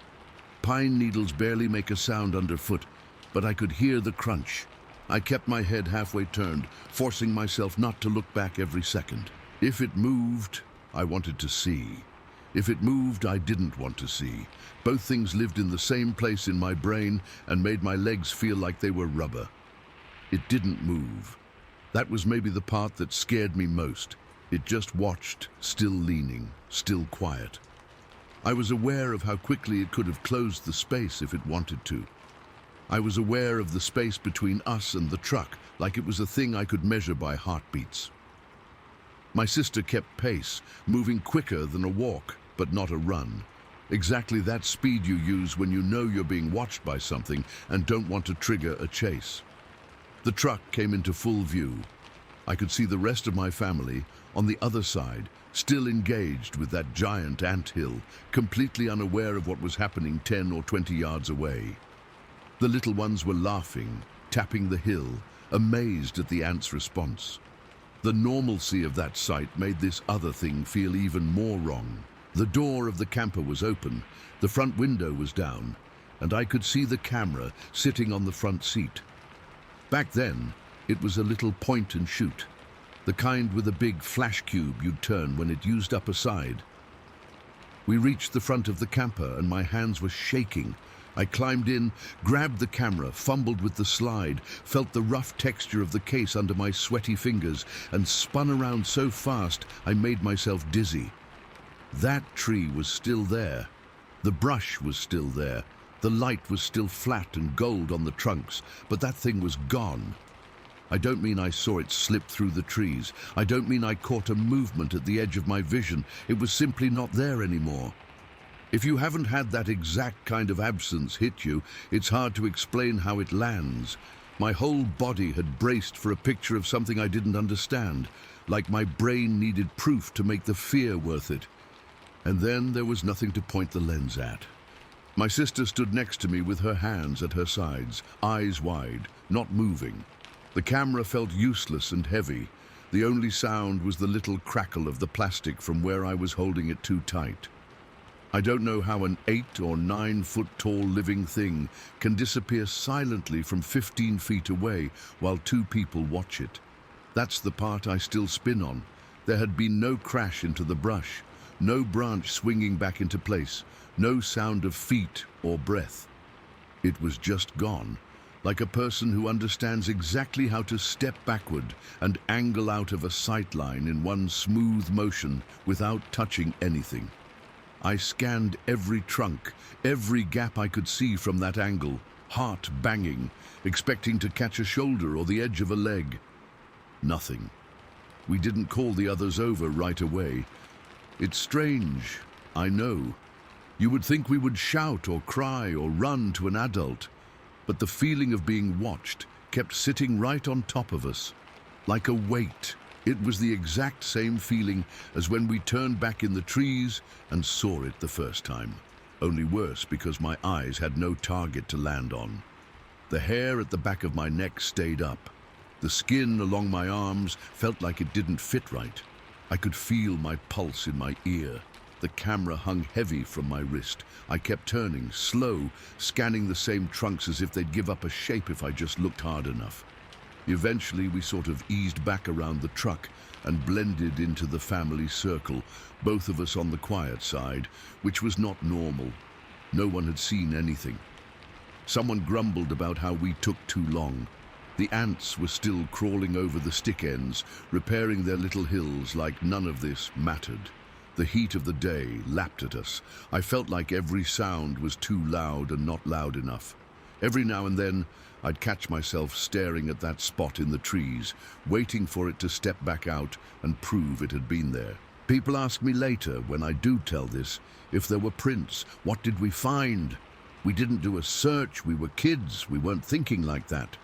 Pine needles barely make a sound underfoot, but I could hear the crunch. I kept my head halfway turned, forcing myself not to look back every second. If it moved, I wanted to see. If it moved, I didn't want to see. Both things lived in the same place in my brain and made my legs feel like they were rubber. It didn't move. That was maybe the part that scared me most. It just watched, still leaning, still quiet. I was aware of how quickly it could have closed the space if it wanted to. I was aware of the space between us and the truck, like it was a thing I could measure by heartbeats. My sister kept pace, moving quicker than a walk, but not a run. Exactly that speed you use when you know you're being watched by something and don't want to trigger a chase. The truck came into full view. I could see the rest of my family, on the other side, still engaged with that giant anthill, completely unaware of what was happening 10 or 20 yards away. The little ones were laughing, tapping the hill, amazed at the ant's response. The normalcy of that sight made this other thing feel even more wrong. The door of the camper was open, the front window was down, and I could see the camera sitting on the front seat. Back then, it was a little point and shoot, the kind with a big flash cube you'd turn when it used up a side. We reached the front of the camper and my hands were shaking. I climbed in, grabbed the camera, fumbled with the slide, felt the rough texture of the case under my sweaty fingers, and spun around so fast I made myself dizzy. That tree was still there. The brush was still there. The light was still flat and gold on the trunks, but that thing was gone. I don't mean I saw it slip through the trees. I don't mean I caught a movement at the edge of my vision. It was simply not there anymore. If you haven't had that exact kind of absence hit you, it's hard to explain how it lands. My whole body had braced for a picture of something I didn't understand, like my brain needed proof to make the fear worth it. And then there was nothing to point the lens at. My sister stood next to me with her hands at her sides, eyes wide, not moving. The camera felt useless and heavy. The only sound was the little crackle of the plastic from where I was holding it too tight. I don't know how an 8 or 9 foot tall living thing can disappear silently from 15 feet away while 2 people watch it. That's the part I still spin on. There had been no crash into the brush, no branch swinging back into place, no sound of feet or breath. It was just gone, like a person who understands exactly how to step backward and angle out of a sight line in one smooth motion without touching anything. I scanned every trunk, every gap I could see from that angle, heart banging, expecting to catch a shoulder or the edge of a leg. Nothing. We didn't call the others over right away. It's strange, I know. You would think we would shout or cry or run to an adult, but the feeling of being watched kept sitting right on top of us, like a weight. It was the exact same feeling as when we turned back in the trees and saw it the first time, only worse because my eyes had no target to land on. The hair at the back of my neck stayed up. The skin along my arms felt like it didn't fit right. I could feel my pulse in my ear. The camera hung heavy from my wrist. I kept turning, slow, scanning the same trunks as if they'd give up a shape if I just looked hard enough. Eventually, we sort of eased back around the truck and blended into the family circle, both of us on the quiet side, which was not normal. No one had seen anything. Someone grumbled about how we took too long. The ants were still crawling over the stick ends, repairing their little hills like none of this mattered. The heat of the day lapped at us. I felt like every sound was too loud and not loud enough. Every now and then, I'd catch myself staring at that spot in the trees, waiting for it to step back out and prove it had been there. People ask me later, when I do tell this, if there were prints. What did we find? We didn't do a search. We were kids. We weren't thinking like that.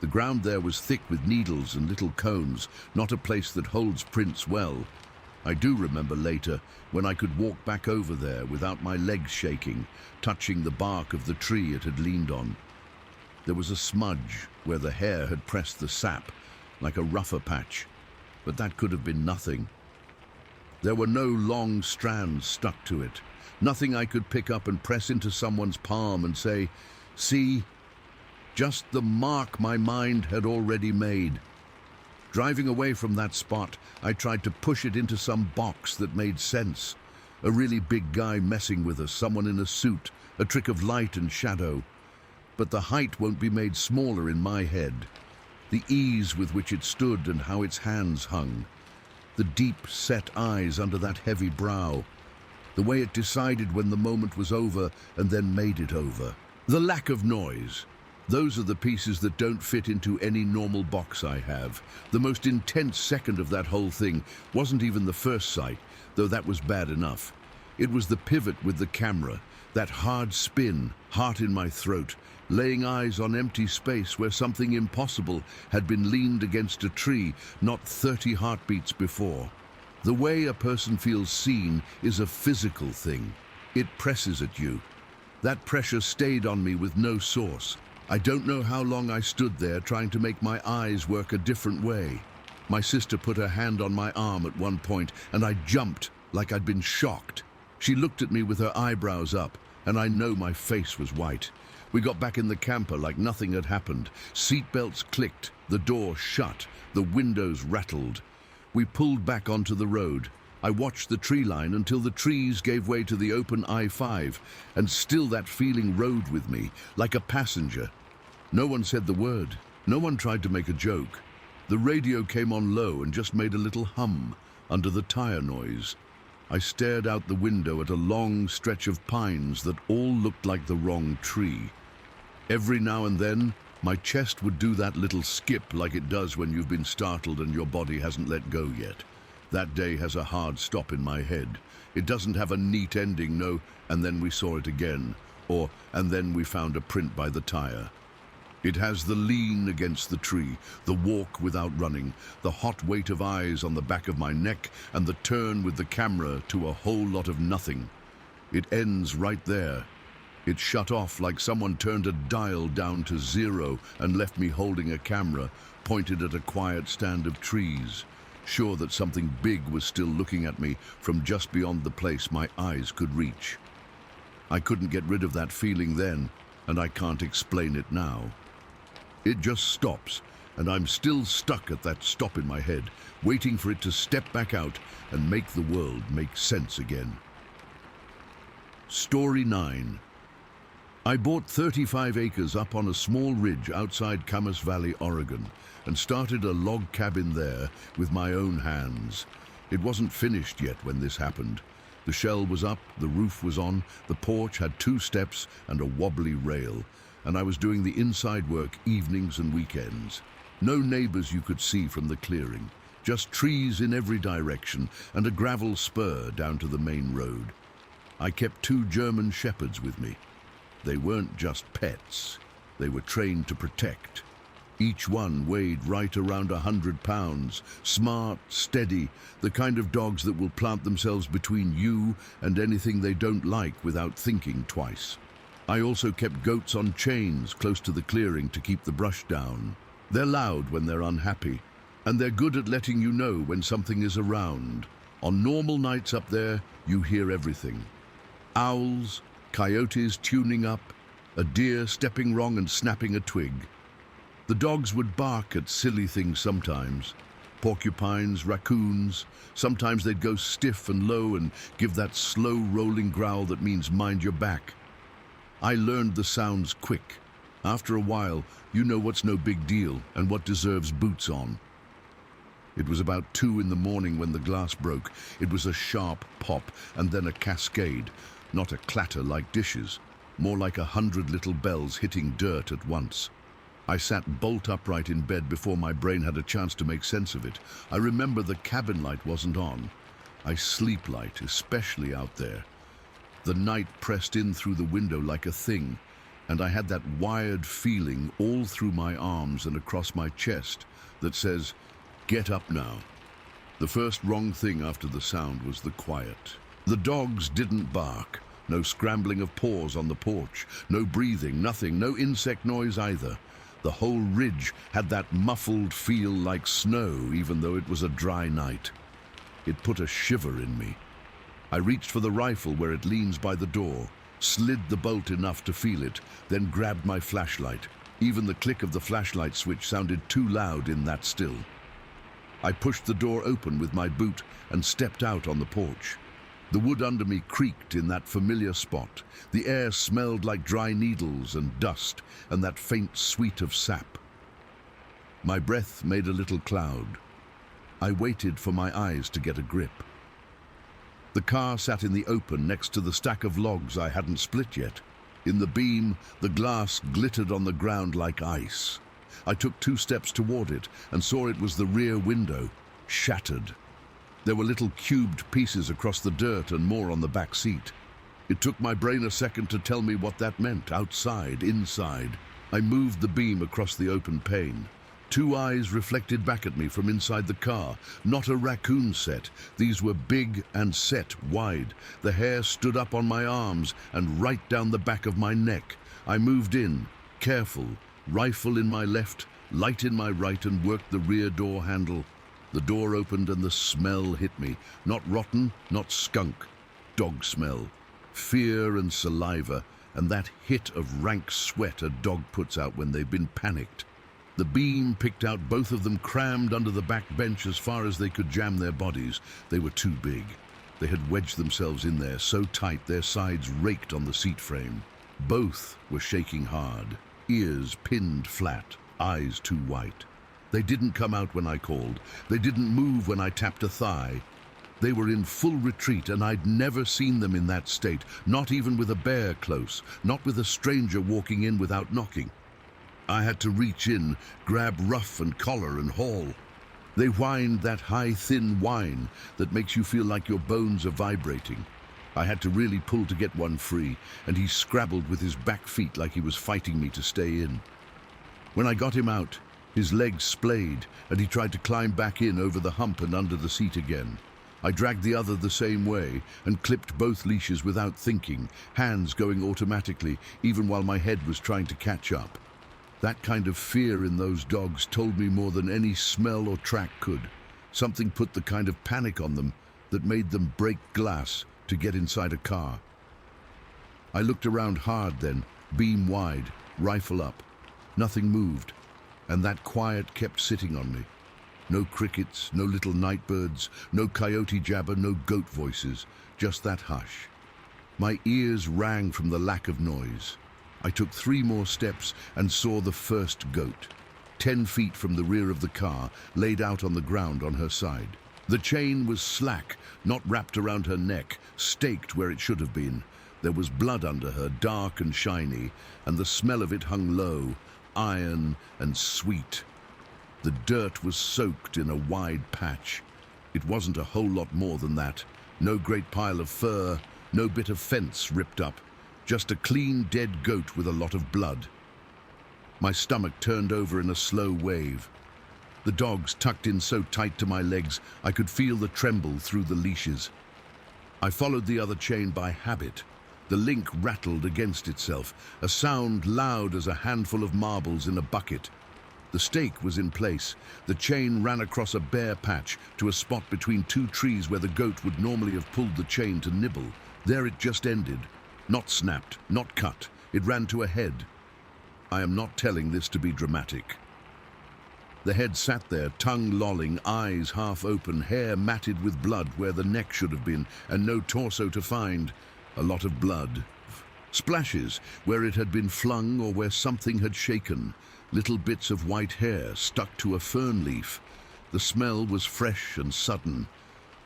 The ground there was thick with needles and little cones, not a place that holds prints well. I do remember later when I could walk back over there without my legs shaking, touching the bark of the tree it had leaned on. There was a smudge where the hair had pressed the sap, like a rougher patch, but that could have been nothing. There were no long strands stuck to it, nothing I could pick up and press into someone's palm and say, "See?" Just the mark my mind had already made. Driving away from that spot, I tried to push it into some box that made sense. A really big guy messing with us, someone in a suit, a trick of light and shadow. But the height won't be made smaller in my head. The ease with which it stood and how its hands hung. The deep-set eyes under that heavy brow. The way it decided when the moment was over and then made it over. The lack of noise. Those are the pieces that don't fit into any normal box I have. The most intense second of that whole thing wasn't even the first sight, though that was bad enough. It was the pivot with the camera, that hard spin, heart in my throat, laying eyes on empty space where something impossible had been leaned against a tree not 30 heartbeats before. The way a person feels seen is a physical thing. It presses at you. That pressure stayed on me with no source. I don't know how long I stood there trying to make my eyes work a different way. My sister put her hand on my arm at one point, and I jumped like I'd been shocked. She looked at me with her eyebrows up, and I know my face was white. We got back in the camper like nothing had happened. Seatbelts clicked, the door shut, the windows rattled. We pulled back onto the road. I watched the tree line until the trees gave way to the open I-5, and still that feeling rode with me, like a passenger. No one said the word. No one tried to make a joke. The radio came on low and just made a little hum under the tire noise. I stared out the window at a long stretch of pines that all looked like the wrong tree. Every now and then, my chest would do that little skip like it does when you've been startled and your body hasn't let go yet. That day has a hard stop in my head. It doesn't have a neat ending, no, and then we saw it again, or and then we found a print by the tire. It has the lean against the tree, the walk without running, the hot weight of eyes on the back of my neck, and the turn with the camera to a whole lot of nothing. It ends right there. It shut off like someone turned a dial down to 0 and left me holding a camera, pointed at a quiet stand of trees, sure that something big was still looking at me from just beyond the place my eyes could reach. I couldn't get rid of that feeling then, and I can't explain it now. It just stops, and I'm still stuck at that stop in my head, waiting for it to step back out and make the world make sense again. Story 9. I bought 35 acres up on a small ridge outside Camas Valley, Oregon, and started a log cabin there with my own hands. It wasn't finished yet when this happened. The shell was up, the roof was on, the porch had 2 steps and a wobbly rail, and I was doing the inside work evenings and weekends. No neighbors you could see from the clearing, just trees in every direction and a gravel spur down to the main road. I kept 2 German shepherds with me. They weren't just pets, they were trained to protect. Each one weighed right around 100 pounds, smart, steady, the kind of dogs that will plant themselves between you and anything they don't like without thinking twice. I also kept goats on chains close to the clearing to keep the brush down. They're loud when they're unhappy, and they're good at letting you know when something is around. On normal nights up there, you hear everything. Owls, coyotes tuning up, a deer stepping wrong and snapping a twig. The dogs would bark at silly things sometimes. Porcupines, raccoons, sometimes they'd go stiff and low and give that slow rolling growl that means mind your back. I learned the sounds quick. After a while, you know what's no big deal and what deserves boots on. It was about 2 in the morning when the glass broke. It was a sharp pop and then a cascade, not a clatter like dishes, more like 100 little bells hitting dirt at once. I sat bolt upright in bed before my brain had a chance to make sense of it. I remember the cabin light wasn't on. I sleep light, especially out there. The night pressed in through the window like a thing, and I had that wired feeling all through my arms and across my chest that says, "Get up now." The first wrong thing after the sound was the quiet. The dogs didn't bark, no scrambling of paws on the porch, no breathing, nothing, no insect noise either. The whole ridge had that muffled feel like snow, even though it was a dry night. It put a shiver in me. I reached for the rifle where it leans by the door, slid the bolt enough to feel it, then grabbed my flashlight. Even the click of the flashlight switch sounded too loud in that still. I pushed the door open with my boot and stepped out on the porch. The wood under me creaked in that familiar spot. The air smelled like dry needles and dust and that faint sweet of sap. My breath made a little cloud. I waited for my eyes to get a grip. The car sat in the open next to the stack of logs I hadn't split yet. In the beam, the glass glittered on the ground like ice. I took 2 steps toward it and saw it was the rear window, shattered. There were little cubed pieces across the dirt and more on the back seat. It took my brain a second to tell me what that meant, outside, inside. I moved the beam across the open pane. 2 eyes reflected back at me from inside the car. Not a raccoon set. These were big and set wide. The hair stood up on my arms and right down the back of my neck. I moved in, careful, rifle in my left, light in my right, and worked the rear door handle. The door opened and the smell hit me. Not rotten, not skunk. Dog smell. Fear and saliva, and that hit of rank sweat a dog puts out when they've been panicked. The beam picked out both of them crammed under the back bench as far as they could jam their bodies. They were too big. They had wedged themselves in there so tight their sides raked on the seat frame. Both were shaking hard, ears pinned flat, eyes too white. They didn't come out when I called. They didn't move when I tapped a thigh. They were in full retreat, and I'd never seen them in that state, not even with a bear close, not with a stranger walking in without knocking. I had to reach in, grab ruff and collar and haul. They whined that high, thin whine that makes you feel like your bones are vibrating. I had to really pull to get one free, and he scrabbled with his back feet like he was fighting me to stay in. When I got him out, his legs splayed, and he tried to climb back in over the hump and under the seat again. I dragged the other the same way and clipped both leashes without thinking, hands going automatically, even while my head was trying to catch up. That kind of fear in those dogs told me more than any smell or track could. Something put the kind of panic on them that made them break glass to get inside a car. I looked around hard then, beam wide, rifle up. Nothing moved, and that quiet kept sitting on me. No crickets, no little night birds, no coyote jabber, no goat voices, just that hush. My ears rang from the lack of noise. I took 3 more steps and saw the first goat, 10 feet from the rear of the car, laid out on the ground on her side. The chain was slack, not wrapped around her neck, staked where it should have been. There was blood under her, dark and shiny, and the smell of it hung low, iron and sweet. The dirt was soaked in a wide patch. It wasn't a whole lot more than that. No great pile of fur, no bit of fence ripped up. Just a clean, dead goat with a lot of blood. My stomach turned over in a slow wave. The dogs tucked in so tight to my legs, I could feel the tremble through the leashes. I followed the other chain by habit. The link rattled against itself, a sound loud as a handful of marbles in a bucket. The stake was in place. The chain ran across a bare patch to a spot between 2 trees where the goat would normally have pulled the chain to nibble. There it just ended. Not snapped, not cut. It ran to a head. I am not telling this to be dramatic. The head sat there, tongue lolling, eyes half open, hair matted with blood where the neck should have been, and no torso to find. A lot of blood. Splashes where it had been flung or where something had shaken. Little bits of white hair stuck to a fern leaf. The smell was fresh and sudden.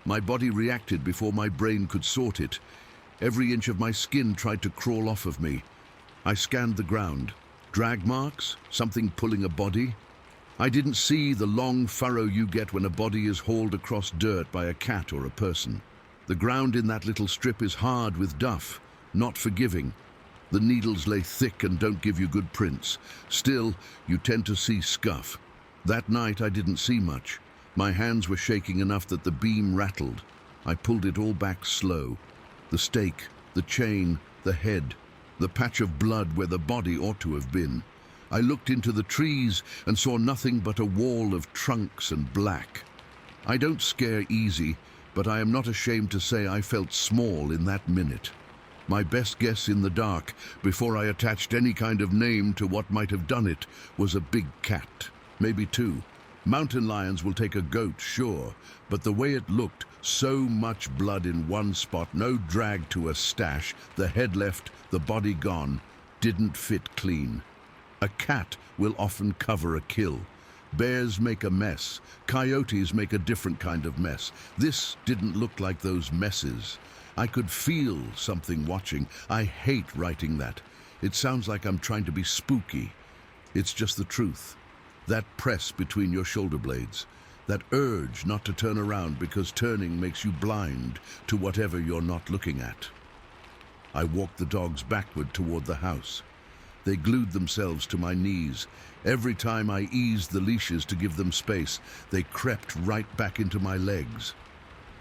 My body reacted before my brain could sort it. Every inch of my skin tried to crawl off of me. I scanned the ground. Drag marks? Something pulling a body? I didn't see the long furrow you get when a body is hauled across dirt by a cat or a person. The ground in that little strip is hard with duff, not forgiving. The needles lay thick and don't give you good prints. Still, you tend to see scuff. That night I didn't see much. My hands were shaking enough that the beam rattled. I pulled it all back slow. The stake, the chain, the head, the patch of blood where the body ought to have been. I looked into the trees and saw nothing but a wall of trunks and black. I don't scare easy, but I am not ashamed to say I felt small in that minute. My best guess in the dark, before I attached any kind of name to what might have done it, was a big cat, maybe 2. Mountain lions will take a goat, sure, but the way it looked, so much blood in one spot, no drag to a stash, the head left, the body gone, didn't fit clean. A cat will often cover a kill. Bears make a mess. Coyotes make a different kind of mess. This didn't look like those messes. I could feel something watching. I hate writing that. It sounds like I'm trying to be spooky. It's just the truth. That press between your shoulder blades. That urge not to turn around because turning makes you blind to whatever you're not looking at. I walked the dogs backward toward the house. They glued themselves to my knees. Every time I eased the leashes to give them space, they crept right back into my legs.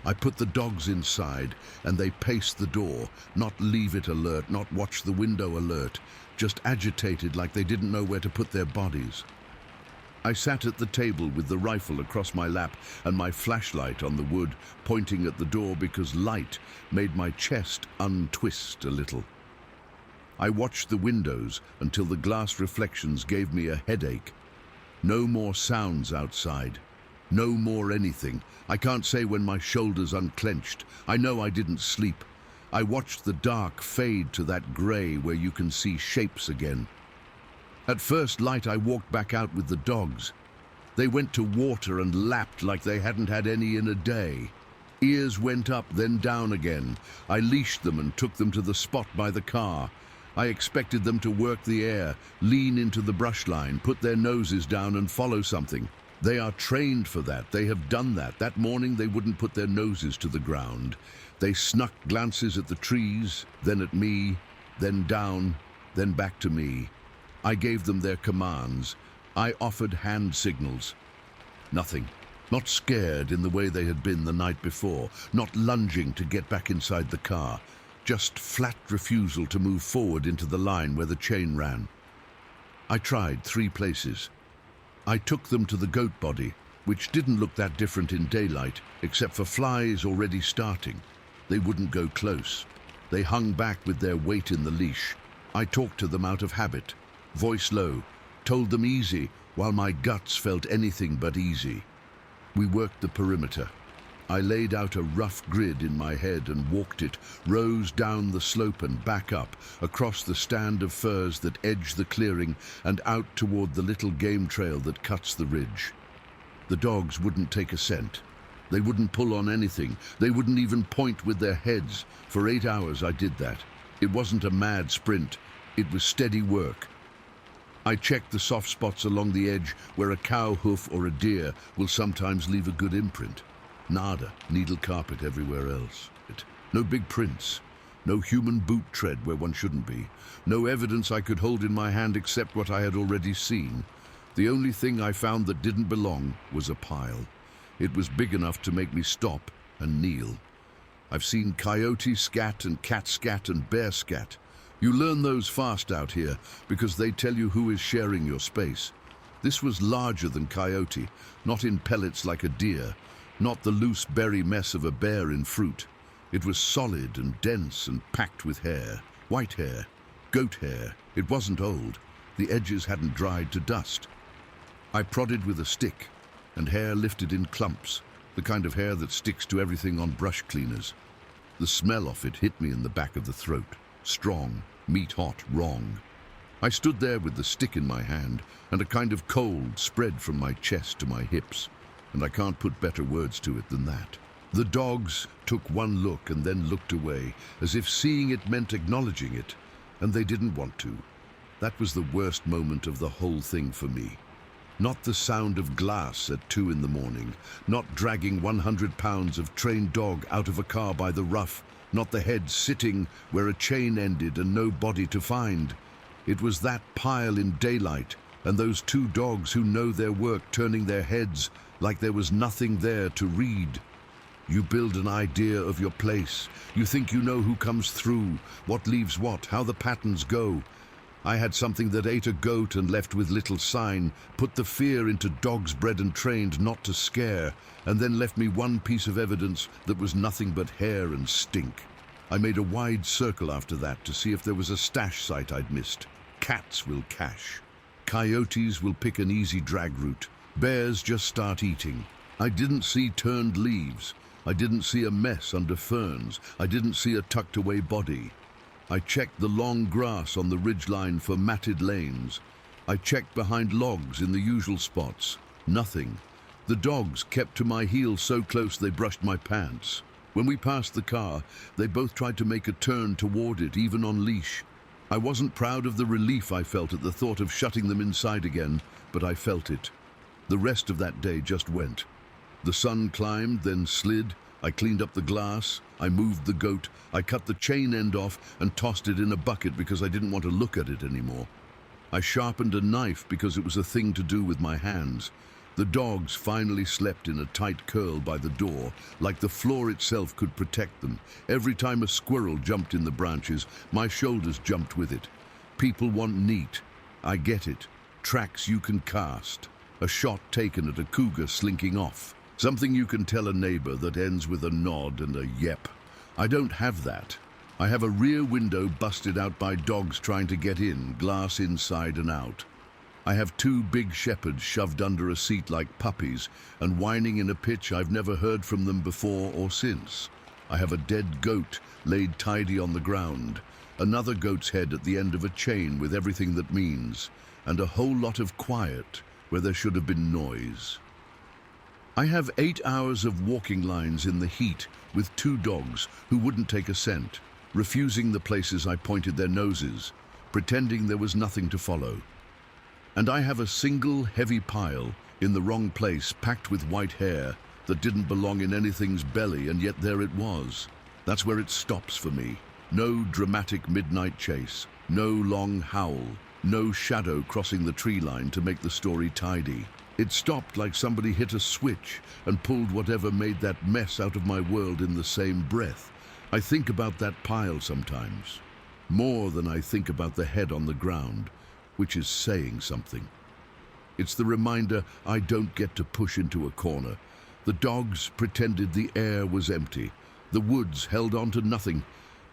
I put the dogs inside, and they paced the door, not leave it alert, not watch the window alert, just agitated like they didn't know where to put their bodies. I sat at the table with the rifle across my lap and my flashlight on the wood, pointing at the door because light made my chest untwist a little. I watched the windows until the glass reflections gave me a headache. No more sounds outside. No more anything. I can't say when my shoulders unclenched. I know I didn't sleep. I watched the dark fade to that grey where you can see shapes again. At first light, I walked back out with the dogs. They went to water and lapped like they hadn't had any in a day. Ears went up, then down again. I leashed them and took them to the spot by the car. I expected them to work the air, lean into the brush line, put their noses down and follow something. They are trained for that. They have done that. That morning they wouldn't put their noses to the ground. They snuck glances at the trees, then at me, then down, then back to me. I gave them their commands. I offered hand signals. Nothing. Not scared in the way they had been the night before, not lunging to get back inside the car, just flat refusal to move forward into the line where the chain ran. I tried 3 places. I took them to the goat body, which didn't look that different in daylight, except for flies already starting. They wouldn't go close. They hung back with their weight in the leash. I talked to them out of habit, voice low, told them easy, while my guts felt anything but easy. We worked the perimeter. I laid out a rough grid in my head and walked it, rose down the slope and back up, across the stand of firs that edge the clearing and out toward the little game trail that cuts the ridge. The dogs wouldn't take a scent. They wouldn't pull on anything. They wouldn't even point with their heads. For 8 hours I did that. It wasn't a mad sprint. It was steady work. I checked the soft spots along the edge where a cow hoof or a deer will sometimes leave a good imprint. Nada, needle carpet everywhere else. No big prints, no human boot tread where one shouldn't be, no evidence I could hold in my hand except what I had already seen. The only thing I found that didn't belong was a pile. It was big enough to make me stop and kneel. I've seen coyote scat and cat scat and bear scat. You learn those fast out here because they tell you who is sharing your space. This was larger than coyote, not in pellets like a deer, not the loose berry mess of a bear in fruit. It was solid and dense and packed with hair, white hair, goat hair. It wasn't old. The edges hadn't dried to dust. I prodded with a stick, and hair lifted in clumps, the kind of hair that sticks to everything on brush cleaners. The smell of it hit me in the back of the throat, strong, meat-hot, wrong. I stood there with the stick in my hand, and a kind of cold spread from my chest to my hips, and I can't put better words to it than that. The dogs took one look and then looked away, as if seeing it meant acknowledging it, and they didn't want to. That was the worst moment of the whole thing for me. Not the sound of glass at 2 in the morning, not dragging 100 pounds of trained dog out of a car by the ruff, not the head sitting where a chain ended and no body to find. It was that pile in daylight, and those 2 dogs who know their work turning their heads like there was nothing there to read. You build an idea of your place. You think you know who comes through, what leaves what, how the patterns go. I had something that ate a goat and left with little sign, put the fear into dogs bred and trained not to scare, and then left me one piece of evidence that was nothing but hair and stink. I made a wide circle after that to see if there was a stash site I'd missed. Cats will cache. Coyotes will pick an easy drag route. Bears just start eating. I didn't see turned leaves. I didn't see a mess under ferns. I didn't see a tucked away body. I checked the long grass on the ridgeline for matted lanes. I checked behind logs in the usual spots. Nothing. The dogs kept to my heels so close they brushed my pants. When we passed the car, they both tried to make a turn toward it, even on leash. I wasn't proud of the relief I felt at the thought of shutting them inside again, but I felt it. The rest of that day just went. The sun climbed, then slid. I cleaned up the glass. I moved the goat. I cut the chain end off and tossed it in a bucket because I didn't want to look at it anymore. I sharpened a knife because it was a thing to do with my hands. The dogs finally slept in a tight curl by the door, like the floor itself could protect them. Every time a squirrel jumped in the branches, my shoulders jumped with it. People want neat. I get it. Tracks you can cast. A shot taken at a cougar slinking off. Something you can tell a neighbor that ends with a nod and a yep. I don't have that. I have a rear window busted out by dogs trying to get in, glass inside and out. I have 2 big shepherds shoved under a seat like puppies and whining in a pitch I've never heard from them before or since. I have a dead goat laid tidy on the ground, another goat's head at the end of a chain with everything that means, and a whole lot of quiet where there should have been noise. I have 8 hours of walking lines in the heat with 2 dogs who wouldn't take a scent, refusing the places I pointed their noses, pretending there was nothing to follow. And I have a single heavy pile in the wrong place, packed with white hair that didn't belong in anything's belly, and yet there it was. That's where it stops for me. No dramatic midnight chase, no long howl, no shadow crossing the tree line to make the story tidy. It stopped like somebody hit a switch and pulled whatever made that mess out of my world in the same breath. I think about that pile sometimes, more than I think about the head on the ground, which is saying something. It's the reminder I don't get to push into a corner. The dogs pretended the air was empty. The woods held on to nothing.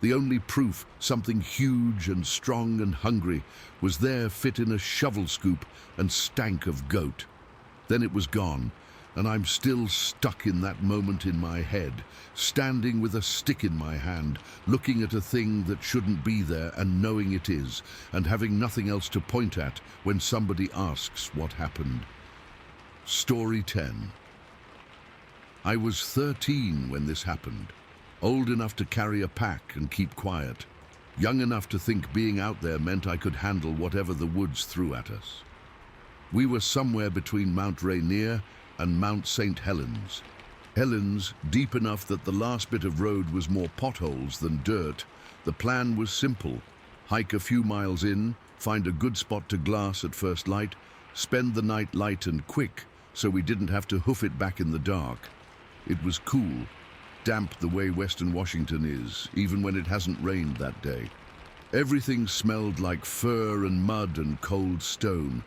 The only proof something huge and strong and hungry was there, fit in a shovel scoop and stank of goat. Then it was gone, and I'm still stuck in that moment in my head, standing with a stick in my hand, looking at a thing that shouldn't be there and knowing it is, and having nothing else to point at when somebody asks what happened. Story 10. I was 13 when this happened, old enough to carry a pack and keep quiet, young enough to think being out there meant I could handle whatever the woods threw at us. We were somewhere between Mount Rainier and Mount St. Helens. Helens, deep enough that the last bit of road was more potholes than dirt. The plan was simple: hike a few miles in, find a good spot to glass at first light, spend the night light and quick so we didn't have to hoof it back in the dark. It was cool, damp the way Western Washington is, even when it hasn't rained that day. Everything smelled like fur and mud and cold stone.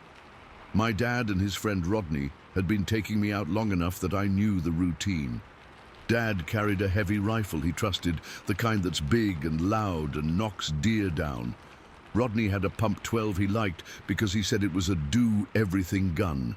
My dad and his friend Rodney had been taking me out long enough that I knew the routine. Dad carried a heavy rifle he trusted, the kind that's big and loud and knocks deer down. Rodney had a pump 12 he liked because he said it was a do-everything gun.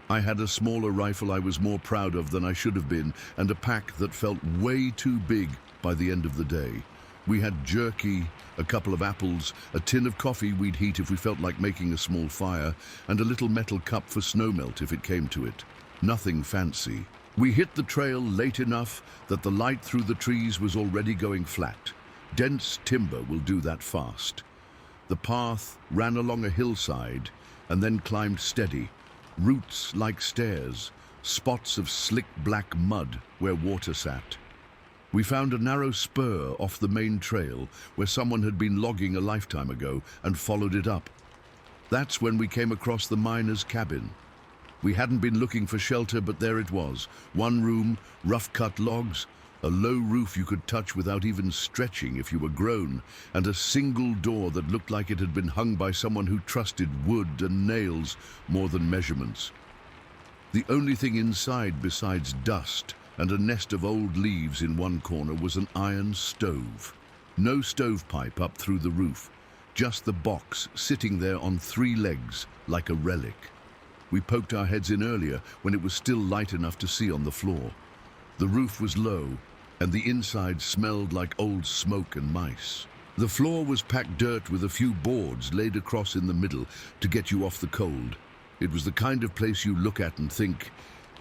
I had a smaller rifle I was more proud of than I should have been, and a pack that felt way too big by the end of the day. We had jerky, a couple of apples, a tin of coffee we'd heat if we felt like making a small fire, and a little metal cup for snowmelt if it came to it. Nothing fancy. We hit the trail late enough that the light through the trees was already going flat. Dense timber will do that fast. The path ran along a hillside and then climbed steady, roots like stairs, spots of slick black mud where water sat. We found a narrow spur off the main trail where someone had been logging a lifetime ago and followed it up. That's when we came across the miner's cabin. We hadn't been looking for shelter, but there it was. One room, rough-cut logs, a low roof you could touch without even stretching if you were grown, and a single door that looked like it had been hung by someone who trusted wood and nails more than measurements. The only thing inside besides dust and a nest of old leaves in one corner was an iron stove. No stovepipe up through the roof, just the box sitting there on 3 legs like a relic. We poked our heads in earlier when it was still light enough to see on the floor. The roof was low, and the inside smelled like old smoke and mice. The floor was packed dirt with a few boards laid across in the middle to get you off the cold. It was the kind of place you look at and think,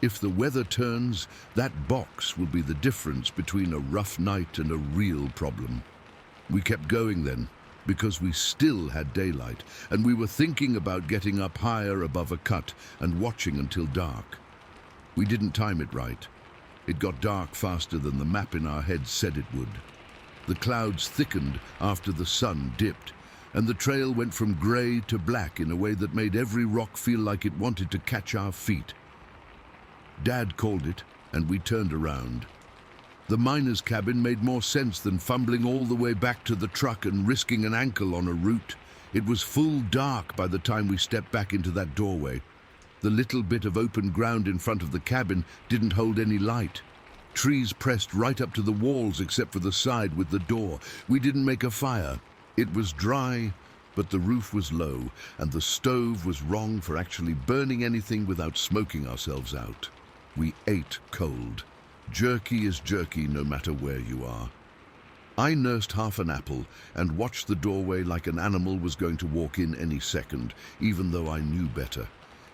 if the weather turns, that box will be the difference between a rough night and a real problem. We kept going then, because we still had daylight, and we were thinking about getting up higher above a cut and watching until dark. We didn't time it right. It got dark faster than the map in our heads said it would. The clouds thickened after the sun dipped, and the trail went from grey to black in a way that made every rock feel like it wanted to catch our feet. Dad called it, and we turned around. The miner's cabin made more sense than fumbling all the way back to the truck and risking an ankle on a route. It was full dark by the time we stepped back into that doorway. The little bit of open ground in front of the cabin didn't hold any light. Trees pressed right up to the walls except for the side with the door. We didn't make a fire. It was dry, but the roof was low, and the stove was wrong for actually burning anything without smoking ourselves out. We ate cold. Jerky is jerky no matter where you are. I nursed half an apple and watched the doorway like an animal was going to walk in any second, even though I knew better.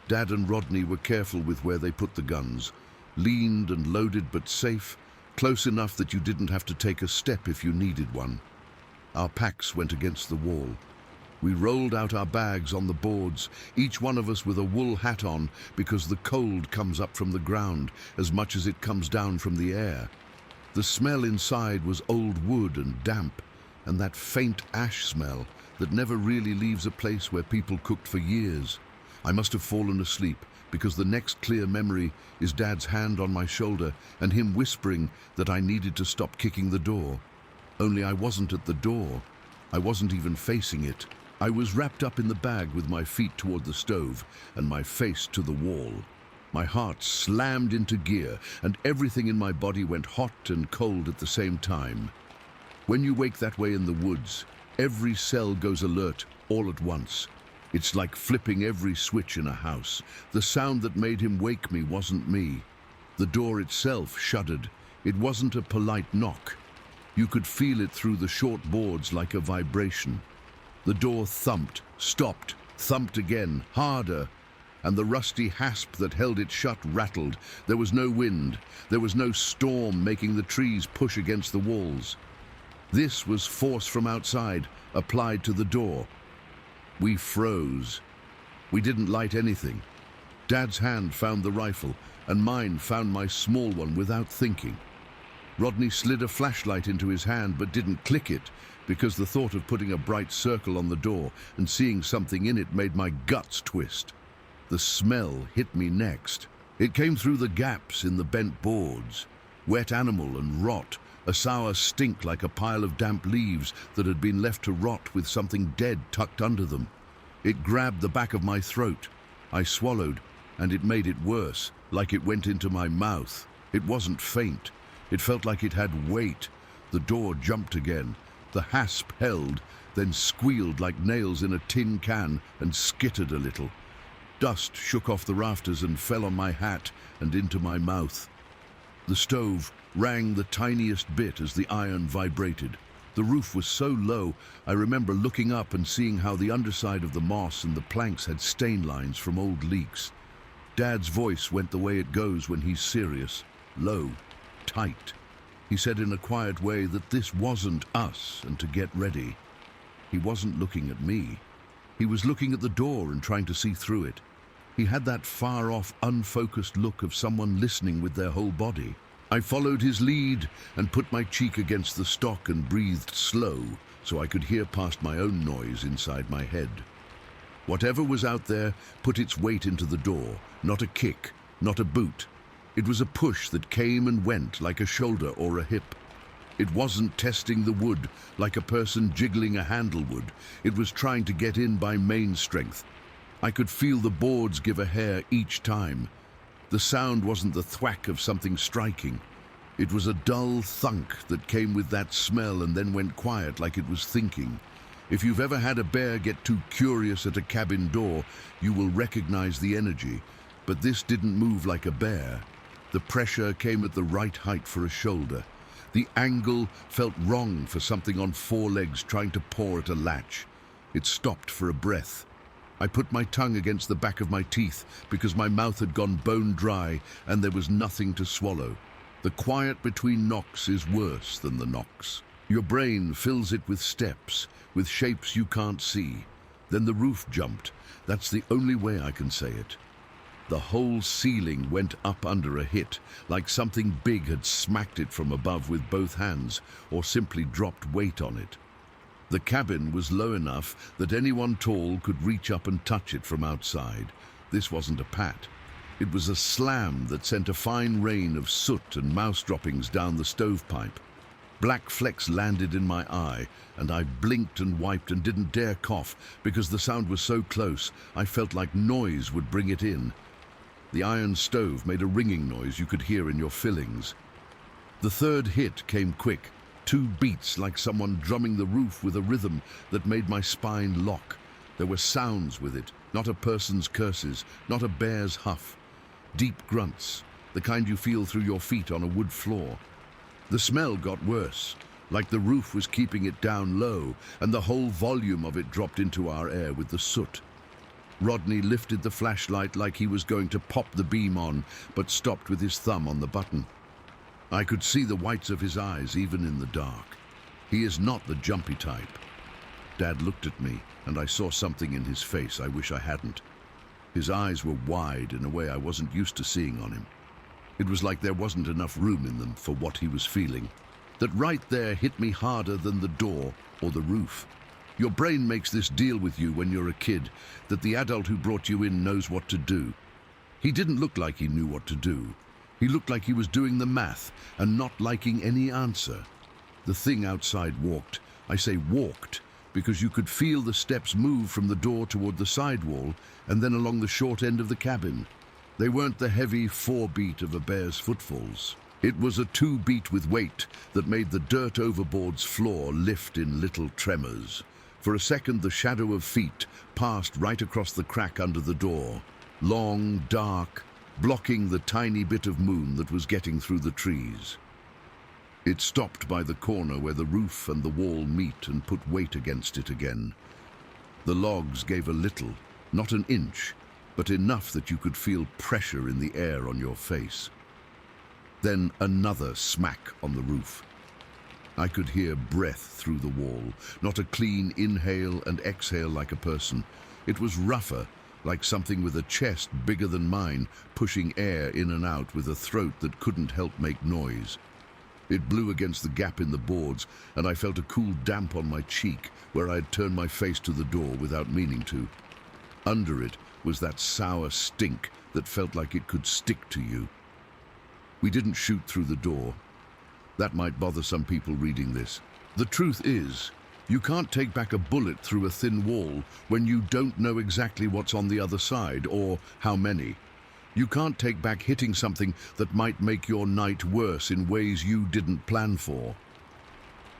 Dad and Rodney were careful with where they put the guns. leaned and loaded but safe, close enough that you didn't have to take a step if you needed one. Our packs went against the wall. We rolled out our bags on the boards, each one of us with a wool hat on, because the cold comes up from the ground as much as it comes down from the air. The smell inside was old wood and damp, and that faint ash smell that never really leaves a place where people cooked for years. I must have fallen asleep, because the next clear memory is Dad's hand on my shoulder and him whispering that I needed to stop kicking the door. Only I wasn't at the door. I wasn't even facing it. I was wrapped up in the bag with my feet toward the stove and my face to the wall. My heart slammed into gear and everything in my body went hot and cold at the same time. When you wake that way in the woods, every cell goes alert all at once. It's like flipping every switch in a house. The sound that made him wake me wasn't me. The door itself shuddered. It wasn't a polite knock. You could feel it through the short boards like a vibration. The door thumped, stopped, thumped again, harder, and the rusty hasp that held it shut rattled. There was no wind. There was no storm making the trees push against the walls. This was force from outside, applied to the door. We froze. We didn't light anything. Dad's hand found the rifle, and mine found my small one without thinking. Rodney slid a flashlight into his hand but didn't click it, because the thought of putting a bright circle on the door and seeing something in it made my guts twist. The smell hit me next. It came through the gaps in the bent boards. Wet animal and rot, a sour stink like a pile of damp leaves that had been left to rot with something dead tucked under them. It grabbed the back of my throat. I swallowed, and it made it worse, like it went into my mouth. It wasn't faint. It felt like it had weight. The door jumped again. The hasp held, then squealed like nails in a tin can and skittered a little. Dust shook off the rafters and fell on my hat and into my mouth. The stove rang the tiniest bit as the iron vibrated. The roof was so low, I remember looking up and seeing how the underside of the moss and the planks had stain lines from old leaks. Dad's voice went the way it goes when he's serious, low, tight. He said in a quiet way that this wasn't us and to get ready. He wasn't looking at me. He was looking at the door and trying to see through it. He had that far-off, unfocused look of someone listening with their whole body. I followed his lead and put my cheek against the stock and breathed slow so I could hear past my own noise inside my head. Whatever was out there put its weight into the door, not a kick, not a boot. It was a push that came and went like a shoulder or a hip. It wasn't testing the wood like a person jiggling a handle would. It was trying to get in by main strength. I could feel the boards give a hair each time. The sound wasn't the thwack of something striking. It was a dull thunk that came with that smell and then went quiet like it was thinking. If you've ever had a bear get too curious at a cabin door, you will recognize the energy. But this didn't move like a bear. The pressure came at the right height for a shoulder. The angle felt wrong for something on four legs trying to paw at a latch. It stopped for a breath. I put my tongue against the back of my teeth because my mouth had gone bone dry and there was nothing to swallow. The quiet between knocks is worse than the knocks. Your brain fills it with steps, with shapes you can't see. Then the roof jumped. That's the only way I can say it. The whole ceiling went up under a hit, like something big had smacked it from above with both hands, or simply dropped weight on it. The cabin was low enough that anyone tall could reach up and touch it from outside. This wasn't a pat. It was a slam that sent a fine rain of soot and mouse droppings down the stovepipe. Black flecks landed in my eye, and I blinked and wiped and didn't dare cough because the sound was so close I felt like noise would bring it in. The iron stove made a ringing noise you could hear in your fillings. The third hit came quick, 2 beats like someone drumming the roof with a rhythm that made my spine lock. There were sounds with it, not a person's curses, not a bear's huff. Deep grunts, the kind you feel through your feet on a wood floor. The smell got worse, like the roof was keeping it down low, and the whole volume of it dropped into our air with the soot. Rodney lifted the flashlight like he was going to pop the beam on, but stopped with his thumb on the button. I could see the whites of his eyes even in the dark. He is not the jumpy type. Dad looked at me, and I saw something in his face I wish I hadn't. His eyes were wide in a way I wasn't used to seeing on him. It was like there wasn't enough room in them for what he was feeling. That right there hit me harder than the door or the roof. Your brain makes this deal with you when you're a kid, that the adult who brought you in knows what to do. He didn't look like he knew what to do. He looked like he was doing the math and not liking any answer. The thing outside walked. I say walked, because you could feel the steps move from the door toward the side wall and then along the short end of the cabin. They weren't the heavy 4-beat of a bear's footfalls. It was a 2-beat with weight that made the dirt overboard's floor lift in little tremors. For a second, the shadow of feet passed right across the crack under the door, long, dark, blocking the tiny bit of moon that was getting through the trees. It stopped by the corner where the roof and the wall meet and put weight against it again. The logs gave a little, not an inch, but enough that you could feel pressure in the air on your face. Then another smack on the roof. I could hear breath through the wall, not a clean inhale and exhale like a person. It was rougher, like something with a chest bigger than mine, pushing air in and out with a throat that couldn't help make noise. It blew against the gap in the boards, and I felt a cool damp on my cheek where I had turned my face to the door without meaning to. Under it was that sour stink that felt like it could stick to you. We didn't shoot through the door. That might bother some people reading this. The truth is, you can't take back a bullet through a thin wall when you don't know exactly what's on the other side or how many. You can't take back hitting something that might make your night worse in ways you didn't plan for.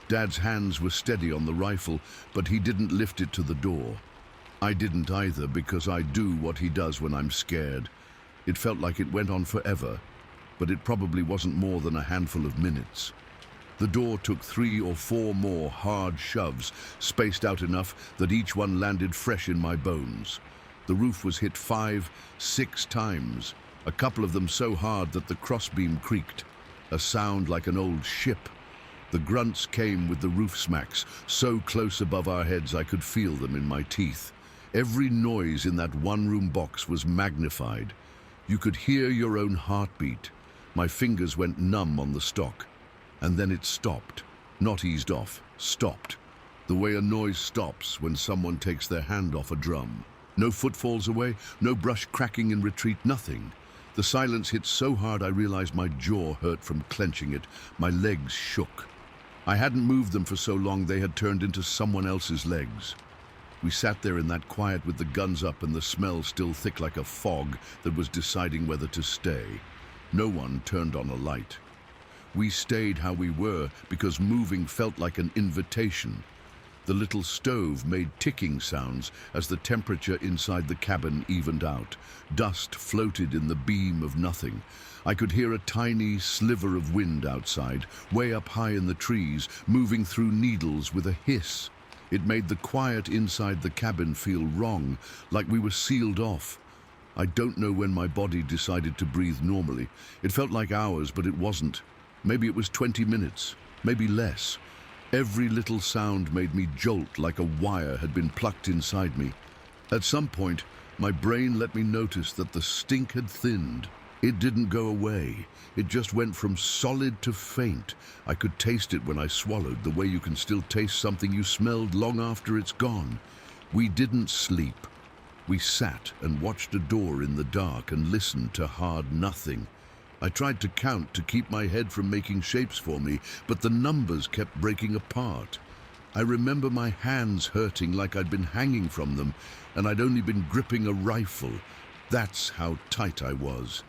Dad's hands were steady on the rifle, but he didn't lift it to the door. I didn't either, because I do what he does when I'm scared. It felt like it went on forever, but it probably wasn't more than a handful of minutes. The door took 3 or 4 more hard shoves, spaced out enough that each one landed fresh in my bones. The roof was hit 5, 6 times, a couple of them so hard that the crossbeam creaked, a sound like an old ship. The grunts came with the roof smacks, so close above our heads I could feel them in my teeth. Every noise in that one-room box was magnified. You could hear your own heartbeat. My fingers went numb on the stock, and then it stopped. Not eased off, stopped. The way a noise stops when someone takes their hand off a drum. No footfalls away, no brush cracking in retreat, nothing. The silence hit so hard I realized my jaw hurt from clenching it. My legs shook. I hadn't moved them for so long they had turned into someone else's legs. We sat there in that quiet with the guns up and the smell still thick like a fog that was deciding whether to stay. No one turned on a light. We stayed how we were because moving felt like an invitation. The little stove made ticking sounds as the temperature inside the cabin evened out. Dust floated in the beam of nothing. I could hear a tiny sliver of wind outside, way up high in the trees, moving through needles with a hiss. It made the quiet inside the cabin feel wrong, like we were sealed off. I don't know when my body decided to breathe normally. It felt like hours, but it wasn't. Maybe it was 20 minutes, maybe less. Every little sound made me jolt like a wire had been plucked inside me. At some point, my brain let me notice that the stink had thinned. It didn't go away. It just went from solid to faint. I could taste it when I swallowed, the way you can still taste something you smelled long after it's gone. We didn't sleep. We sat and watched a door in the dark and listened to hard nothing. I tried to count to keep my head from making shapes for me, but the numbers kept breaking apart. I remember my hands hurting like I'd been hanging from them, and I'd only been gripping a rifle. That's how tight I was.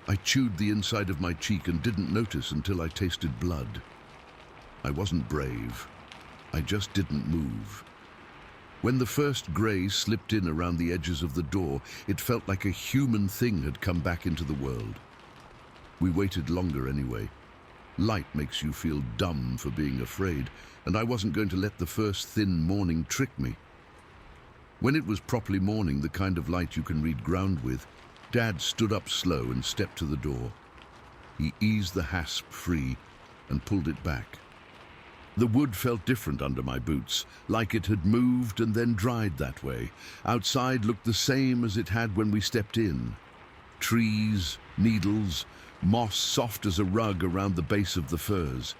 I chewed the inside of my cheek and didn't notice until I tasted blood. I wasn't brave. I just didn't move. When the first grey slipped in around the edges of the door, it felt like a human thing had come back into the world. We waited longer anyway. Light makes you feel dumb for being afraid, and I wasn't going to let the first thin morning trick me. When it was properly morning, the kind of light you can read ground with, Dad stood up slow and stepped to the door. He eased the hasp free and pulled it back. The wood felt different under my boots, like it had moved and then dried that way. Outside looked the same as it had when we stepped in. Trees, needles, moss soft as a rug around the base of the firs.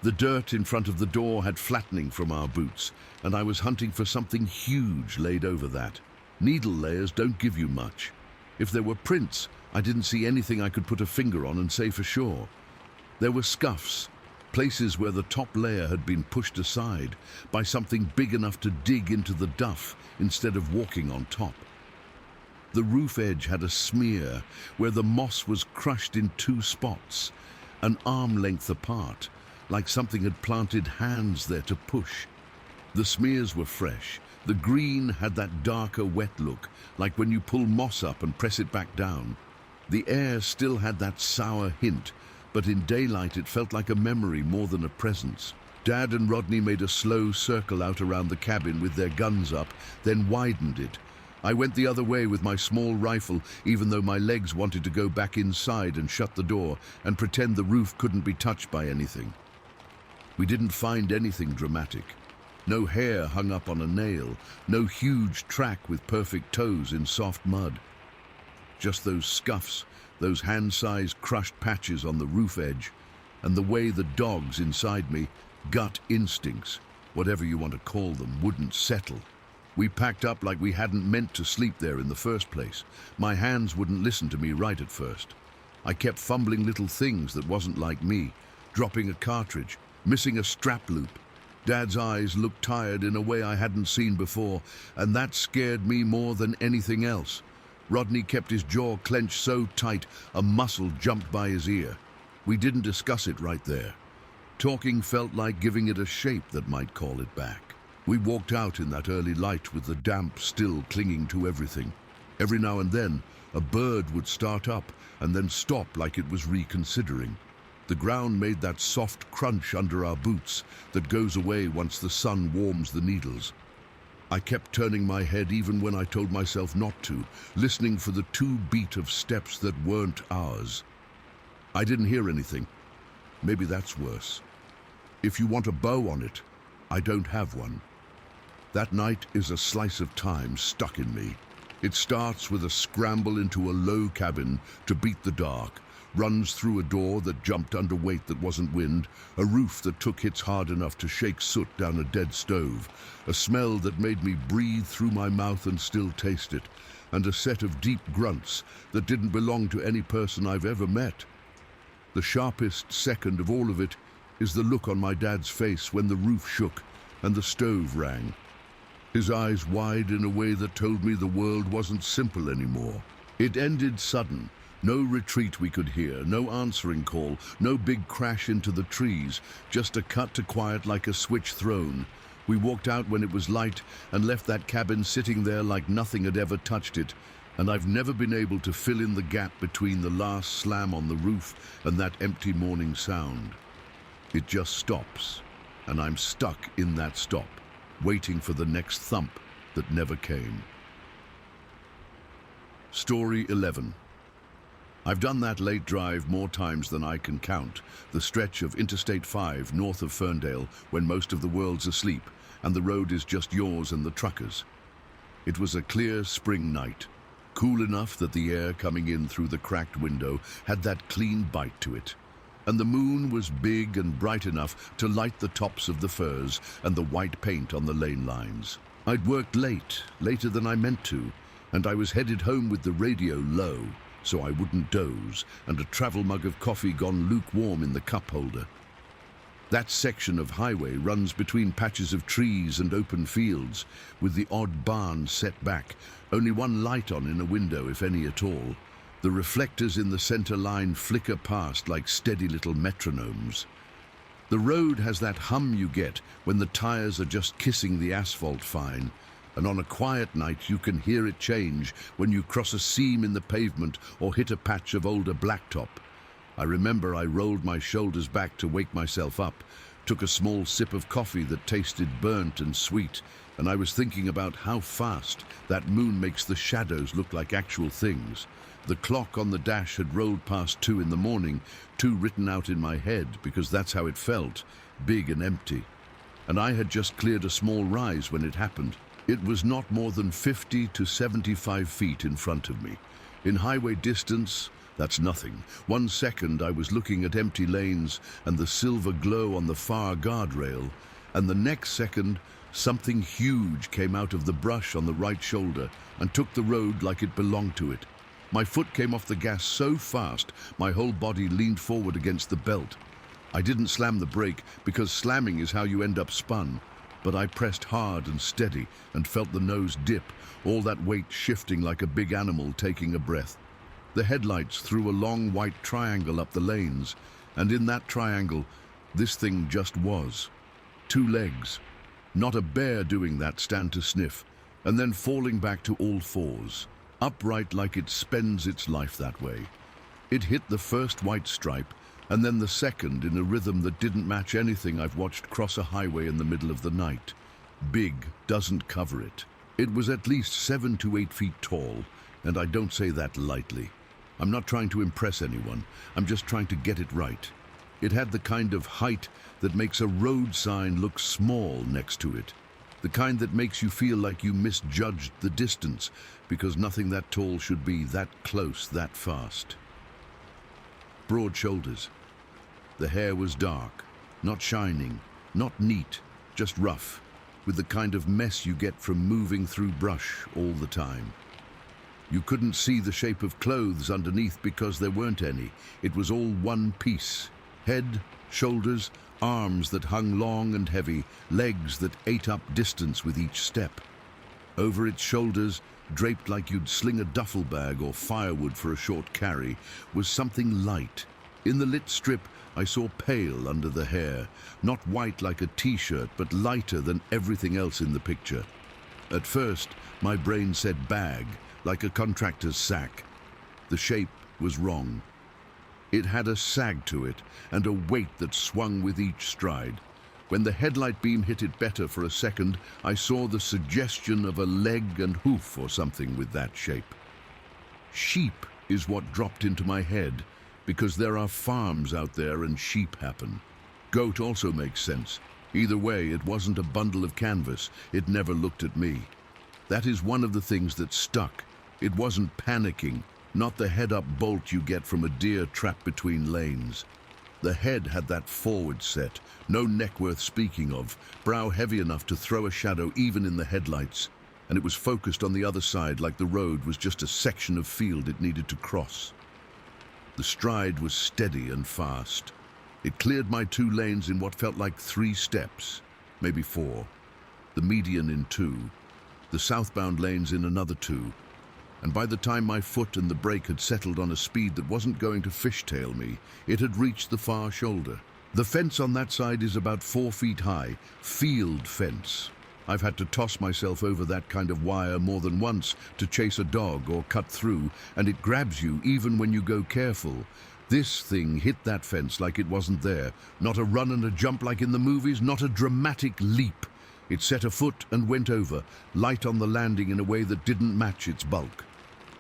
The dirt in front of the door had flattening from our boots, and I was hunting for something huge laid over that. Needle layers don't give you much. If there were prints, I didn't see anything I could put a finger on and say for sure. There were scuffs, places where the top layer had been pushed aside by something big enough to dig into the duff instead of walking on top. The roof edge had a smear where the moss was crushed in two spots, an arm length apart, like something had planted hands there to push. The smears were fresh. The green had that darker, wet look, like when you pull moss up and press it back down. The air still had that sour hint, but in daylight it felt like a memory more than a presence. Dad and Rodney made a slow circle out around the cabin with their guns up, then widened it. I went the other way with my small rifle, even though my legs wanted to go back inside and shut the door and pretend the roof couldn't be touched by anything. We didn't find anything dramatic. No hair hung up on a nail, no huge track with perfect toes in soft mud. Just those scuffs, those hand-sized crushed patches on the roof edge, and the way the dogs inside me, gut instincts, whatever you want to call them, wouldn't settle. We packed up like we hadn't meant to sleep there in the first place. My hands wouldn't listen to me right at first. I kept fumbling little things that wasn't like me, dropping a cartridge, missing a strap loop. Dad's eyes looked tired in a way I hadn't seen before, and that scared me more than anything else. Rodney kept his jaw clenched so tight, a muscle jumped by his ear. We didn't discuss it right there. Talking felt like giving it a shape that might call it back. We walked out in that early light with the damp still clinging to everything. Every now and then, a bird would start up and then stop like it was reconsidering. The ground made that soft crunch under our boots that goes away once the sun warms the needles. I kept turning my head even when I told myself not to, listening for the two beat of steps that weren't ours. I didn't hear anything. Maybe that's worse. If you want a bow on it, I don't have one. That night is a slice of time stuck in me. It starts with a scramble into a low cabin to beat the dark, runs through a door that jumped under weight that wasn't wind, a roof that took hits hard enough to shake soot down a dead stove, a smell that made me breathe through my mouth and still taste it, and a set of deep grunts that didn't belong to any person I've ever met. The sharpest second of all of it is the look on my dad's face when the roof shook and the stove rang. His eyes wide in a way that told me the world wasn't simple anymore. It ended sudden. No retreat we could hear, no answering call, no big crash into the trees, just a cut to quiet like a switch thrown. We walked out when it was light and left that cabin sitting there like nothing had ever touched it, and I've never been able to fill in the gap between the last slam on the roof and that empty morning sound. It just stops, and I'm stuck in that stop, waiting for the next thump that never came. Story 11. I've done that late drive more times than I can count, the stretch of Interstate 5 north of Ferndale when most of the world's asleep and the road is just yours and the truckers. It was a clear spring night, cool enough that the air coming in through the cracked window had that clean bite to it. And the moon was big and bright enough to light the tops of the firs and the white paint on the lane lines. I'd worked late, later than I meant to, and I was headed home with the radio low, so I wouldn't doze, and a travel mug of coffee gone lukewarm in the cup holder. That section of highway runs between patches of trees and open fields, with the odd barn set back, only one light on in a window, if any at all. The reflectors in the center line flicker past like steady little metronomes. The road has that hum you get when the tires are just kissing the asphalt fine, and on a quiet night you can hear it change when you cross a seam in the pavement or hit a patch of older blacktop. I remember I rolled my shoulders back to wake myself up, took a small sip of coffee that tasted burnt and sweet, and I was thinking about how fast that moon makes the shadows look like actual things. The clock on the dash had rolled past 2 in the morning, 2 written out in my head because that's how it felt, big and empty. And I had just cleared a small rise when it happened. It was not more than 50 to 75 feet in front of me. In highway distance, that's nothing. 1 second I was looking at empty lanes and the silver glow on the far guardrail, and the next second something huge came out of the brush on the right shoulder and took the road like it belonged to it. My foot came off the gas so fast, my whole body leaned forward against the belt. I didn't slam the brake because slamming is how you end up spun, but I pressed hard and steady and felt the nose dip, all that weight shifting like a big animal taking a breath. The headlights threw a long white triangle up the lanes, and in that triangle, this thing just was. 2 legs. Not a bear doing that stand to sniff, and then falling back to all 4s, upright like it spends its life that way. It hit the first white stripe, and then the second in a rhythm that didn't match anything I've watched cross a highway in the middle of the night. Big doesn't cover it. It was at least 7 to 8 feet tall, and I don't say that lightly. I'm not trying to impress anyone, I'm just trying to get it right. It had the kind of height that makes a road sign look small next to it. The kind that makes you feel like you misjudged the distance, because nothing that tall should be that close that fast. Broad shoulders. The hair was dark, not shining, not neat, just rough, with the kind of mess you get from moving through brush all the time. You couldn't see the shape of clothes underneath because there weren't any. It was all one piece. Head, shoulders, arms that hung long and heavy, legs that ate up distance with each step. Over its shoulders, draped like you'd sling a duffel bag or firewood for a short carry, was something light. In the lit strip, I saw pale under the hair, not white like a t-shirt, but lighter than everything else in the picture. At first, my brain said bag, like a contractor's sack. The shape was wrong. It had a sag to it and a weight that swung with each stride. When the headlight beam hit it better for a second, I saw the suggestion of a leg and hoof or something with that shape. Sheep is what dropped into my head, because there are farms out there and sheep happen. Goat also makes sense. Either way, it wasn't a bundle of canvas. It never looked at me. That is one of the things that stuck. It wasn't panicking, not the head-up bolt you get from a deer trapped between lanes. The head had that forward set, no neck worth speaking of, brow heavy enough to throw a shadow even in the headlights, and it was focused on the other side like the road was just a section of field it needed to cross. The stride was steady and fast. It cleared my 2 lanes in what felt like 3 steps, maybe 4, the median in 2, the southbound lanes in another 2, and by the time my foot and the brake had settled on a speed that wasn't going to fishtail me, it had reached the far shoulder. The fence on that side is about 4 feet high, field fence. I've had to toss myself over that kind of wire more than once to chase a dog or cut through, and it grabs you even when you go careful. This thing hit that fence like it wasn't there. Not a run and a jump like in the movies, not a dramatic leap. It set a foot and went over, light on the landing in a way that didn't match its bulk.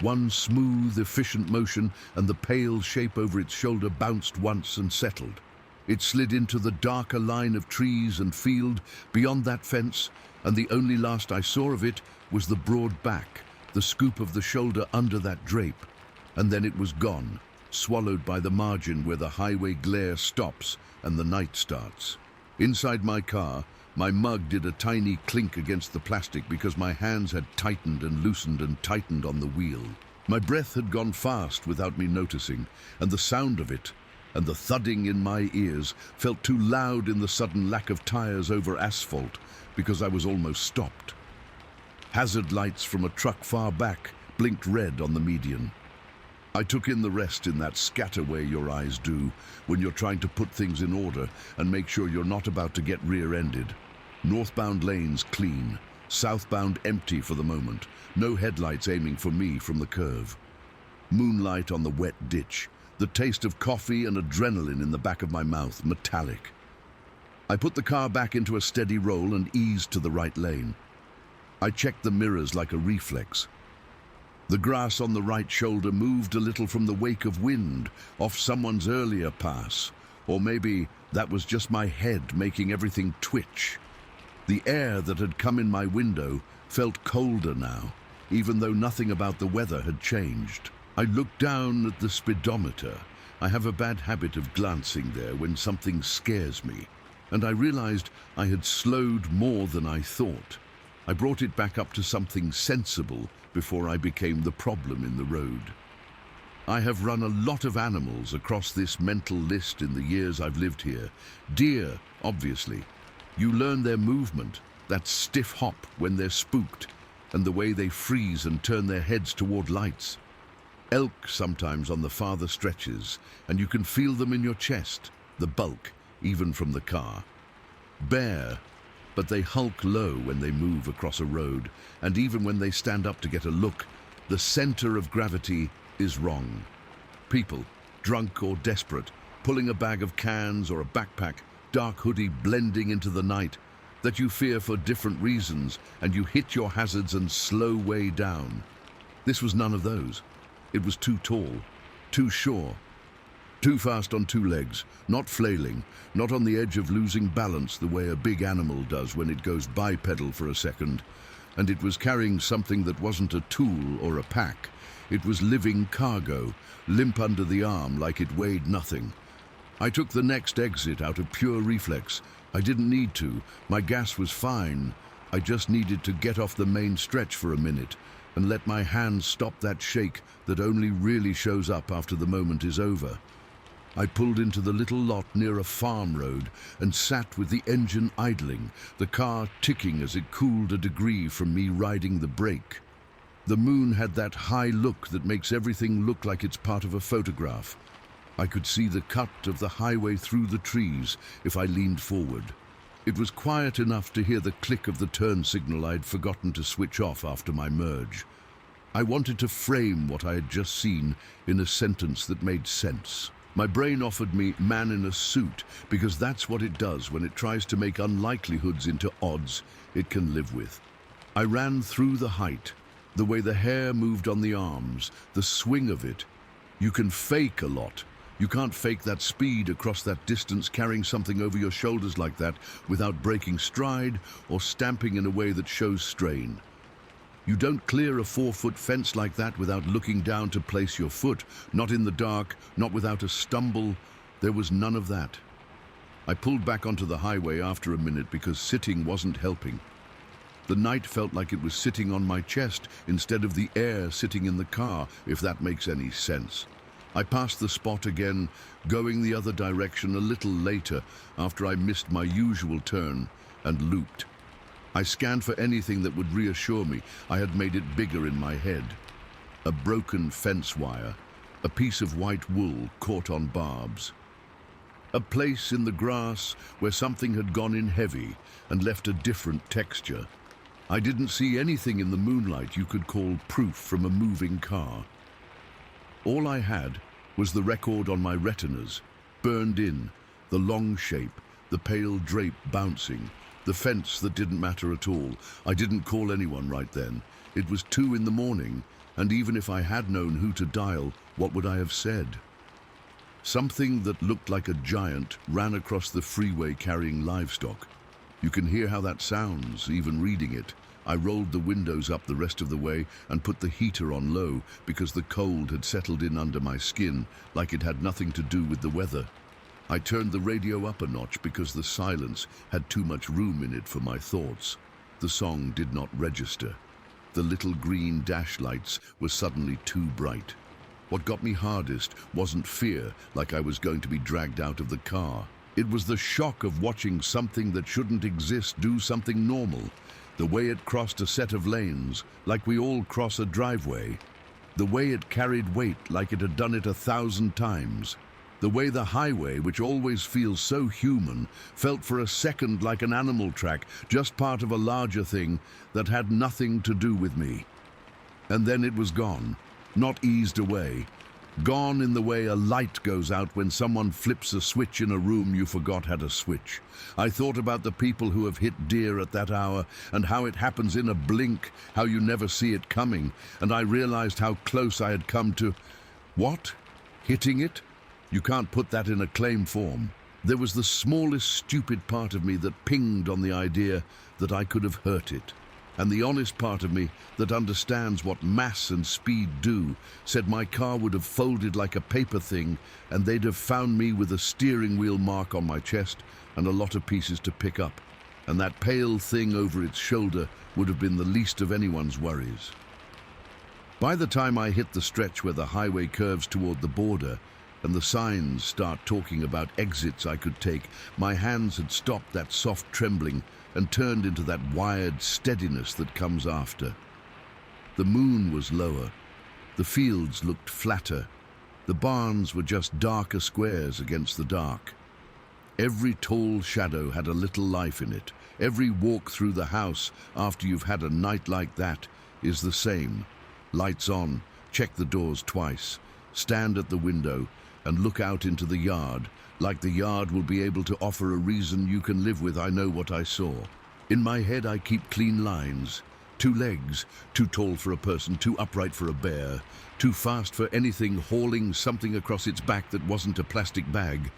One smooth, efficient motion, and the pale shape over its shoulder bounced once and settled. It slid into the darker line of trees and field beyond that fence, and the only last I saw of it was the broad back, the scoop of the shoulder under that drape. And then it was gone, swallowed by the margin where the highway glare stops and the night starts. Inside my car, my mug did a tiny clink against the plastic because my hands had tightened and loosened and tightened on the wheel. My breath had gone fast without me noticing, and the sound of it, and the thudding in my ears, felt too loud in the sudden lack of tires over asphalt because I was almost stopped. Hazard lights from a truck far back blinked red on the median. I took in the rest in that scatter way your eyes do when you're trying to put things in order and make sure you're not about to get rear-ended. Northbound lanes clean, southbound empty for the moment, no headlights aiming for me from the curve. Moonlight on the wet ditch, the taste of coffee and adrenaline in the back of my mouth, metallic. I put the car back into a steady roll and eased to the right lane. I checked the mirrors like a reflex. The grass on the right shoulder moved a little from the wake of wind off someone's earlier pass, or maybe that was just my head making everything twitch. The air that had come in my window felt colder now, even though nothing about the weather had changed. I looked down at the speedometer. I have a bad habit of glancing there when something scares me, and I realized I had slowed more than I thought. I brought it back up to something sensible before I became the problem in the road. I have run a lot of animals across this mental list in the years I've lived here. Deer, obviously. You learn their movement, that stiff hop when they're spooked, and the way they freeze and turn their heads toward lights. Elk sometimes on the farther stretches, and you can feel them in your chest, the bulk, even from the car. Bear, but they hulk low when they move across a road, and even when they stand up to get a look, the center of gravity is wrong. People, drunk or desperate, pulling a bag of cans or a backpack, dark hoodie blending into the night, that you fear for different reasons, and you hit your hazards and slow way down. This was none of those. It was too tall, too sure, too fast on two legs, not flailing, not on the edge of losing balance the way a big animal does when it goes bipedal for a second. And it was carrying something that wasn't a tool or a pack. It was living cargo, limp under the arm like it weighed nothing. I took the next exit out of pure reflex. I didn't need to. My gas was fine. I just needed to get off the main stretch for a minute and let my hands stop that shake that only really shows up after the moment is over. I pulled into the little lot near a farm road and sat with the engine idling, the car ticking as it cooled a degree from me riding the brake. The moon had that high look that makes everything look like it's part of a photograph. I could see the cut of the highway through the trees if I leaned forward. It was quiet enough to hear the click of the turn signal I'd forgotten to switch off after my merge. I wanted to frame what I had just seen in a sentence that made sense. My brain offered me man in a suit because that's what it does when it tries to make unlikelihoods into odds it can live with. I ran through the height, the way the hair moved on the arms, the swing of it. You can fake a lot. You can't fake that speed across that distance carrying something over your shoulders like that without breaking stride or stamping in a way that shows strain. You don't clear a 4-foot fence like that without looking down to place your foot, not in the dark, not without a stumble. There was none of that. I pulled back onto the highway after a minute because sitting wasn't helping. The night felt like it was sitting on my chest instead of the air sitting in the car, if that makes any sense. I passed the spot again, going the other direction a little later after I missed my usual turn and looped. I scanned for anything that would reassure me I had made it bigger in my head. A broken fence wire, a piece of white wool caught on barbs. A place in the grass where something had gone in heavy and left a different texture. I didn't see anything in the moonlight you could call proof from a moving car. All I had was the record on my retinas, burned in, the long shape, the pale drape bouncing, the fence that didn't matter at all. I didn't call anyone right then. It was 2 in the morning, and even if I had known who to dial, what would I have said? Something that looked like a giant ran across the freeway carrying livestock. You can hear how that sounds, even reading it. I rolled the windows up the rest of the way and put the heater on low because the cold had settled in under my skin like it had nothing to do with the weather. I turned the radio up a notch because the silence had too much room in it for my thoughts. The song did not register. The little green dash lights were suddenly too bright. What got me hardest wasn't fear, like I was going to be dragged out of the car. It was the shock of watching something that shouldn't exist do something normal. The way it crossed a set of lanes, like we all cross a driveway. The way it carried weight like it had done it 1,000 times. The way the highway, which always feels so human, felt for a second like an animal track, just part of a larger thing that had nothing to do with me. And then it was gone, not eased away, Gone in the way a light goes out when someone flips a switch in a room you forgot had a switch. I thought about the people who have hit deer at that hour and how it happens in a blink, how you never see it coming, and I realized how close I had come to... What? Hitting it? You can't put that in a claim form. There was the smallest stupid part of me that pinged on the idea that I could have hurt it. And the honest part of me that understands what mass and speed do said my car would have folded like a paper thing and they'd have found me with a steering wheel mark on my chest and a lot of pieces to pick up. And that pale thing over its shoulder would have been the least of anyone's worries. By the time I hit the stretch where the highway curves toward the border and the signs start talking about exits I could take, my hands had stopped that soft trembling and turned into that wired steadiness that comes after. The moon was lower. The fields looked flatter. The barns were just darker squares against the dark. Every tall shadow had a little life in it. Every walk through the house after you've had a night like that is the same. Lights on, check the doors twice, stand at the window and look out into the yard, like the yard will be able to offer a reason you can live with. I know what I saw. In my head I keep clean lines. 2 legs, too tall for a person, too upright for a bear, too fast for anything hauling something across its back that wasn't a plastic bag.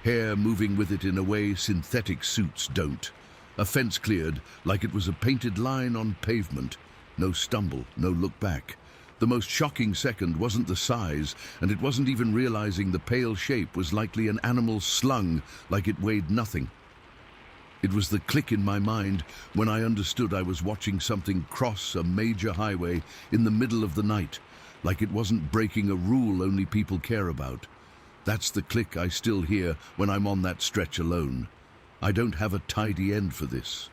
Hair moving with it in a way synthetic suits don't. A fence cleared like it was a painted line on pavement. No stumble, no look back. The most shocking second wasn't the size, and it wasn't even realizing the pale shape was likely an animal slung like it weighed nothing. It was the click in my mind when I understood I was watching something cross a major highway in the middle of the night, like it wasn't breaking a rule only people care about. That's the click I still hear when I'm on that stretch alone. I don't have a tidy end for this.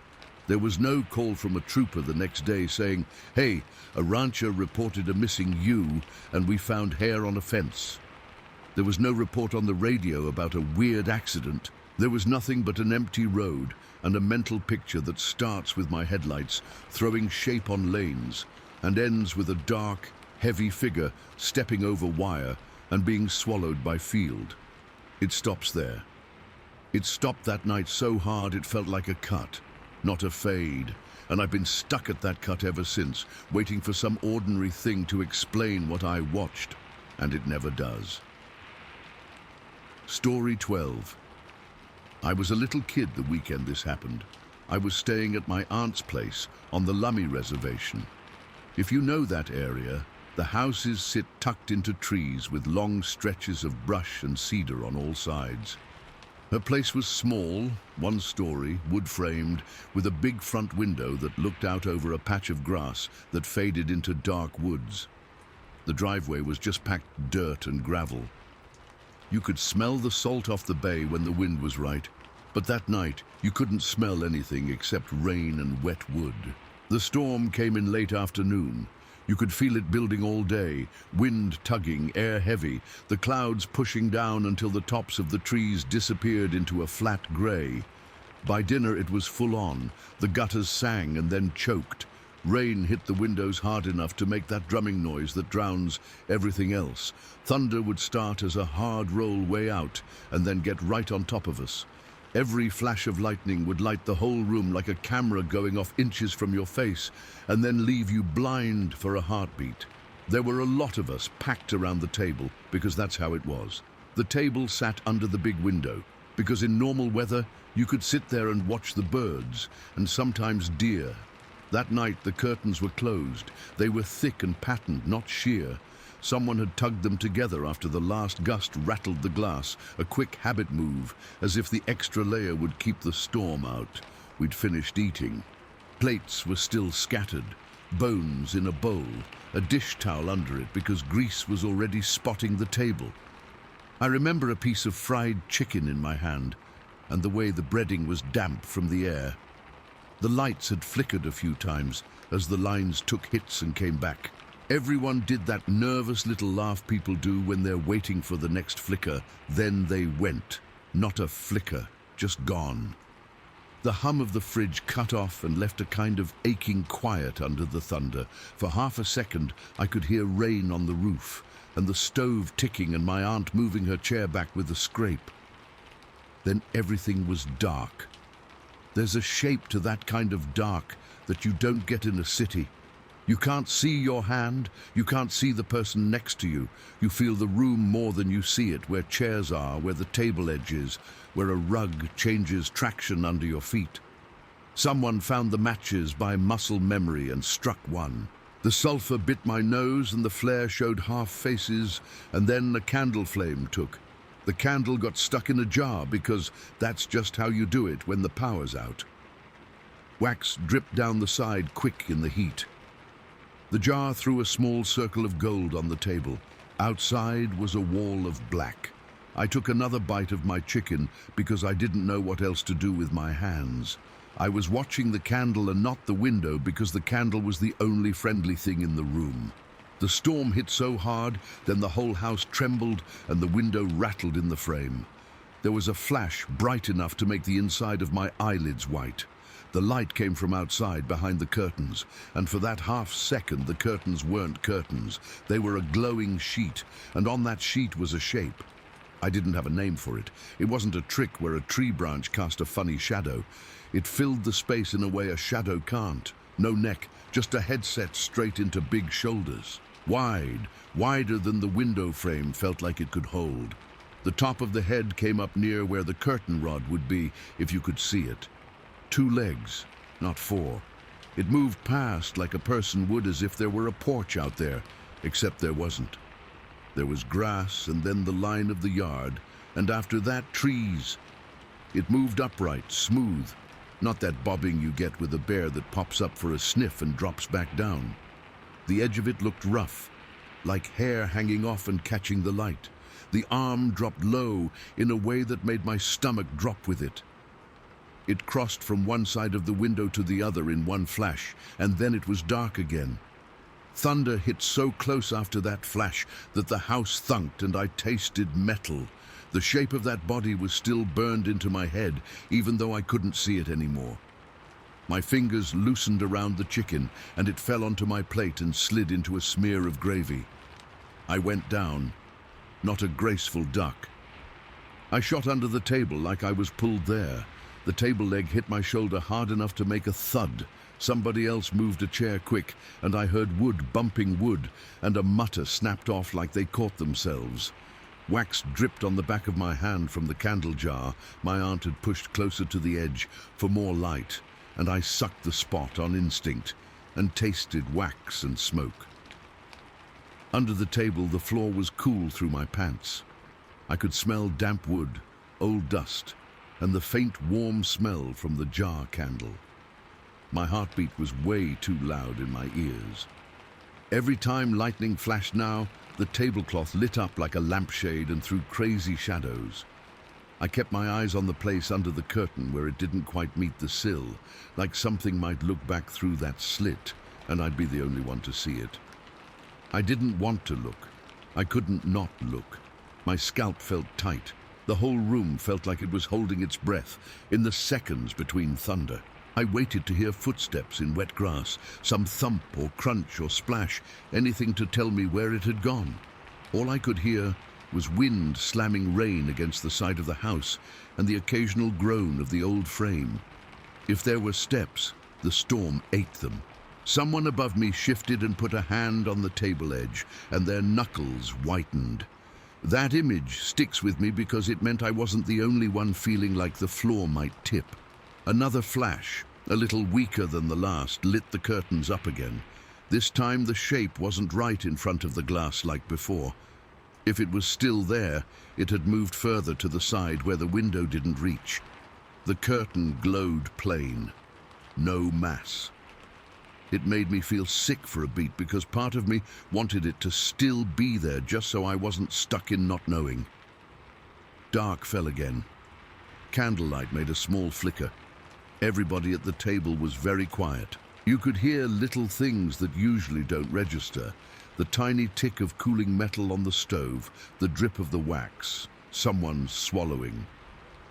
There was no call from a trooper the next day saying, "Hey, a rancher reported a missing ewe and we found hair on a fence." There was no report on the radio about a weird accident. There was nothing but an empty road and a mental picture that starts with my headlights throwing shape on lanes and ends with a dark, heavy figure stepping over wire and being swallowed by field. It stops there. It stopped that night so hard it felt like a cut, not a fade, and I've been stuck at that cut ever since, waiting for some ordinary thing to explain what I watched, and it never does. Story 12. I was a little kid the weekend this happened. I was staying at my aunt's place on the Lummi Reservation. If you know that area, the houses sit tucked into trees with long stretches of brush and cedar on all sides. Her place was small, 1 story, wood-framed, with a big front window that looked out over a patch of grass that faded into dark woods. The driveway was just packed dirt and gravel. You could smell the salt off the bay when the wind was right, but that night you couldn't smell anything except rain and wet wood. The storm came in late afternoon. You could feel it building all day, wind tugging, air heavy, the clouds pushing down until the tops of the trees disappeared into a flat grey. By dinner it was full on. The gutters sang and then choked. Rain hit the windows hard enough to make that drumming noise that drowns everything else. Thunder would start as a hard roll way out and then get right on top of us. Every flash of lightning would light the whole room like a camera going off inches from your face and then leave you blind for a heartbeat. There were a lot of us packed around the table because that's how it was. The table sat under the big window because in normal weather you could sit there and watch the birds and sometimes deer. That night the curtains were closed. They were thick and patterned, not sheer. Someone had tugged them together after the last gust rattled the glass, a quick habit move, as if the extra layer would keep the storm out. We'd finished eating. Plates were still scattered, bones in a bowl, a dish towel under it because grease was already spotting the table. I remember a piece of fried chicken in my hand, and the way the breading was damp from the air. The lights had flickered a few times as the lines took hits and came back. Everyone did that nervous little laugh people do when they're waiting for the next flicker. Then they went. Not a flicker, just gone. The hum of the fridge cut off and left a kind of aching quiet under the thunder. For half a second, I could hear rain on the roof. and the stove ticking and my aunt moving her chair back with a scrape. Then everything was dark. There's a shape to that kind of dark that you don't get in a city. You can't see your hand, you can't see the person next to you. You feel the room more than you see it, where chairs are, where the table edge is, where a rug changes traction under your feet. Someone found the matches by muscle memory and struck one. The sulfur bit my nose and the flare showed half faces, and then the candle flame took. The candle got stuck in a jar because that's just how you do it when the power's out. Wax dripped down the side quick in the heat. The jar threw a small circle of gold on the table. Outside was a wall of black. I took another bite of my chicken because I didn't know what else to do with my hands. I was watching the candle and not the window because the candle was the only friendly thing in the room. The storm hit so hard, then the whole house trembled and the window rattled in the frame. There was a flash bright enough to make the inside of my eyelids white. The light came from outside behind the curtains, and for that half second the curtains weren't curtains. They were a glowing sheet, and on that sheet was a shape. I didn't have a name for it. It wasn't a trick where a tree branch cast a funny shadow. It filled the space in a way a shadow can't. No neck, just a head set straight into big shoulders. Wide, wider than the window frame felt like it could hold. The top of the head came up near where the curtain rod would be if you could see it. 2 legs, not 4. It moved past like a person would as if there were a porch out there, except there wasn't. There was grass and then the line of the yard, and after that trees. It moved upright, smooth, not that bobbing you get with a bear that pops up for a sniff and drops back down. The edge of it looked rough, like hair hanging off and catching the light. The arm dropped low in a way that made my stomach drop with it. It crossed from one side of the window to the other in one flash, and then it was dark again. Thunder hit so close after that flash that the house thunked and I tasted metal. The shape of that body was still burned into my head, even though I couldn't see it anymore. My fingers loosened around the chicken, and it fell onto my plate and slid into a smear of gravy. I went down, not a graceful duck. I shot under the table like I was pulled there. The table leg hit my shoulder hard enough to make a thud. Somebody else moved a chair quick, and I heard wood bumping wood, and a mutter snapped off like they caught themselves. Wax dripped on the back of my hand from the candle jar my aunt had pushed closer to the edge for more light, and I sucked the spot on instinct and tasted wax and smoke. Under the table, the floor was cool through my pants. I could smell damp wood, old dust, and the faint warm smell from the jar candle. My heartbeat was way too loud in my ears. Every time lightning flashed now, the tablecloth lit up like a lampshade and threw crazy shadows. I kept my eyes on the place under the curtain where it didn't quite meet the sill, like something might look back through that slit, and I'd be the only one to see it. I didn't want to look. I couldn't not look. My scalp felt tight. The whole room felt like it was holding its breath in the seconds between thunder. I waited to hear footsteps in wet grass, some thump or crunch or splash, anything to tell me where it had gone. All I could hear was wind slamming rain against the side of the house and the occasional groan of the old frame. If there were steps, the storm ate them. Someone above me shifted and put a hand on the table edge, and their knuckles whitened. That image sticks with me because it meant I wasn't the only one feeling like the floor might tip. Another flash, a little weaker than the last, lit the curtains up again. This time the shape wasn't right in front of the glass like before. If it was still there, it had moved further to the side where the window didn't reach. The curtain glowed plain. No mass. It made me feel sick for a beat because part of me wanted it to still be there just so I wasn't stuck in not knowing. Dark fell again. Candlelight made a small flicker. Everybody at the table was very quiet. You could hear little things that usually don't register. The tiny tick of cooling metal on the stove, the drip of the wax, someone swallowing.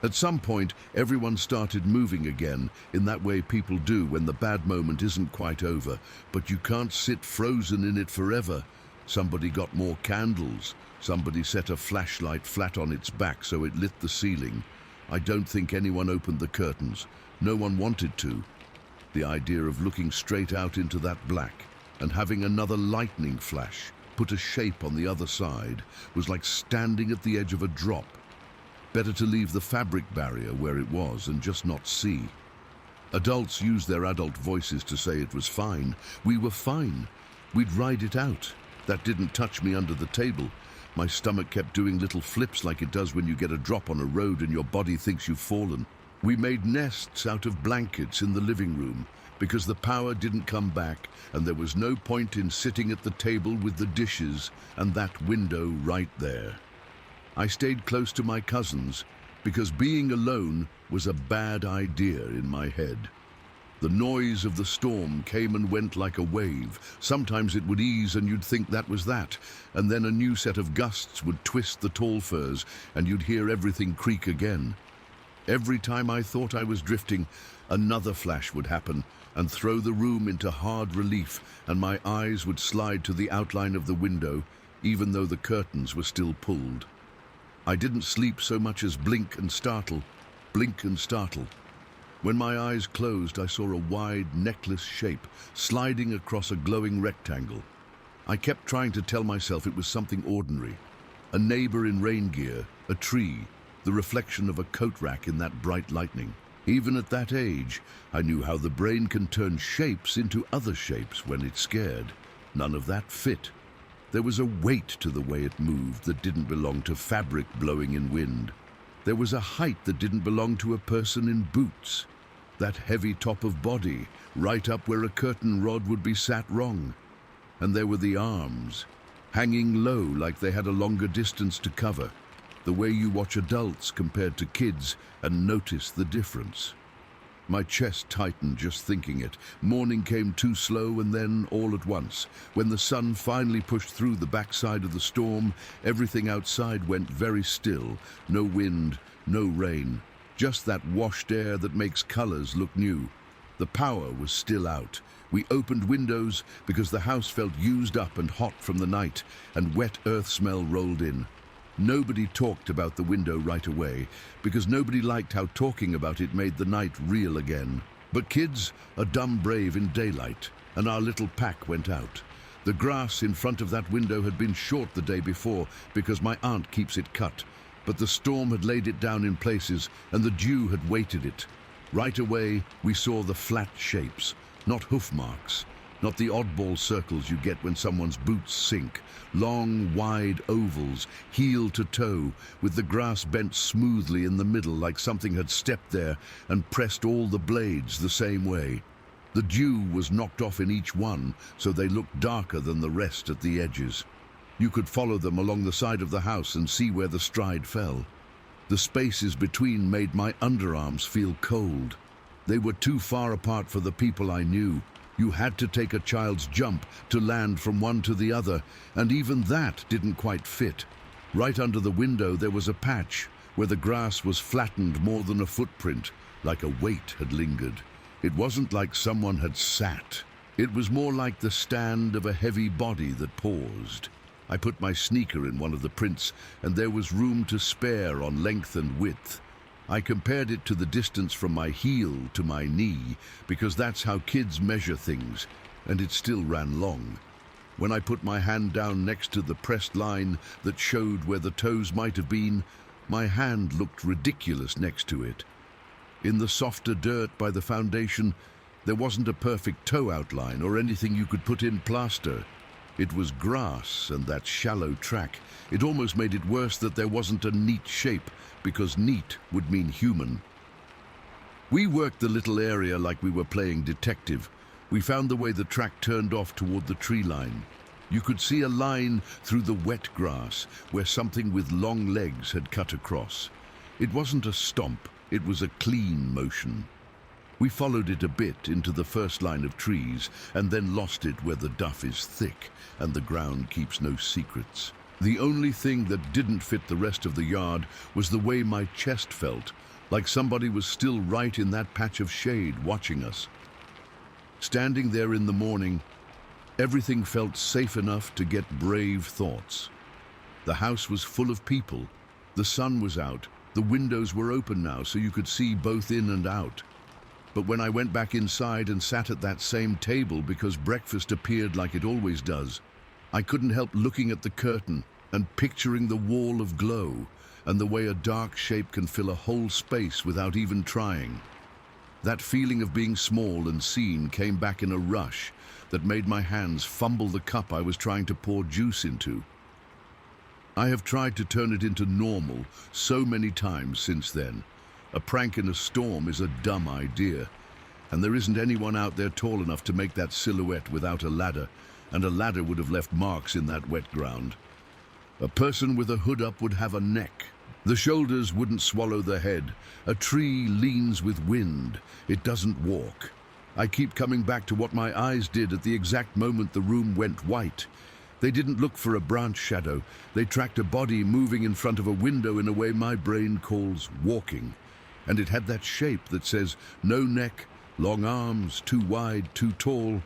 At some point, everyone started moving again, in that way people do when the bad moment isn't quite over, but you can't sit frozen in it forever. Somebody got more candles. Somebody set a flashlight flat on its back so it lit the ceiling. I don't think anyone opened the curtains. No one wanted to. The idea of looking straight out into that black and having another lightning flash put a shape on the other side was like standing at the edge of a drop. Better to leave the fabric barrier where it was and just not see. Adults used their adult voices to say it was fine. We were fine. We'd ride it out. That didn't touch me under the table. My stomach kept doing little flips like it does when you get a drop on a road and your body thinks you've fallen. We made nests out of blankets in the living room because the power didn't come back and there was no point in sitting at the table with the dishes and that window right there. I stayed close to my cousins because being alone was a bad idea in my head. The noise of the storm came and went like a wave. Sometimes it would ease and you'd think that was that, and then a new set of gusts would twist the tall firs and you'd hear everything creak again. Every time I thought I was drifting, another flash would happen and throw the room into hard relief, and my eyes would slide to the outline of the window, even though the curtains were still pulled. I didn't sleep so much as blink and startle, blink and startle. When my eyes closed, I saw a wide, necklace shape sliding across a glowing rectangle. I kept trying to tell myself it was something ordinary. A neighbor in rain gear, a tree, the reflection of a coat rack in that bright lightning. Even at that age, I knew how the brain can turn shapes into other shapes when it's scared. None of that fit. There was a weight to the way it moved that didn't belong to fabric blowing in wind. There was a height that didn't belong to a person in boots. That heavy top of body, right up where a curtain rod would be sat wrong. And there were the arms, hanging low like they had a longer distance to cover, the way you watch adults compared to kids and notice the difference. My chest tightened just thinking it. Morning came too slow, and then, all at once, when the sun finally pushed through the backside of the storm, everything outside went very still. No wind, no rain, just that washed air that makes colors look new. The power was still out. We opened windows because the house felt used up and hot from the night, and wet earth smell rolled in. Nobody talked about the window right away, because nobody liked how talking about it made the night real again. But kids are dumb brave in daylight, and our little pack went out. The grass in front of that window had been short the day before because my aunt keeps it cut, but the storm had laid it down in places and the dew had weighted it. Right away, we saw the flat shapes, not hoof marks, not the oddball circles you get when someone's boots sink. Long, wide ovals, heel to toe, with the grass bent smoothly in the middle like something had stepped there and pressed all the blades the same way. The dew was knocked off in each one, so they looked darker than the rest at the edges. You could follow them along the side of the house and see where the stride fell. The spaces between made my underarms feel cold. They were too far apart for the people I knew. You had to take a child's jump to land from one to the other, and even that didn't quite fit. Right under the window there was a patch where the grass was flattened more than a footprint, like a weight had lingered. It wasn't like someone had sat. It was more like the stand of a heavy body that paused. I put my sneaker in one of the prints, and there was room to spare on length and width. I compared it to the distance from my heel to my knee, because that's how kids measure things, and it still ran long. When I put my hand down next to the pressed line that showed where the toes might have been, my hand looked ridiculous next to it. In the softer dirt by the foundation, there wasn't a perfect toe outline or anything you could put in plaster. It was grass and that shallow track. It almost made it worse that there wasn't a neat shape, because neat would mean human. We worked the little area like we were playing detective. We found the way the track turned off toward the tree line. You could see a line through the wet grass where something with long legs had cut across. It wasn't a stomp, it was a clean motion. We followed it a bit into the first line of trees and then lost it where the duff is thick and the ground keeps no secrets. The only thing that didn't fit the rest of the yard was the way my chest felt, like somebody was still right in that patch of shade watching us. Standing there in the morning, Everything felt safe enough to get brave thoughts. The house was full of people. The sun was out. The windows were open now so you could see both in and out. But when I went back inside and sat at that same table because breakfast appeared like it always does, I couldn't help looking at the curtain and picturing the wall of glow and the way a dark shape can fill a whole space without even trying. That feeling of being small and seen came back in a rush that made my hands fumble the cup I was trying to pour juice into. I have tried to turn it into normal so many times since then. A prank in a storm is a dumb idea, and there isn't anyone out there tall enough to make that silhouette without a ladder, and a ladder would have left marks in that wet ground. A person with a hood up would have a neck. The shoulders wouldn't swallow the head. A tree leans with wind. It doesn't walk. I keep coming back to what my eyes did at the exact moment the room went white. They didn't look for a branch shadow. They tracked a body moving in front of a window in a way my brain calls walking. And it had that shape that says, no neck, long arms, too wide, too tall.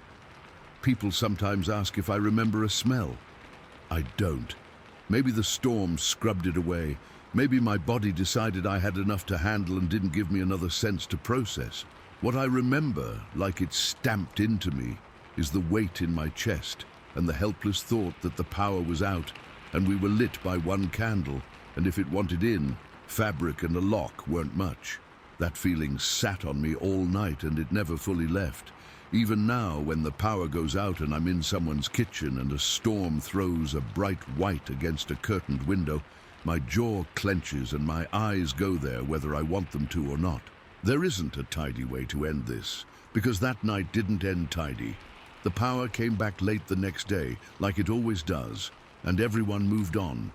People sometimes ask if I remember a smell. I don't. Maybe the storm scrubbed it away. Maybe my body decided I had enough to handle and didn't give me another sense to process. What I remember, like it's stamped into me, is the weight in my chest and the helpless thought that the power was out and we were lit by one candle, and if it wanted in, fabric and a lock weren't much. That feeling sat on me all night and it never fully left. Even now, when the power goes out and I'm in someone's kitchen and a storm throws a bright white against a curtained window, my jaw clenches and my eyes go there whether I want them to or not. There isn't a tidy way to end this, because that night didn't end tidy. The power came back late the next day, like it always does, and everyone moved on.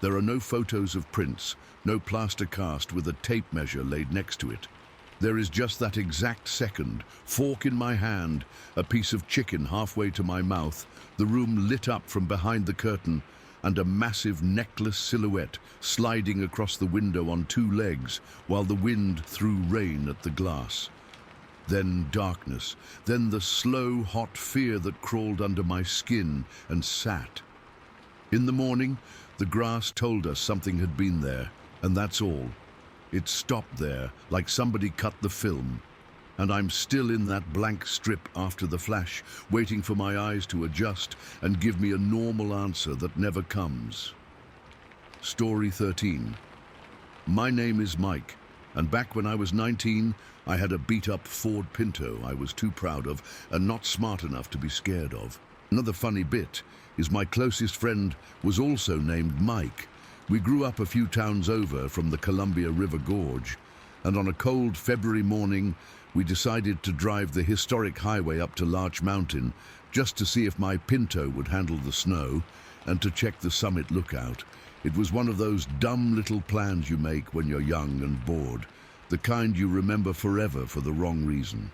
There are no photos of prints, no plaster cast with a tape measure laid next to it. There is just that exact second, fork in my hand, a piece of chicken halfway to my mouth, the room lit up from behind the curtain, and a massive necklace silhouette sliding across the window on two legs while the wind threw rain at the glass. Then darkness, then the slow, hot fear that crawled under my skin and sat. In the morning, the grass told us something had been there, and that's all. It stopped there, like somebody cut the film, and I'm still in that blank strip after the flash, waiting for my eyes to adjust and give me a normal answer that never comes. Story 13. My name is Mike, and back when I was 19, I had a beat-up Ford Pinto I was too proud of and not smart enough to be scared of. Another funny bit is my closest friend was also named Mike. We grew up a few towns over from the Columbia River Gorge, and on a cold February morning, we decided to drive the historic highway up to Larch Mountain just to see if my Pinto would handle the snow and to check the summit lookout. It was one of those dumb little plans you make when you're young and bored, the kind you remember forever for the wrong reason.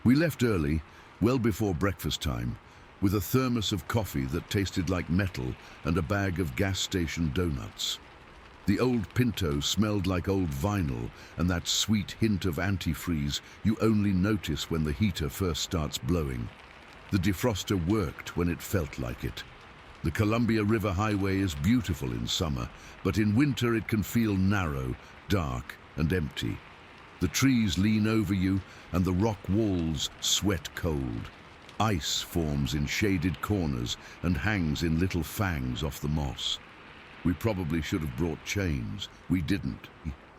We left early, well before breakfast time, with a thermos of coffee that tasted like metal and a bag of gas station donuts. The old Pinto smelled like old vinyl and that sweet hint of antifreeze you only notice when the heater first starts blowing. The defroster worked when it felt like it. The Columbia River Highway is beautiful in summer, but in winter it can feel narrow, dark, and empty. The trees lean over you and the rock walls sweat cold. Ice forms in shaded corners and hangs in little fangs off the moss. We probably should have brought chains. We didn't.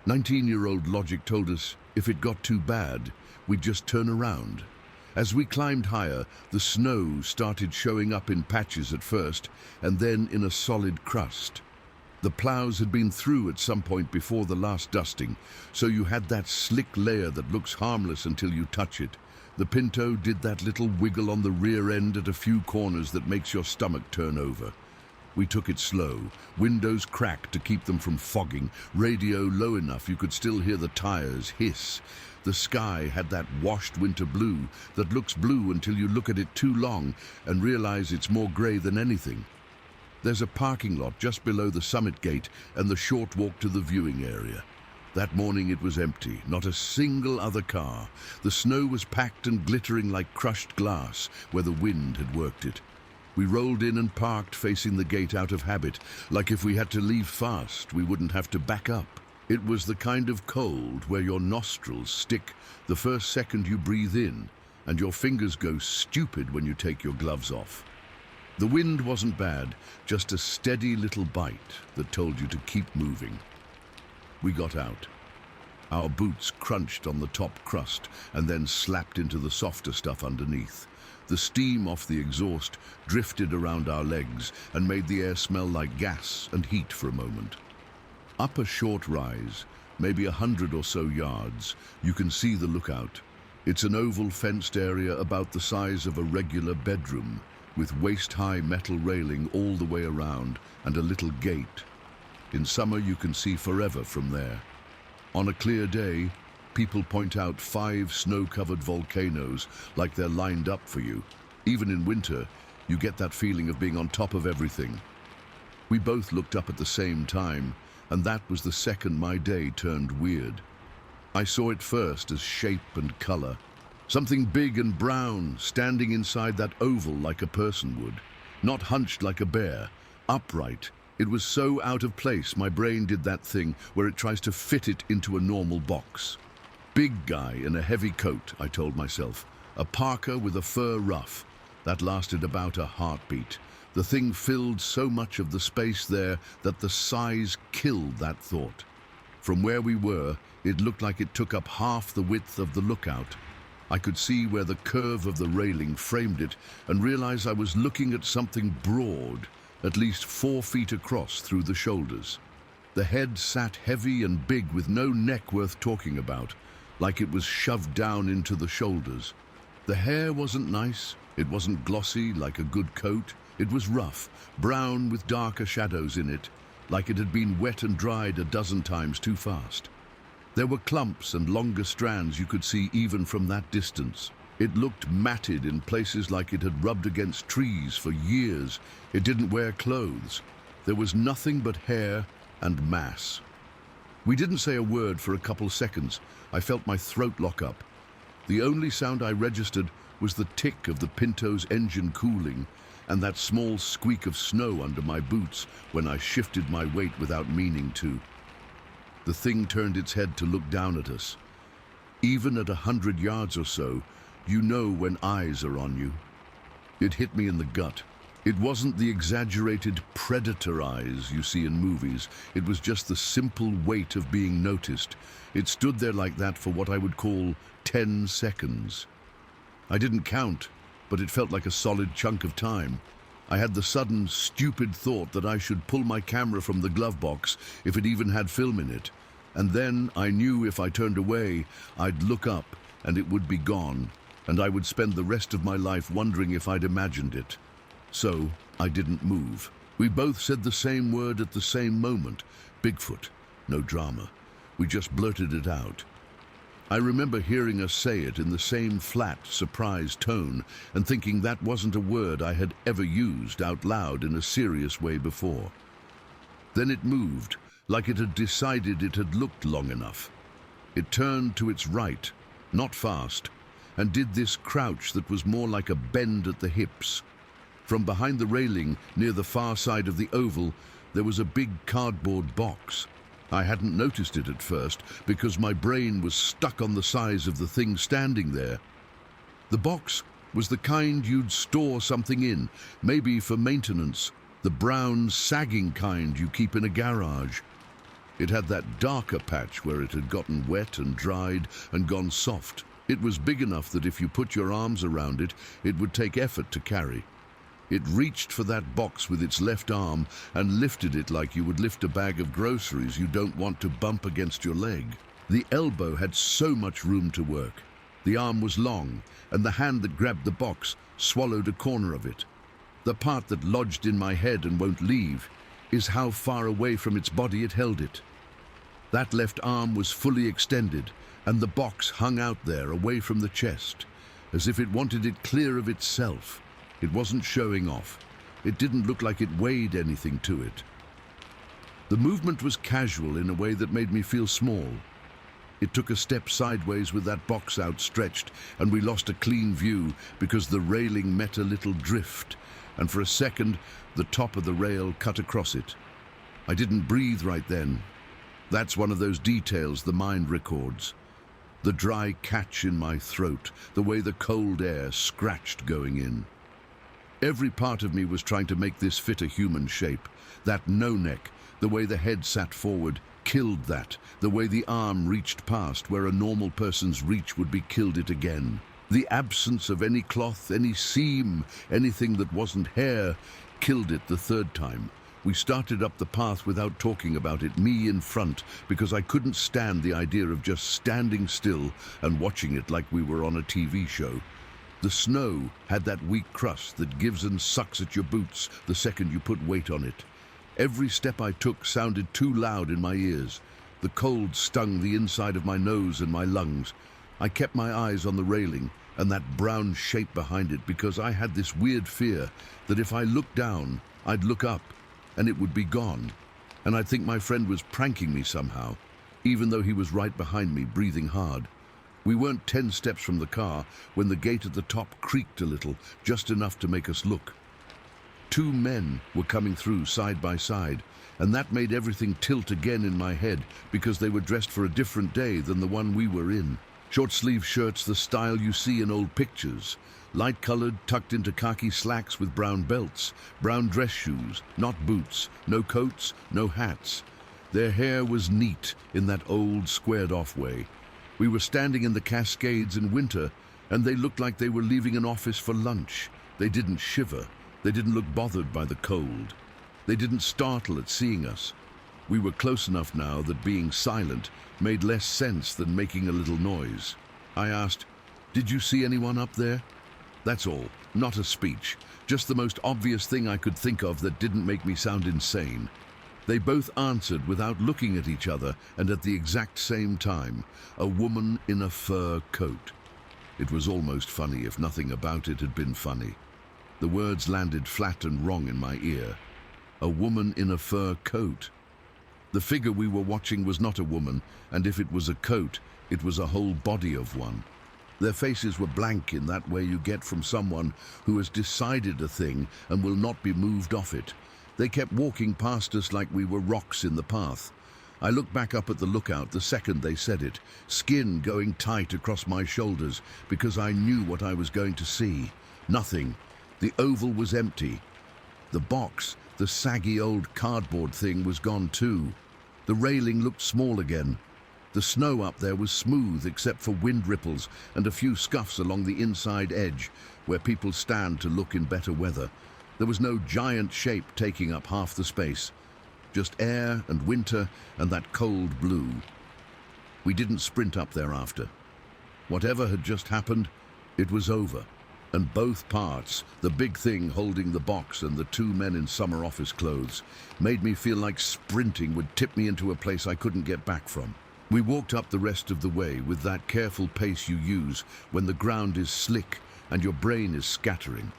19-year-old logic told us if it got too bad, we'd just turn around. As we climbed higher, the snow started showing up in patches at first and then in a solid crust. The plows had been through at some point before the last dusting, so you had that slick layer that looks harmless until you touch it. The Pinto did that little wiggle on the rear end at a few corners that makes your stomach turn over. We took it slow, windows cracked to keep them from fogging, radio low enough you could still hear the tires hiss. The sky had that washed winter blue that looks blue until you look at it too long and realize it's more gray than anything. There's a parking lot just below the summit gate and the short walk to the viewing area. That morning it was empty, not a single other car. The snow was packed and glittering like crushed glass where the wind had worked it. We rolled in and parked facing the gate out of habit, like if we had to leave fast, we wouldn't have to back up. It was the kind of cold where your nostrils stick the first second you breathe in, and your fingers go stupid when you take your gloves off. The wind wasn't bad, just a steady little bite that told you to keep moving. We got out. Our boots crunched on the top crust and then slapped into the softer stuff underneath. The steam off the exhaust drifted around our legs and made the air smell like gas and heat for a moment. Up a short rise, maybe 100 or so yards, you can see the lookout. It's an oval fenced area about the size of a regular bedroom, with waist-high metal railing all the way around and a little gate. In summer you can see forever from there. On a clear day, people point out 5 snow-covered volcanoes like they're lined up for you. Even in winter, you get that feeling of being on top of everything. We both looked up at the same time, and that was the second my day turned weird. I saw it first as shape and color. Something big and brown standing inside that oval like a person would. Not hunched like a bear, upright. It was so out of place my brain did that thing where it tries to fit it into a normal box. Big guy in a heavy coat, I told myself. A parka with a fur ruff. That lasted about a heartbeat. The thing filled so much of the space there that the size killed that thought. From where we were, it looked like it took up half the width of the lookout. I could see where the curve of the railing framed it and realized I was looking at something broad, at least 4 feet across through the shoulders. The head sat heavy and big with no neck worth talking about, like it was shoved down into the shoulders. The hair wasn't nice, it wasn't glossy like a good coat, it was rough, brown with darker shadows in it, like it had been wet and dried a dozen times too fast. There were clumps and longer strands you could see even from that distance. It looked matted in places like it had rubbed against trees for years. It didn't wear clothes. There was nothing but hair and mass. We didn't say a word for a couple seconds. I felt my throat lock up. The only sound I registered was the tick of the Pinto's engine cooling and that small squeak of snow under my boots when I shifted my weight without meaning to. The thing turned its head to look down at us. Even at 100 yards or so, you know when eyes are on you. It hit me in the gut. It wasn't the exaggerated predator eyes you see in movies. It was just the simple weight of being noticed. It stood there like that for what I would call 10 seconds. I didn't count, but it felt like a solid chunk of time. I had the sudden, stupid thought that I should pull my camera from the glove box if it even had film in it. And then I knew if I turned away, I'd look up and it would be gone, and I would spend the rest of my life wondering if I'd imagined it. So I didn't move. We both said the same word at the same moment. Bigfoot. No drama. We just blurted it out. I remember hearing us say it in the same flat, surprised tone and thinking that wasn't a word I had ever used out loud in a serious way before. Then it moved, like it had decided it had looked long enough. It turned to its right, not fast, and did this crouch that was more like a bend at the hips. From behind the railing, near the far side of the oval, there was a big cardboard box. I hadn't noticed it at first because my brain was stuck on the size of the thing standing there. The box was the kind you'd store something in, maybe for maintenance, the brown, sagging kind you keep in a garage. It had that darker patch where it had gotten wet and dried and gone soft. It was big enough that if you put your arms around it, it would take effort to carry. It reached for that box with its left arm and lifted it like you would lift a bag of groceries you don't want to bump against your leg. The elbow had so much room to work. The arm was long, and the hand that grabbed the box swallowed a corner of it. The part that lodged in my head and won't leave is how far away from its body it held it. That left arm was fully extended, and the box hung out there away from the chest, as if it wanted it clear of itself. It wasn't showing off. It didn't look like it weighed anything to it. The movement was casual in a way that made me feel small. It took a step sideways with that box outstretched, and we lost a clean view because the railing met a little drift, and for a second, the top of the rail cut across it. I didn't breathe right then. That's one of those details the mind records. The dry catch in my throat, the way the cold air scratched going in. Every part of me was trying to make this fit a human shape. That no-neck, the way the head sat forward, killed that. The way the arm reached past where a normal person's reach would be killed it again. The absence of any cloth, any seam, anything that wasn't hair, killed it the third time. We started up the path without talking about it, me in front, because I couldn't stand the idea of just standing still and watching it like we were on a TV show. The snow had that weak crust that gives and sucks at your boots the second you put weight on it. Every step I took sounded too loud in my ears. The cold stung the inside of my nose and my lungs. I kept my eyes on the railing and that brown shape behind it because I had this weird fear that if I looked down, I'd look up and it would be gone. And I'd think my friend was pranking me somehow, even though he was right behind me, breathing hard. We weren't 10 steps from the car when the gate at the top creaked a little, just enough to make us look. 2 men were coming through side by side, and that made everything tilt again in my head because they were dressed for a different day than the one we were in. Short-sleeve shirts, the style you see in old pictures. Light-colored, tucked into khaki slacks with brown belts. Brown dress shoes, not boots. No coats, no hats. Their hair was neat in that old, squared-off way. We were standing in the Cascades in winter, and they looked like they were leaving an office for lunch. They didn't shiver. They didn't look bothered by the cold. They didn't startle at seeing us. We were close enough now that being silent made less sense than making a little noise. I asked, "Did you see anyone up there?" That's all, not a speech, just the most obvious thing I could think of that didn't make me sound insane. They both answered without looking at each other and at the exact same time, a woman in a fur coat. It was almost funny if nothing about it had been funny. The words landed flat and wrong in my ear. A woman in a fur coat. The figure we were watching was not a woman, and if it was a coat, it was a whole body of one. Their faces were blank in that way you get from someone who has decided a thing and will not be moved off it. They kept walking past us like we were rocks in the path. I looked back up at the lookout the second they said it, skin going tight across my shoulders because I knew what I was going to see. Nothing. The oval was empty. The box, the saggy old cardboard thing, was gone too. The railing looked small again. The snow up there was smooth except for wind ripples and a few scuffs along the inside edge where people stand to look in better weather. There was no giant shape taking up half the space. Just air and winter and that cold blue. We didn't sprint up thereafter. Whatever had just happened, it was over. And both parts, the big thing holding the box and the 2 men in summer office clothes, made me feel like sprinting would tip me into a place I couldn't get back from. We walked up the rest of the way with that careful pace you use when the ground is slick and your brain is scattering.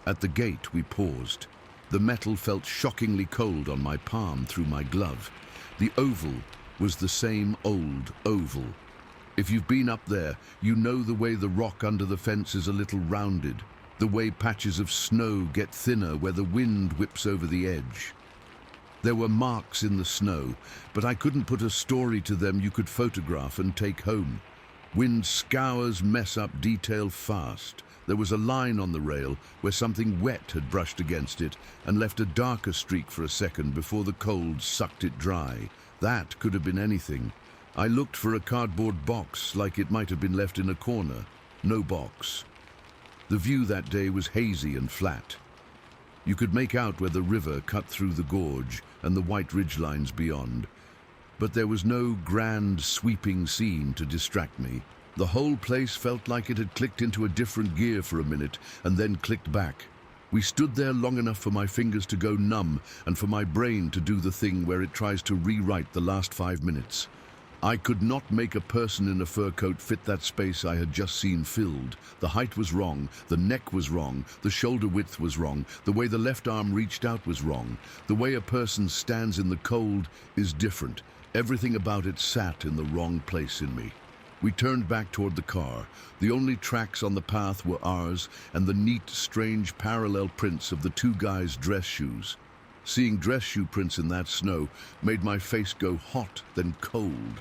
At the gate, we paused. The metal felt shockingly cold on my palm through my glove. The oval was the same old oval. If you've been up there, you know the way the rock under the fence is a little rounded, the way patches of snow get thinner where the wind whips over the edge. There were marks in the snow, but I couldn't put a story to them you could photograph and take home. Wind scours mess up detail fast. There was a line on the rail where something wet had brushed against it and left a darker streak for a second before the cold sucked it dry. That could have been anything. I looked for a cardboard box like it might have been left in a corner. No box. The view that day was hazy and flat. You could make out where the river cut through the gorge and the white ridgelines beyond. But there was no grand, sweeping scene to distract me. The whole place felt like it had clicked into a different gear for a minute and then clicked back. We stood there long enough for my fingers to go numb and for my brain to do the thing where it tries to rewrite the last 5 minutes. I could not make a person in a fur coat fit that space I had just seen filled. The height was wrong, the neck was wrong, the shoulder width was wrong, the way the left arm reached out was wrong. The way a person stands in the cold is different. Everything about it sat in the wrong place in me. We turned back toward the car. The only tracks on the path were ours and the neat, strange parallel prints of the two guys' dress shoes. Seeing dress shoe prints in that snow made my face go hot, then cold.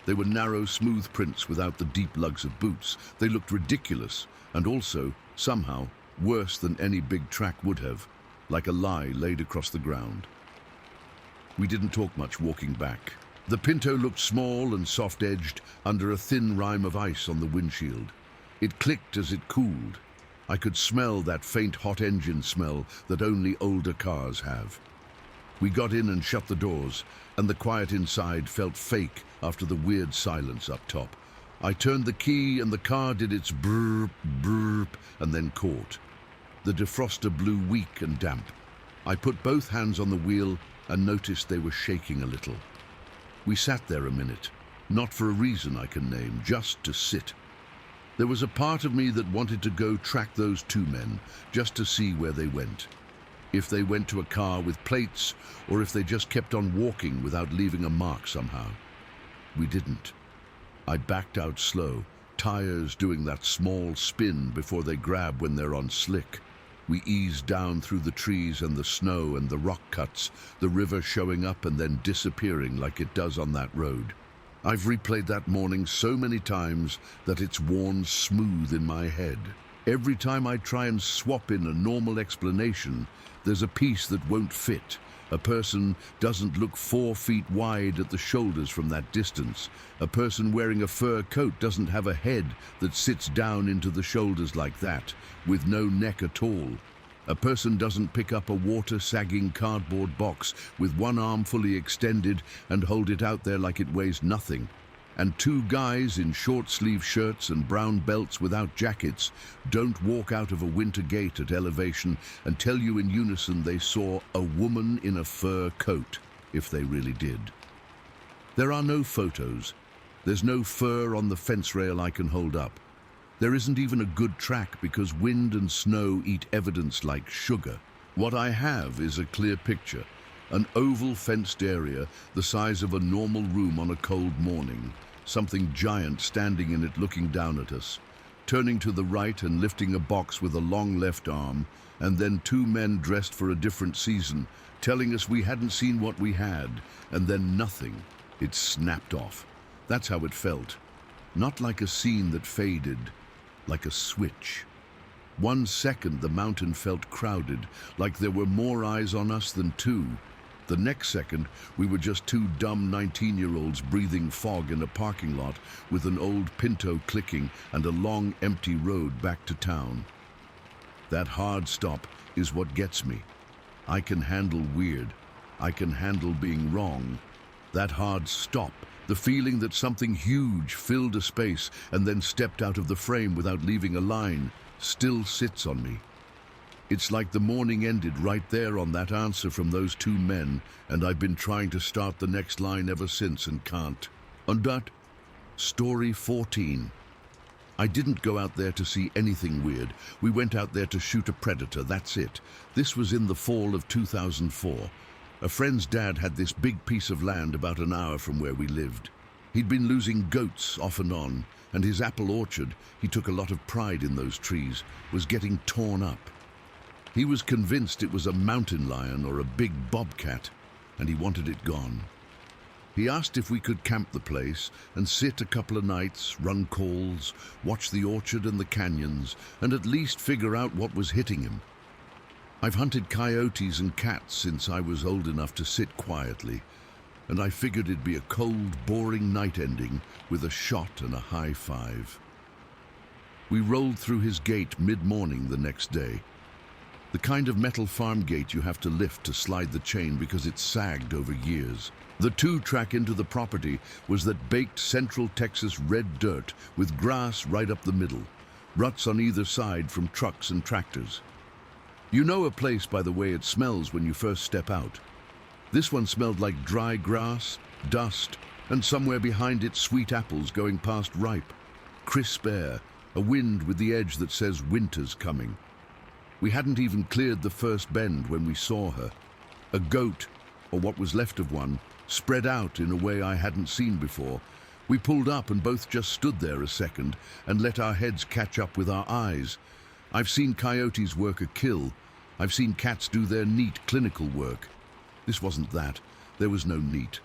They were narrow, smooth prints without the deep lugs of boots. They looked ridiculous, and also, somehow, worse than any big track would have, like a lie laid across the ground. We didn't talk much walking back. The Pinto looked small and soft-edged under a thin rime of ice on the windshield. It clicked as it cooled. I could smell that faint hot engine smell that only older cars have. We got in and shut the doors, and the quiet inside felt fake after the weird silence up top. I turned the key and the car did its brrrp, brrrp, and then caught. The defroster blew weak and damp. I put both hands on the wheel and noticed they were shaking a little. We sat there a minute, not for a reason I can name, just to sit. There was a part of me that wanted to go track those two men, just to see where they went. If they went to a car with plates, or if they just kept on walking without leaving a mark somehow. We didn't. I backed out slow, tires doing that small spin before they grab when they're on slick. We eased down through the trees and the snow and the rock cuts, the river showing up and then disappearing like it does on that road. I've replayed that morning so many times that it's worn smooth in my head. Every time I try and swap in a normal explanation, there's a piece that won't fit. A person doesn't look 4 feet wide at the shoulders from that distance. A person wearing a fur coat doesn't have a head that sits down into the shoulders like that, with no neck at all. A person doesn't pick up a water-sagging cardboard box with one arm fully extended and hold it out there like it weighs nothing. And two guys in short-sleeve shirts and brown belts without jackets don't walk out of a winter gate at elevation and tell you in unison they saw a woman in a fur coat, if they really did. There are no photos. There's no fur on the fence rail I can hold up. There isn't even a good track because wind and snow eat evidence like sugar. What I have is a clear picture, an oval fenced area the size of a normal room on a cold morning. Something giant standing in it looking down at us, turning to the right and lifting a box with a long left arm, and then two men dressed for a different season, telling us we hadn't seen what we had, and then nothing. It snapped off. That's how it felt. Not like a scene that faded, like a switch. 1 second the mountain felt crowded, like there were more eyes on us than two. The next second, we were just two dumb 19-year-olds breathing fog in a parking lot with an old Pinto clicking and a long, empty road back to town. That hard stop is what gets me. I can handle weird. I can handle being wrong. That hard stop, the feeling that something huge filled a space and then stepped out of the frame without leaving a line, still sits on me. It's like the morning ended right there on that answer from those two men, and I've been trying to start the next line ever since and can't. On that, story 14. I didn't go out there to see anything weird. We went out there to shoot a predator, that's it. This was in the fall of 2004. A friend's dad had this big piece of land about an hour from where we lived. He'd been losing goats off and on, and his apple orchard, he took a lot of pride in those trees, was getting torn up. He was convinced it was a mountain lion or a big bobcat, and he wanted it gone. He asked if we could camp the place and sit a couple of nights, run calls, watch the orchard and the canyons, and at least figure out what was hitting him. I've hunted coyotes and cats since I was old enough to sit quietly, and I figured it'd be a cold, boring night ending with a shot and a high five. We rolled through his gate mid-morning the next day. The kind of metal farm gate you have to lift to slide the chain because it sagged over years. The two-track into the property was that baked Central Texas red dirt with grass right up the middle, ruts on either side from trucks and tractors. You know a place by the way it smells when you first step out. This one smelled like dry grass, dust, and somewhere behind it sweet apples going past ripe. Crisp air, a wind with the edge that says winter's coming. We hadn't even cleared the first bend when we saw her. A goat, or what was left of one, spread out in a way I hadn't seen before. We pulled up and both just stood there a second and let our heads catch up with our eyes. I've seen coyotes work a kill. I've seen cats do their neat clinical work. This wasn't that. There was no neat.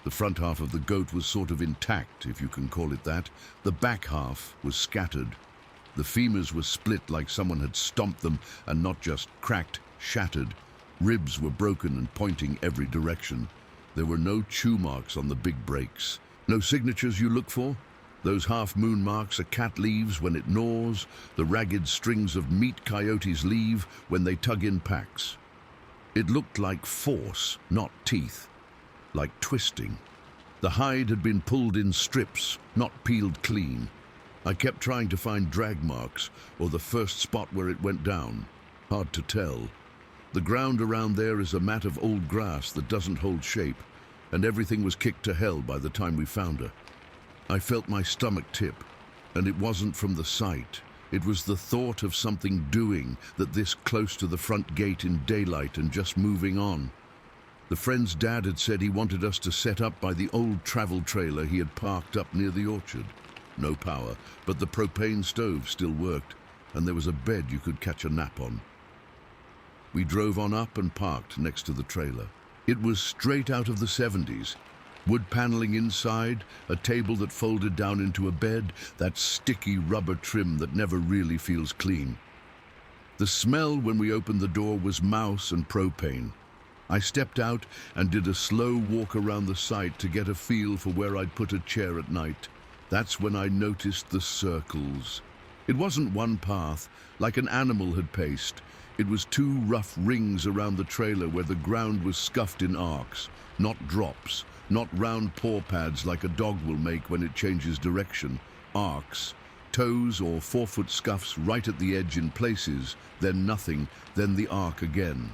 The front half of the goat was sort of intact, if you can call it that. The back half was scattered. The femurs were split like someone had stomped them, and not just cracked, shattered. Ribs were broken and pointing every direction. There were no chew marks on the big breaks. No signatures you look for? Those half-moon marks a cat leaves when it gnaws, the ragged strings of meat coyotes leave when they tug in packs. It looked like force, not teeth, like twisting. The hide had been pulled in strips, not peeled clean. I kept trying to find drag marks or the first spot where it went down. Hard to tell. The ground around there is a mat of old grass that doesn't hold shape, and everything was kicked to hell by the time we found her. I felt my stomach tip, and it wasn't from the sight. It was the thought of something doing that this close to the front gate in daylight and just moving on. The friend's dad had said he wanted us to set up by the old travel trailer he had parked up near the orchard. No power, but the propane stove still worked, and there was a bed you could catch a nap on. We drove on up and parked next to the trailer. It was straight out of the 70s. Wood paneling inside, a table that folded down into a bed, that sticky rubber trim that never really feels clean. The smell when we opened the door was mouse and propane. I stepped out and did a slow walk around the site to get a feel for where I'd put a chair at night. That's when I noticed the circles. It wasn't one path, like an animal had paced. It was two rough rings around the trailer where the ground was scuffed in arcs, not drops. Not round paw pads like a dog will make when it changes direction. Arcs, toes or 4-foot scuffs right at the edge in places, then nothing, then the arc again.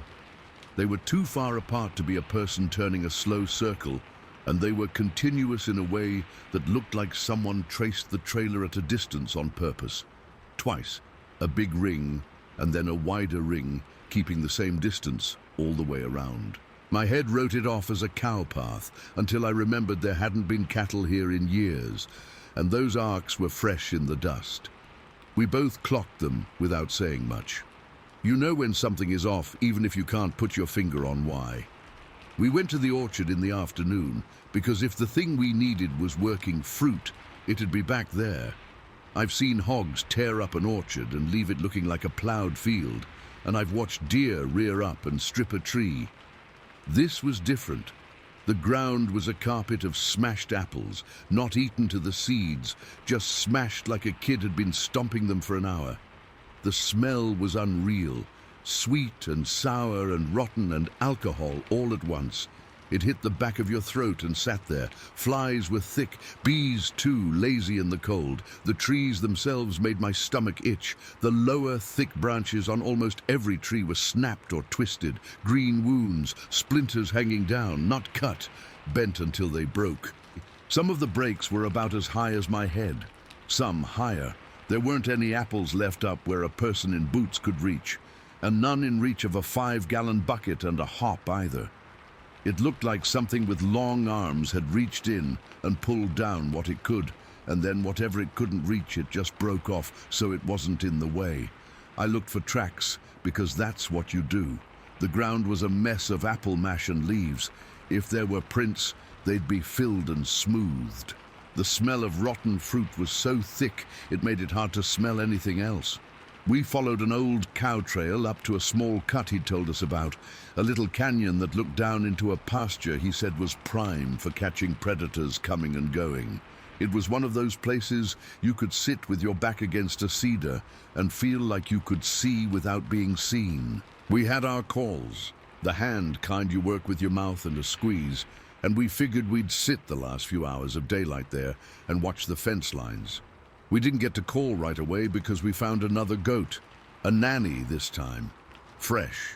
They were too far apart to be a person turning a slow circle, and they were continuous in a way that looked like someone traced the trailer at a distance on purpose. Twice, a big ring, and then a wider ring, keeping the same distance all the way around. My head wrote it off as a cow path until I remembered there hadn't been cattle here in years, and those arcs were fresh in the dust. We both clocked them without saying much. You know when something is off, even if you can't put your finger on why. We went to the orchard in the afternoon because if the thing we needed was working fruit, it'd be back there. I've seen hogs tear up an orchard and leave it looking like a plowed field, and I've watched deer rear up and strip a tree. This was different. The ground was a carpet of smashed apples, not eaten to the seeds, just smashed like a kid had been stomping them for an hour. The smell was unreal, sweet and sour and rotten and alcohol all at once. It hit the back of your throat and sat there. Flies were thick, bees too, lazy in the cold. The trees themselves made my stomach itch. The lower, thick branches on almost every tree were snapped or twisted. Green wounds, splinters hanging down, not cut, bent until they broke. Some of the breaks were about as high as my head, some higher. There weren't any apples left up where a person in boots could reach, and none in reach of a 5-gallon bucket and a hop either. It looked like something with long arms had reached in and pulled down what it could, and then whatever it couldn't reach, it just broke off so it wasn't in the way. I looked for tracks, because that's what you do. The ground was a mess of apple mash and leaves. If there were prints, they'd be filled and smoothed. The smell of rotten fruit was so thick, it made it hard to smell anything else. We followed an old cow trail up to a small cut he'd told us about, a little canyon that looked down into a pasture he said was prime for catching predators coming and going. It was one of those places you could sit with your back against a cedar and feel like you could see without being seen. We had our calls, the hand kind you work with your mouth and a squeeze, and we figured we'd sit the last few hours of daylight there and watch the fence lines. We didn't get to call right away because we found another goat, a nanny this time, fresh.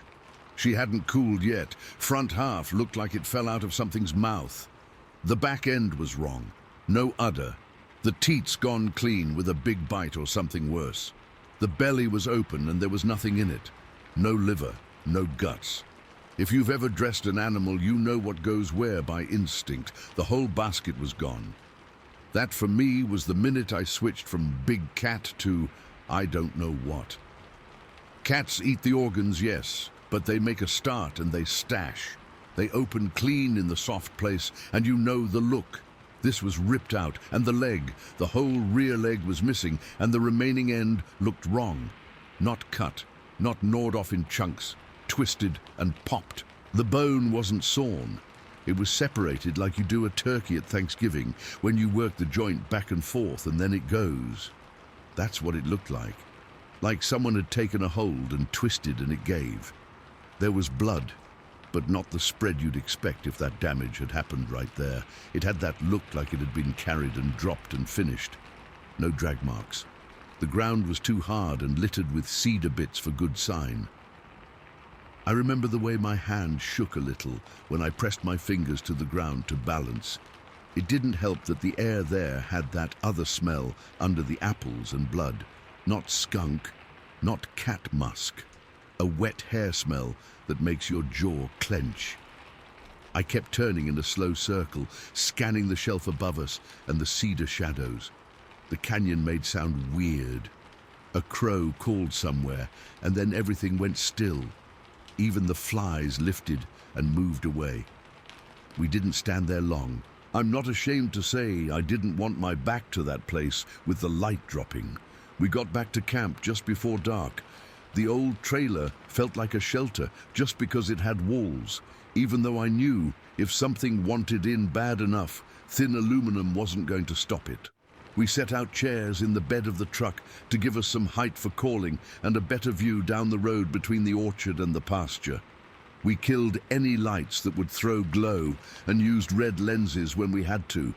She hadn't cooled yet. Front half looked like it fell out of something's mouth. The back end was wrong. No udder. The teats gone clean with a big bite or something worse. The belly was open and there was nothing in it. No liver, no guts. If you've ever dressed an animal, you know what goes where by instinct. The whole basket was gone. That for me was the minute I switched from big cat to I don't know what. Cats eat the organs, yes, but they make a start and they stash. They open clean in the soft place and you know the look. This was ripped out, and the leg, the whole rear leg was missing, and the remaining end looked wrong. Not cut, not gnawed off in chunks, twisted and popped. The bone wasn't sawn. It was separated like you do a turkey at Thanksgiving, when you work the joint back and forth and then it goes. That's what it looked like. Like someone had taken a hold and twisted and it gave. There was blood, but not the spread you'd expect if that damage had happened right there. It had that look like it had been carried and dropped and finished. No drag marks. The ground was too hard and littered with cedar bits for good sign. I remember the way my hand shook a little when I pressed my fingers to the ground to balance. It didn't help that the air there had that other smell under the apples and blood. Not skunk, not cat musk. A wet hair smell that makes your jaw clench. I kept turning in a slow circle, scanning the shelf above us and the cedar shadows. The canyon made sound weird. A crow called somewhere, and then everything went still. Even the flies lifted and moved away. We didn't stand there long. I'm not ashamed to say I didn't want my back to that place with the light dropping. We got back to camp just before dark. The old trailer felt like a shelter just because it had walls, even though I knew if something wanted in bad enough, thin aluminum wasn't going to stop it. We set out chairs in the bed of the truck to give us some height for calling and a better view down the road between the orchard and the pasture. We killed any lights that would throw glow and used red lenses when we had to.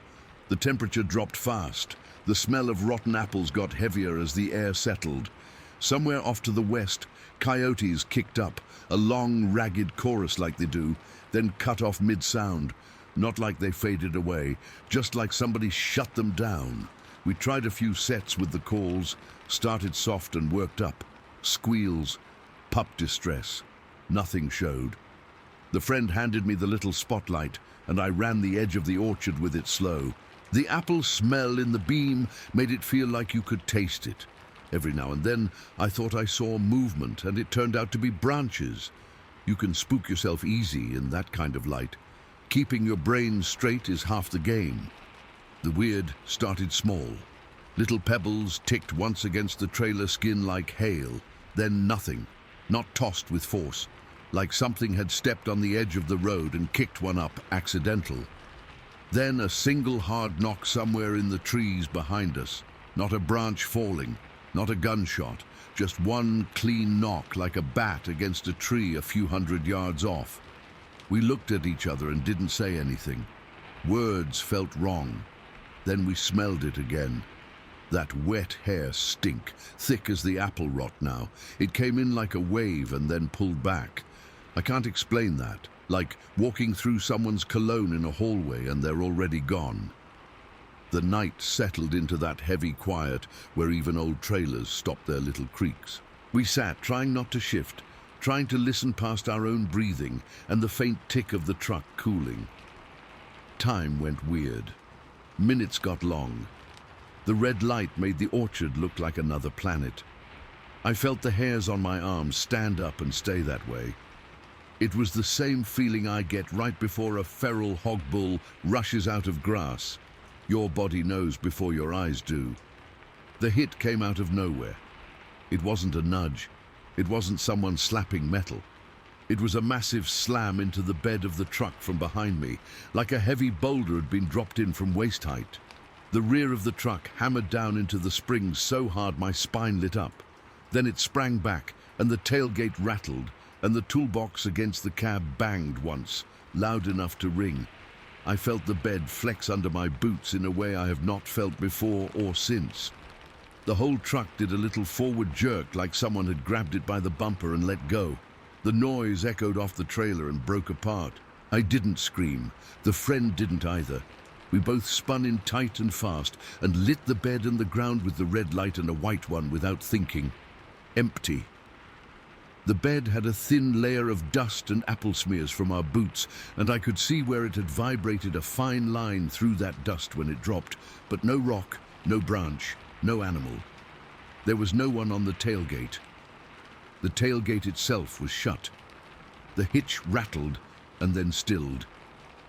The temperature dropped fast. The smell of rotten apples got heavier as the air settled. Somewhere off to the west, coyotes kicked up, a long, ragged chorus like they do, then cut off mid-sound. Not like they faded away, just like somebody shut them down. We tried a few sets with the calls, started soft and worked up. Squeals, pup distress. Nothing showed. The friend handed me the little spotlight, and I ran the edge of the orchard with it slow. The apple smell in the beam made it feel like you could taste it. Every now and then, I thought I saw movement, and it turned out to be branches. You can spook yourself easy in that kind of light. Keeping your brain straight is half the game. The weird started small. Little pebbles ticked once against the trailer skin like hail, then nothing, not tossed with force, like something had stepped on the edge of the road and kicked one up accidental. Then a single hard knock somewhere in the trees behind us, not a branch falling, not a gunshot, just one clean knock like a bat against a tree a few hundred yards off. We looked at each other and didn't say anything. Words felt wrong. Then we smelled it again. That wet hair stink, thick as the apple rot now. It came in like a wave and then pulled back. I can't explain that, like walking through someone's cologne in a hallway and they're already gone. The night settled into that heavy quiet where even old trailers stopped their little creaks. We sat, trying not to shift, trying to listen past our own breathing and the faint tick of the truck cooling. Time went weird. Minutes got long. The red light made the orchard look like another planet. I felt the hairs on my arms stand up and stay that way. It was the same feeling I get right before a feral hog bull rushes out of grass. Your body knows before your eyes do. The hit came out of nowhere. It wasn't a nudge. It wasn't someone slapping metal. It was a massive slam into the bed of the truck from behind me, like a heavy boulder had been dropped in from waist height. The rear of the truck hammered down into the springs so hard my spine lit up. Then it sprang back, and the tailgate rattled, and the toolbox against the cab banged once, loud enough to ring. I felt the bed flex under my boots in a way I have not felt before or since. The whole truck did a little forward jerk like someone had grabbed it by the bumper and let go. The noise echoed off the trailer and broke apart. I didn't scream. The friend didn't either. We both spun in tight and fast and lit the bed and the ground with the red light and a white one without thinking. Empty. The bed had a thin layer of dust and apple smears from our boots, and I could see where it had vibrated a fine line through that dust when it dropped, but no rock, no branch, no animal. There was no one on the tailgate. The tailgate itself was shut. The hitch rattled and then stilled.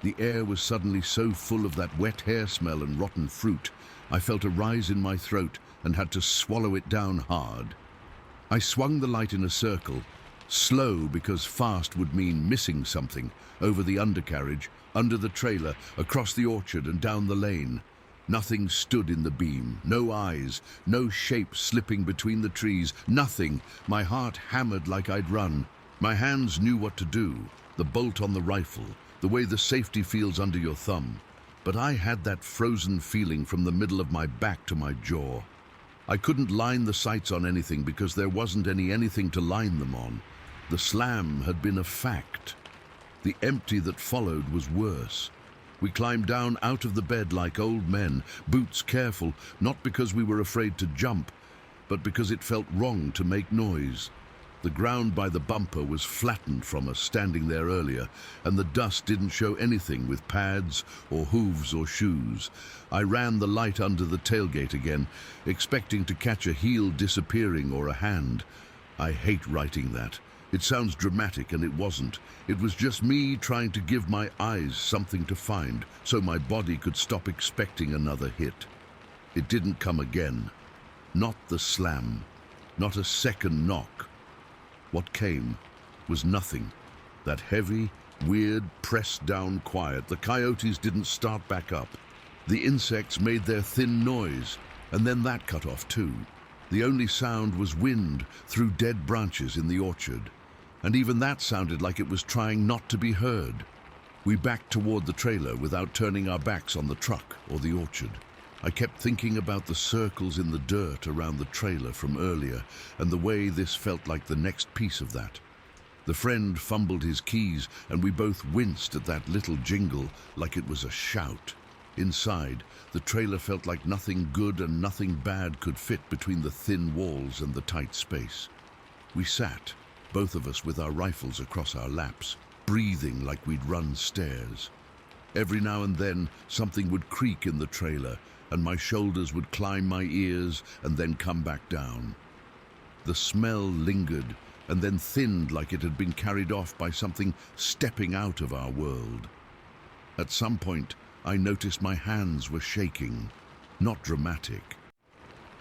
The air was suddenly so full of that wet hair smell and rotten fruit, I felt a rise in my throat and had to swallow it down hard. I swung the light in a circle, slow because fast would mean missing something, over the undercarriage, under the trailer, across the orchard and down the lane. Nothing stood in the beam, no eyes, no shape slipping between the trees, nothing. My heart hammered like I'd run. My hands knew what to do, the bolt on the rifle, the way the safety feels under your thumb. But I had that frozen feeling from the middle of my back to my jaw. I couldn't line the sights on anything because there wasn't anything to line them on. The slam had been a fact. The empty that followed was worse. We climbed down out of the bed like old men, boots careful, not because we were afraid to jump, but because it felt wrong to make noise. The ground by the bumper was flattened from us standing there earlier, and the dust didn't show anything with pads or hooves or shoes. I ran the light under the tailgate again, expecting to catch a heel disappearing or a hand. I hate writing that. It sounds dramatic, and it wasn't. It was just me trying to give my eyes something to find, so my body could stop expecting another hit. It didn't come again. Not the slam. Not a second knock. What came was nothing. That heavy, weird, pressed-down quiet. The coyotes didn't start back up. The insects made their thin noise, and then that cut off too. The only sound was wind through dead branches in the orchard, and even that sounded like it was trying not to be heard. We backed toward the trailer without turning our backs on the truck or the orchard. I kept thinking about the circles in the dirt around the trailer from earlier and the way this felt like the next piece of that. The friend fumbled his keys and we both winced at that little jingle like it was a shout. Inside, the trailer felt like nothing good and nothing bad could fit between the thin walls and the tight space. We sat, both of us with our rifles across our laps, breathing like we'd run stairs. Every now and then, something would creak in the trailer, and my shoulders would climb my ears and then come back down. The smell lingered and then thinned like it had been carried off by something stepping out of our world. At some point, I noticed my hands were shaking. Not dramatic.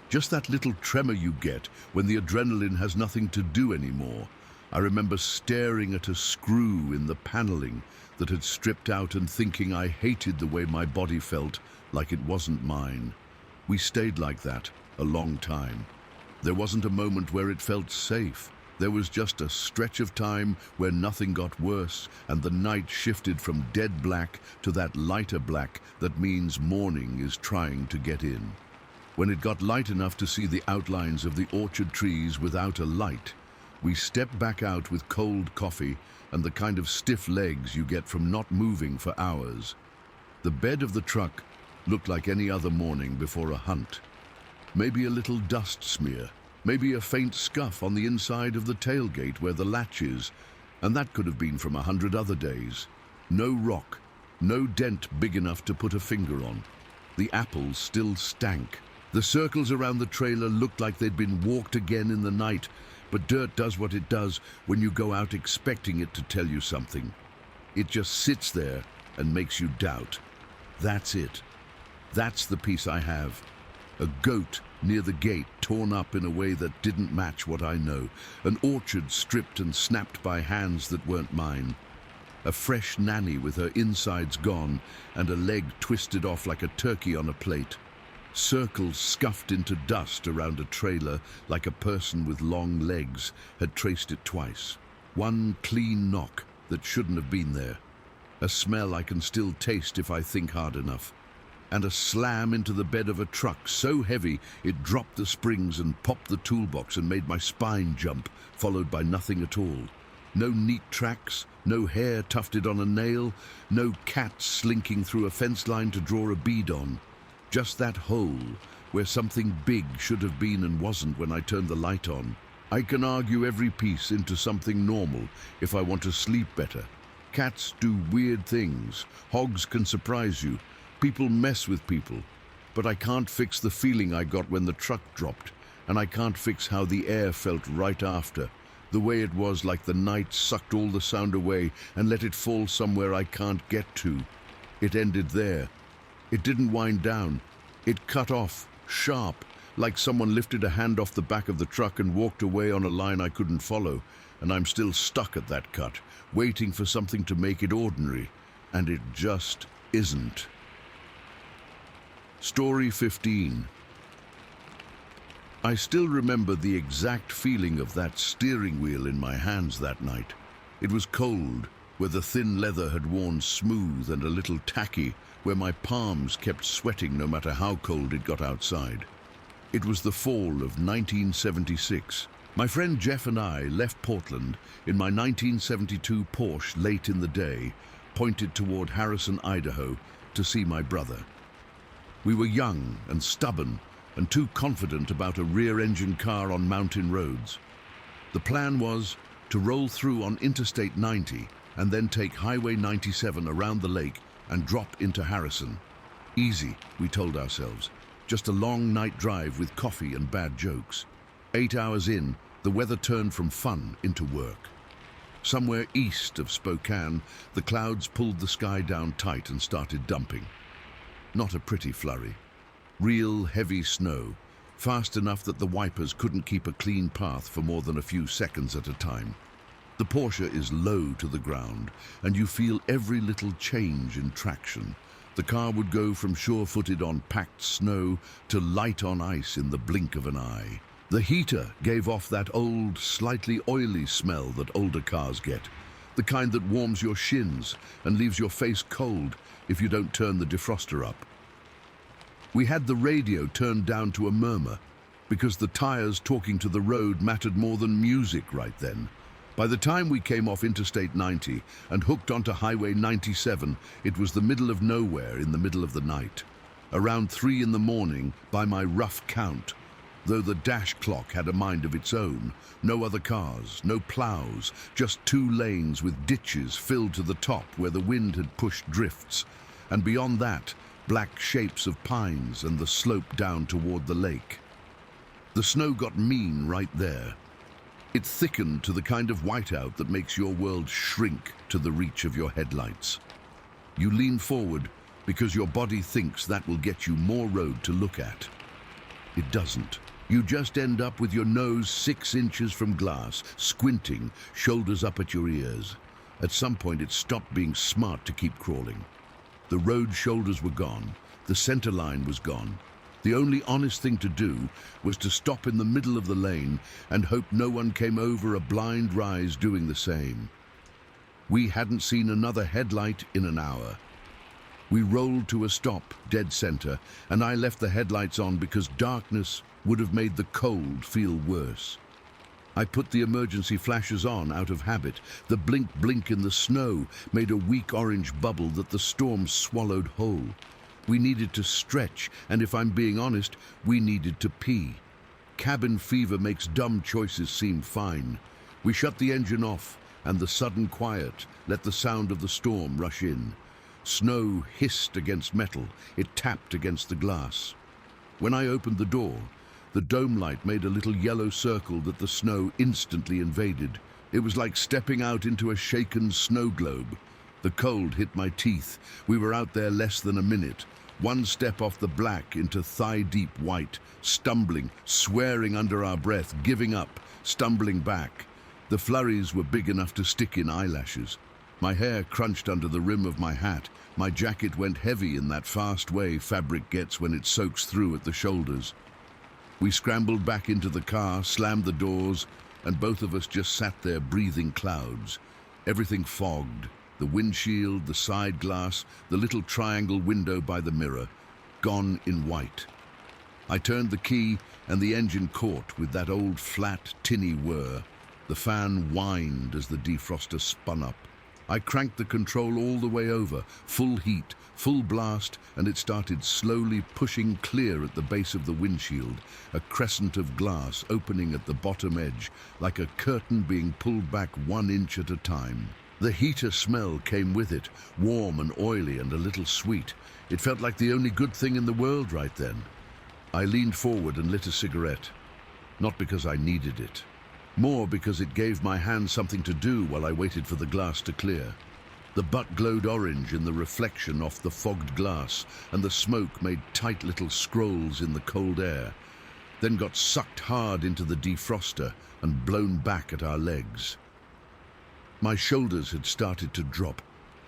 Just that little tremor you get when the adrenaline has nothing to do anymore. I remember staring at a screw in the paneling that had stripped out and thinking I hated the way my body felt, like it wasn't mine. We stayed like that a long time. There wasn't a moment where it felt safe. There was just a stretch of time where nothing got worse and the night shifted from dead black to that lighter black that means morning is trying to get in. When it got light enough to see the outlines of the orchard trees without a light, we stepped back out with cold coffee and the kind of stiff legs you get from not moving for hours. The bed of the truck looked like any other morning before a hunt. Maybe a little dust smear, maybe a faint scuff on the inside of the tailgate where the latch is, and that could have been from 100 other days. No rock, no dent big enough to put a finger on. The apples still stank. The circles around the trailer looked like they'd been walked again in the night, but dirt does what it does when you go out expecting it to tell you something. It just sits there and makes you doubt. That's it. That's the piece I have. A goat near the gate torn up in a way that didn't match what I know. An orchard stripped and snapped by hands that weren't mine. A fresh nanny with her insides gone and a leg twisted off like a turkey on a plate. Circles scuffed into dust around a trailer like a person with long legs had traced it twice. One clean knock that shouldn't have been there. A smell I can still taste if I think hard enough. And a slam into the bed of a truck so heavy it dropped the springs and popped the toolbox and made my spine jump, followed by nothing at all. No neat tracks, no hair tufted on a nail, no cat slinking through a fence line to draw a bead on. Just that hole where something big should have been and wasn't when I turned the light on. I can argue every piece into something normal if I want to sleep better. Cats do weird things. Hogs can surprise you. People mess with people. But I can't fix the feeling I got when the truck dropped, and I can't fix how the air felt right after. The way it was like the night sucked all the sound away and let it fall somewhere I can't get to. It ended there. It didn't wind down. It cut off, sharp, like someone lifted a hand off the back of the truck and walked away on a line I couldn't follow, and I'm still stuck at that cut, waiting for something to make it ordinary, and it just isn't. Story 15. I still remember the exact feeling of that steering wheel in my hands that night. It was cold, where the thin leather had worn smooth, and a little tacky, where my palms kept sweating no matter how cold it got outside. It was the fall of 1976. My friend Jeff and I left Portland in my 1972 Porsche late in the day, pointed toward Harrison, Idaho, to see my brother. We were young and stubborn and too confident about a rear-engine car on mountain roads. The plan was to roll through on Interstate 90 and then take Highway 97 around the lake and drop into Harrison. Easy, we told ourselves. Just a long night drive with coffee and bad jokes. 8 hours in, the weather turned from fun into work. Somewhere east of Spokane, the clouds pulled the sky down tight and started dumping. Not a pretty flurry. Real heavy snow, fast enough that the wipers couldn't keep a clean path for more than a few seconds at a time. The Porsche is low to the ground, and you feel every little change in traction. The car would go from sure-footed on packed snow to light on ice in the blink of an eye. The heater gave off that old, slightly oily smell that older cars get, the kind that warms your shins and leaves your face cold if you don't turn the defroster up. We had the radio turned down to a murmur, because the tires talking to the road mattered more than music right then. By the time we came off Interstate 90 and hooked onto Highway 97, it was the middle of nowhere in the middle of the night. Around 3 in the morning, by my rough count, though the dash clock had a mind of its own. No other cars, no plows, just 2 lanes with ditches filled to the top where the wind had pushed drifts. And beyond that, black shapes of pines and the slope down toward the lake. The snow got mean right there. It thickened to the kind of whiteout that makes your world shrink to the reach of your headlights. You lean forward because your body thinks that will get you more road to look at. It doesn't. You just end up with your nose 6 inches from glass, squinting, shoulders up at your ears. At some point it stopped being smart to keep crawling. The road shoulders were gone. The center line was gone. The only honest thing to do was to stop in the middle of the lane and hope no one came over a blind rise doing the same. We hadn't seen another headlight in an hour. We rolled to a stop, dead center, and I left the headlights on because darkness would have made the cold feel worse. I put the emergency flashes on out of habit. The blink in the snow made a weak orange bubble that the storm swallowed whole. We needed to stretch, and if I'm being honest, we needed to pee. Cabin fever makes dumb choices seem fine. We shut the engine off, and the sudden quiet let the sound of the storm rush in. Snow hissed against metal. It tapped against the glass. When I opened the door, the dome light made a little yellow circle that the snow instantly invaded. It was like stepping out into a shaken snow globe. The cold hit my teeth. We were out there less than a minute. 1 step off the black into thigh-deep white, stumbling, swearing under our breath, giving up, stumbling back. The flurries were big enough to stick in eyelashes. My hair crunched under the rim of my hat. My jacket went heavy in that fast way fabric gets when it soaks through at the shoulders. We scrambled back into the car, slammed the doors, and both of us just sat there breathing clouds. Everything fogged. The windshield, the side glass, the little triangle window by the mirror, gone in white. I turned the key and the engine caught with that old flat, tinny whir. The fan whined as the defroster spun up. I cranked the control all the way over, full heat, full blast, and it started slowly pushing clear at the base of the windshield, a crescent of glass opening at the bottom edge, like a curtain being pulled back 1 inch at a time. The heater smell came with it, warm and oily and a little sweet. It felt like the only good thing in the world right then. I leaned forward and lit a cigarette. Not because I needed it. More because it gave my hand something to do while I waited for the glass to clear. The butt glowed orange in the reflection off the fogged glass, and the smoke made tight little scrolls in the cold air, then got sucked hard into the defroster and blown back at our legs. My shoulders had started to drop.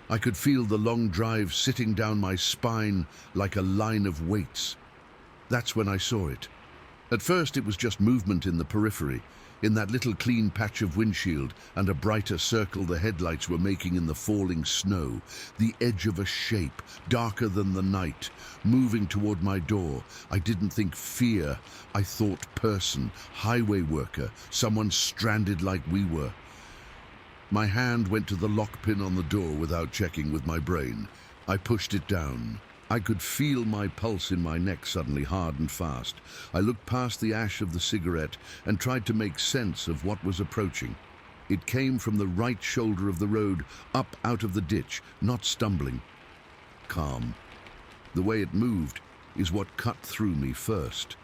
I could feel the long drive sitting down my spine like a line of weights. That's when I saw it. At first it was just movement in the periphery, in that little clean patch of windshield and a brighter circle the headlights were making in the falling snow, the edge of a shape, darker than the night, moving toward my door. I didn't think fear, I thought person, highway worker, someone stranded like we were. My hand went to the lock pin on the door without checking with my brain. I pushed it down. I could feel my pulse in my neck suddenly hard and fast. I looked past the ash of the cigarette and tried to make sense of what was approaching. It came from the right shoulder of the road, up out of the ditch, not stumbling. Calm. The way it moved is what cut through me first.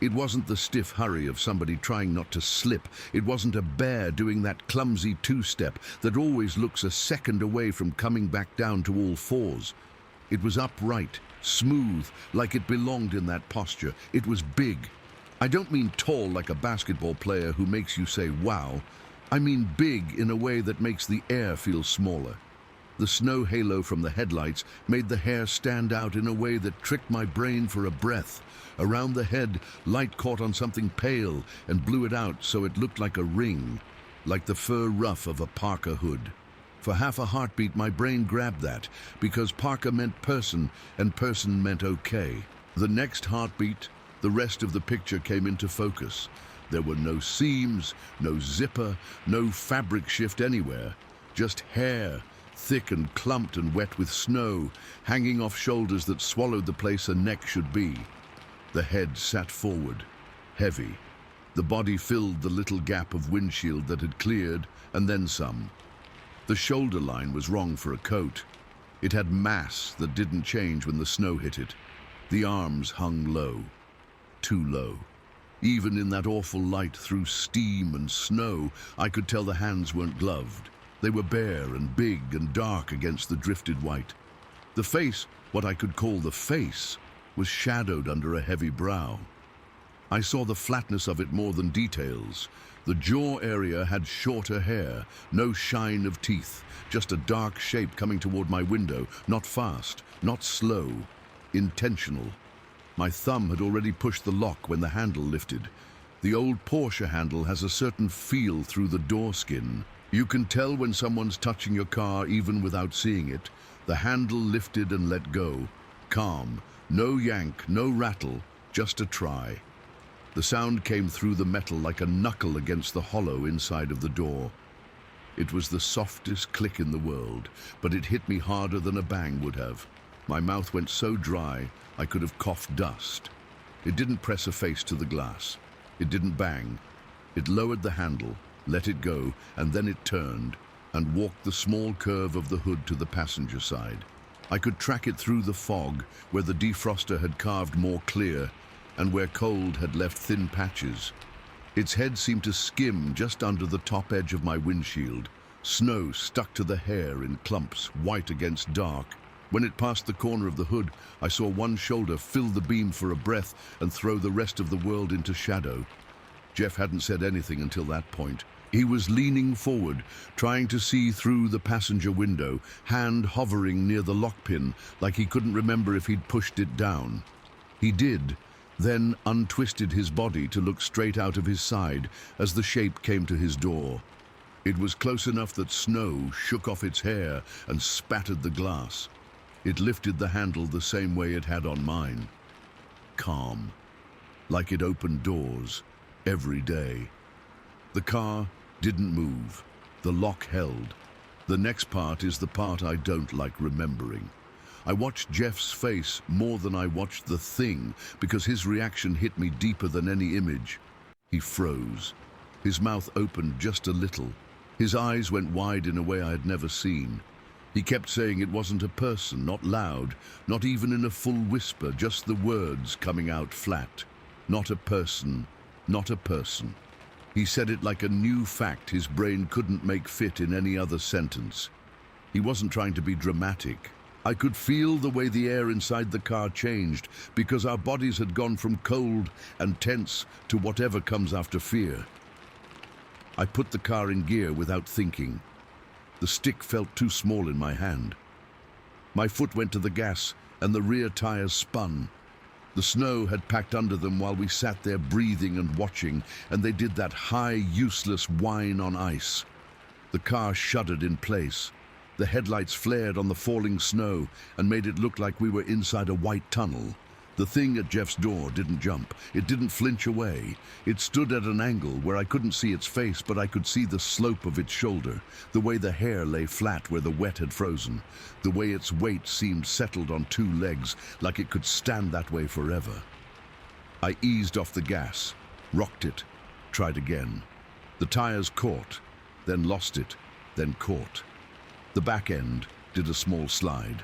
It wasn't the stiff hurry of somebody trying not to slip. It wasn't a bear doing that clumsy two-step that always looks a second away from coming back down to all fours. It was upright, smooth, like it belonged in that posture. It was big. I don't mean tall like a basketball player who makes you say, wow. I mean big in a way that makes the air feel smaller. The snow halo from the headlights made the hair stand out in a way that tricked my brain for a breath. Around the head, light caught on something pale and blew it out so it looked like a ring, like the fur ruff of a parka hood. For half a heartbeat, my brain grabbed that, because parka meant person, and person meant okay. The next heartbeat, the rest of the picture came into focus. There were no seams, no zipper, no fabric shift anywhere, just hair, thick and clumped and wet with snow, hanging off shoulders that swallowed the place a neck should be. The head sat forward, heavy. The body filled the little gap of windshield that had cleared, and then some. The shoulder line was wrong for a coat. It had mass that didn't change when the snow hit it. The arms hung low, too low. Even in that awful light through steam and snow, I could tell the hands weren't gloved. They were bare and big and dark against the drifted white. The face, what I could call the face, was shadowed under a heavy brow. I saw the flatness of it more than details. The jaw area had shorter hair, no shine of teeth, just a dark shape coming toward my window, not fast, not slow, intentional. My thumb had already pushed the lock when the handle lifted. The old Porsche handle has a certain feel through the door skin. You can tell when someone's touching your car even without seeing it. The handle lifted and let go. Calm, no yank, no rattle, just a try. The sound came through the metal like a knuckle against the hollow inside of the door. It was the softest click in the world, but it hit me harder than a bang would have. My mouth went so dry, I could have coughed dust. It didn't press a face to the glass. It didn't bang. It lowered the handle, let it go, and then it turned and walked the small curve of the hood to the passenger side. I could track it through the fog, where the defroster had carved more clear, and where cold had left thin patches. Its head seemed to skim just under the top edge of my windshield. Snow stuck to the hair in clumps, white against dark. When it passed the corner of the hood, I saw one shoulder fill the beam for a breath and throw the rest of the world into shadow. Jeff hadn't said anything until that point. He was leaning forward, trying to see through the passenger window, hand hovering near the lock pin, like he couldn't remember if he'd pushed it down. He did, then untwisted his body to look straight out of his side as the shape came to his door. It was close enough that snow shook off its hair and spattered the glass. It lifted the handle the same way it had on mine. Calm, like it opened doors every day. The car, Didn't move. The lock held. The next part is the part I don't like remembering. I watched Jeff's face more than I watched the thing because his reaction hit me deeper than any image. He froze. His mouth opened just a little. His eyes went wide in a way I had never seen. He kept saying it wasn't a person, not loud, not even in a full whisper, just the words coming out flat. Not a person, not a person. He said it like a new fact his brain couldn't make fit in any other sentence. He wasn't trying to be dramatic. I could feel the way the air inside the car changed because our bodies had gone from cold and tense to whatever comes after fear. I put the car in gear without thinking. The stick felt too small in my hand. My foot went to the gas and the rear tires spun. The snow had packed under them while we sat there breathing and watching, and they did that high, useless whine on ice. The car shuddered in place. The headlights flared on the falling snow and made it look like we were inside a white tunnel. The thing at Jeff's door didn't jump. It didn't flinch away. It stood at an angle where I couldn't see its face, but I could see the slope of its shoulder, the way the hair lay flat where the wet had frozen, the way its weight seemed settled on two legs, like it could stand that way forever. I eased off the gas, rocked it, tried again. The tires caught, then lost it, then caught. The back end did a small slide.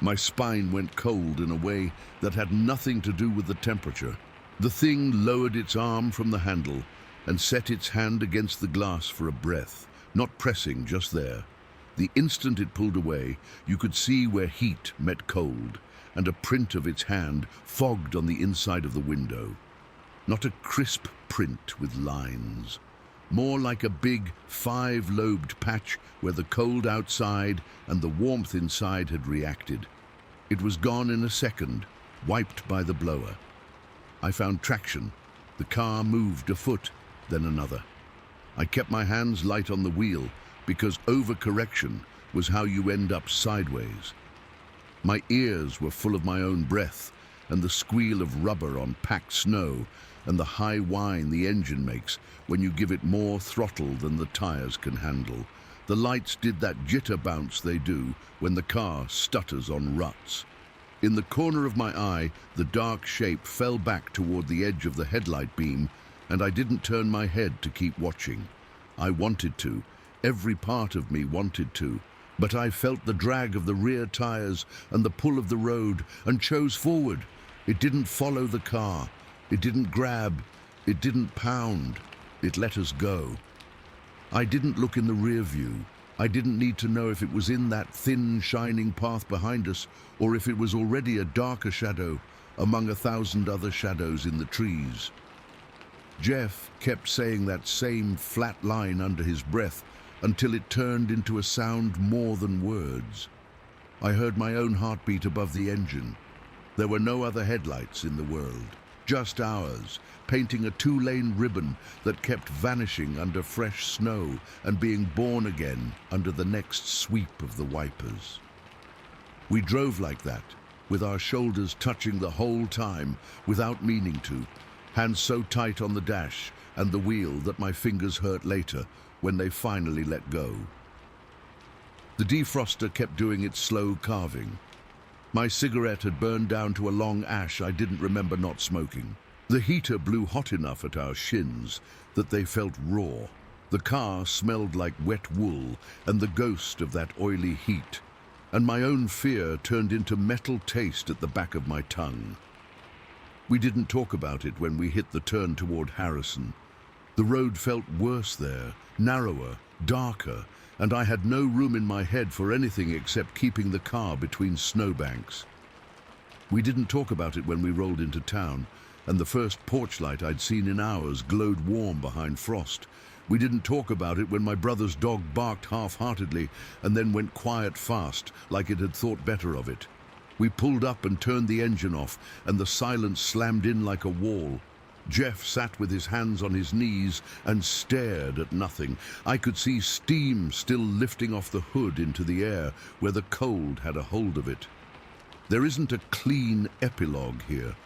My spine went cold in a way that had nothing to do with the temperature. The thing lowered its arm from the handle and set its hand against the glass for a breath, not pressing, just there. The instant it pulled away, you could see where heat met cold, and a print of its hand fogged on the inside of the window. Not a crisp print with lines. More like a big, five-lobed patch where the cold outside and the warmth inside had reacted. It was gone in a second, wiped by the blower. I found traction. The car moved a foot, then another. I kept my hands light on the wheel because overcorrection was how you end up sideways. My ears were full of my own breath and the squeal of rubber on packed snow and the high whine the engine makes when you give it more throttle than the tires can handle. The lights did that jitter bounce they do when the car stutters on ruts. In the corner of my eye, the dark shape fell back toward the edge of the headlight beam, and I didn't turn my head to keep watching. I wanted to. Every part of me wanted to. But I felt the drag of the rear tires and the pull of the road and chose forward. It didn't follow the car. It didn't grab. It didn't pound. It let us go. I didn't look in the rear view. I didn't need to know if it was in that thin, shining path behind us or if it was already a darker shadow among 1,000 other shadows in the trees. Jeff kept saying that same flat line under his breath until it turned into a sound more than words. I heard my own heartbeat above the engine. There were no other headlights in the world, just ours, painting a two-lane ribbon that kept vanishing under fresh snow and being born again under the next sweep of the wipers. We drove like that, with our shoulders touching the whole time, without meaning to, hands so tight on the dash and the wheel that my fingers hurt later when they finally let go. The defroster kept doing its slow carving. My cigarette had burned down to a long ash I didn't remember not smoking. The heater blew hot enough at our shins that they felt raw. The car smelled like wet wool and the ghost of that oily heat, and my own fear turned into metal taste at the back of my tongue. We didn't talk about it when we hit the turn toward Harrison. The road felt worse there, narrower, darker, and I had no room in my head for anything except keeping the car between snowbanks. We didn't talk about it when we rolled into town, and the first porch light I'd seen in hours glowed warm behind frost. We didn't talk about it when my brother's dog barked half-heartedly and then went quiet fast, like it had thought better of it. We pulled up and turned the engine off, and the silence slammed in like a wall. Jeff sat with his hands on his knees and stared at nothing. I could see steam still lifting off the hood into the air where the cold had a hold of it. There isn't a clean epilogue here.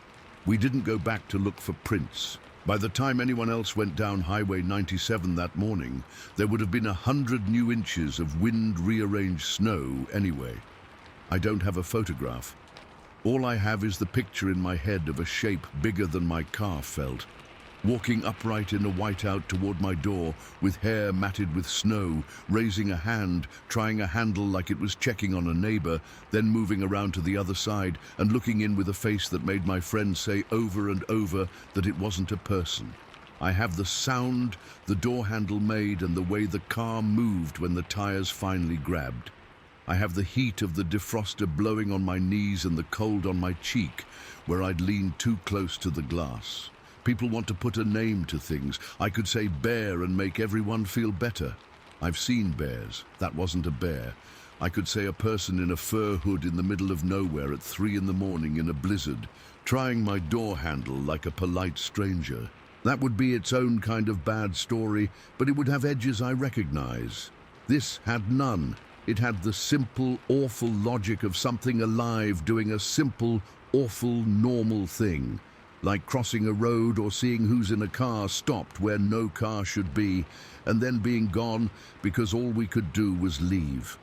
We didn't go back to look for prints. By the time anyone else went down Highway 97 that morning, there would have been 100 new inches of wind-rearranged snow anyway. I don't have a photograph. All I have is the picture in my head of a shape bigger than my calf felt, walking upright in a whiteout toward my door, with hair matted with snow, raising a hand, trying a handle like it was checking on a neighbor, then moving around to the other side and looking in with a face that made my friend say over and over that it wasn't a person. I have the sound the door handle made and the way the car moved when the tires finally grabbed. I have the heat of the defroster blowing on my knees and the cold on my cheek where I'd leaned too close to the glass. People want to put a name to things. I could say bear and make everyone feel better. I've seen bears. That wasn't a bear. I could say a person in a fur hood in the middle of nowhere at 3 in the morning in a blizzard, trying my door handle like a polite stranger. That would be its own kind of bad story, but it would have edges I recognize. This had none. It had the simple, awful logic of something alive doing a simple, awful, normal thing. Like crossing a road or seeing who's in a car stopped where no car should be, and then being gone because all we could do was leave.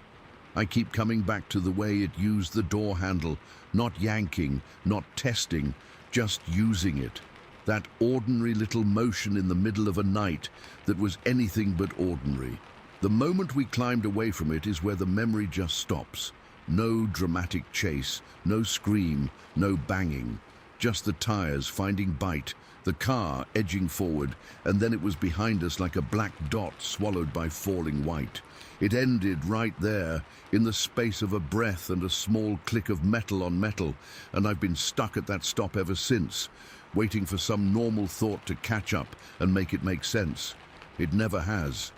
I keep coming back to the way it used the door handle, not yanking, not testing, just using it. That ordinary little motion in the middle of a night that was anything but ordinary. The moment we climbed away from it is where the memory just stops. No dramatic chase, no scream, no banging. Just the tires finding bite, the car edging forward, and then it was behind us like a black dot swallowed by falling white. It ended right there, in the space of a breath and a small click of metal on metal, and I've been stuck at that stop ever since, waiting for some normal thought to catch up and make it make sense. It never has.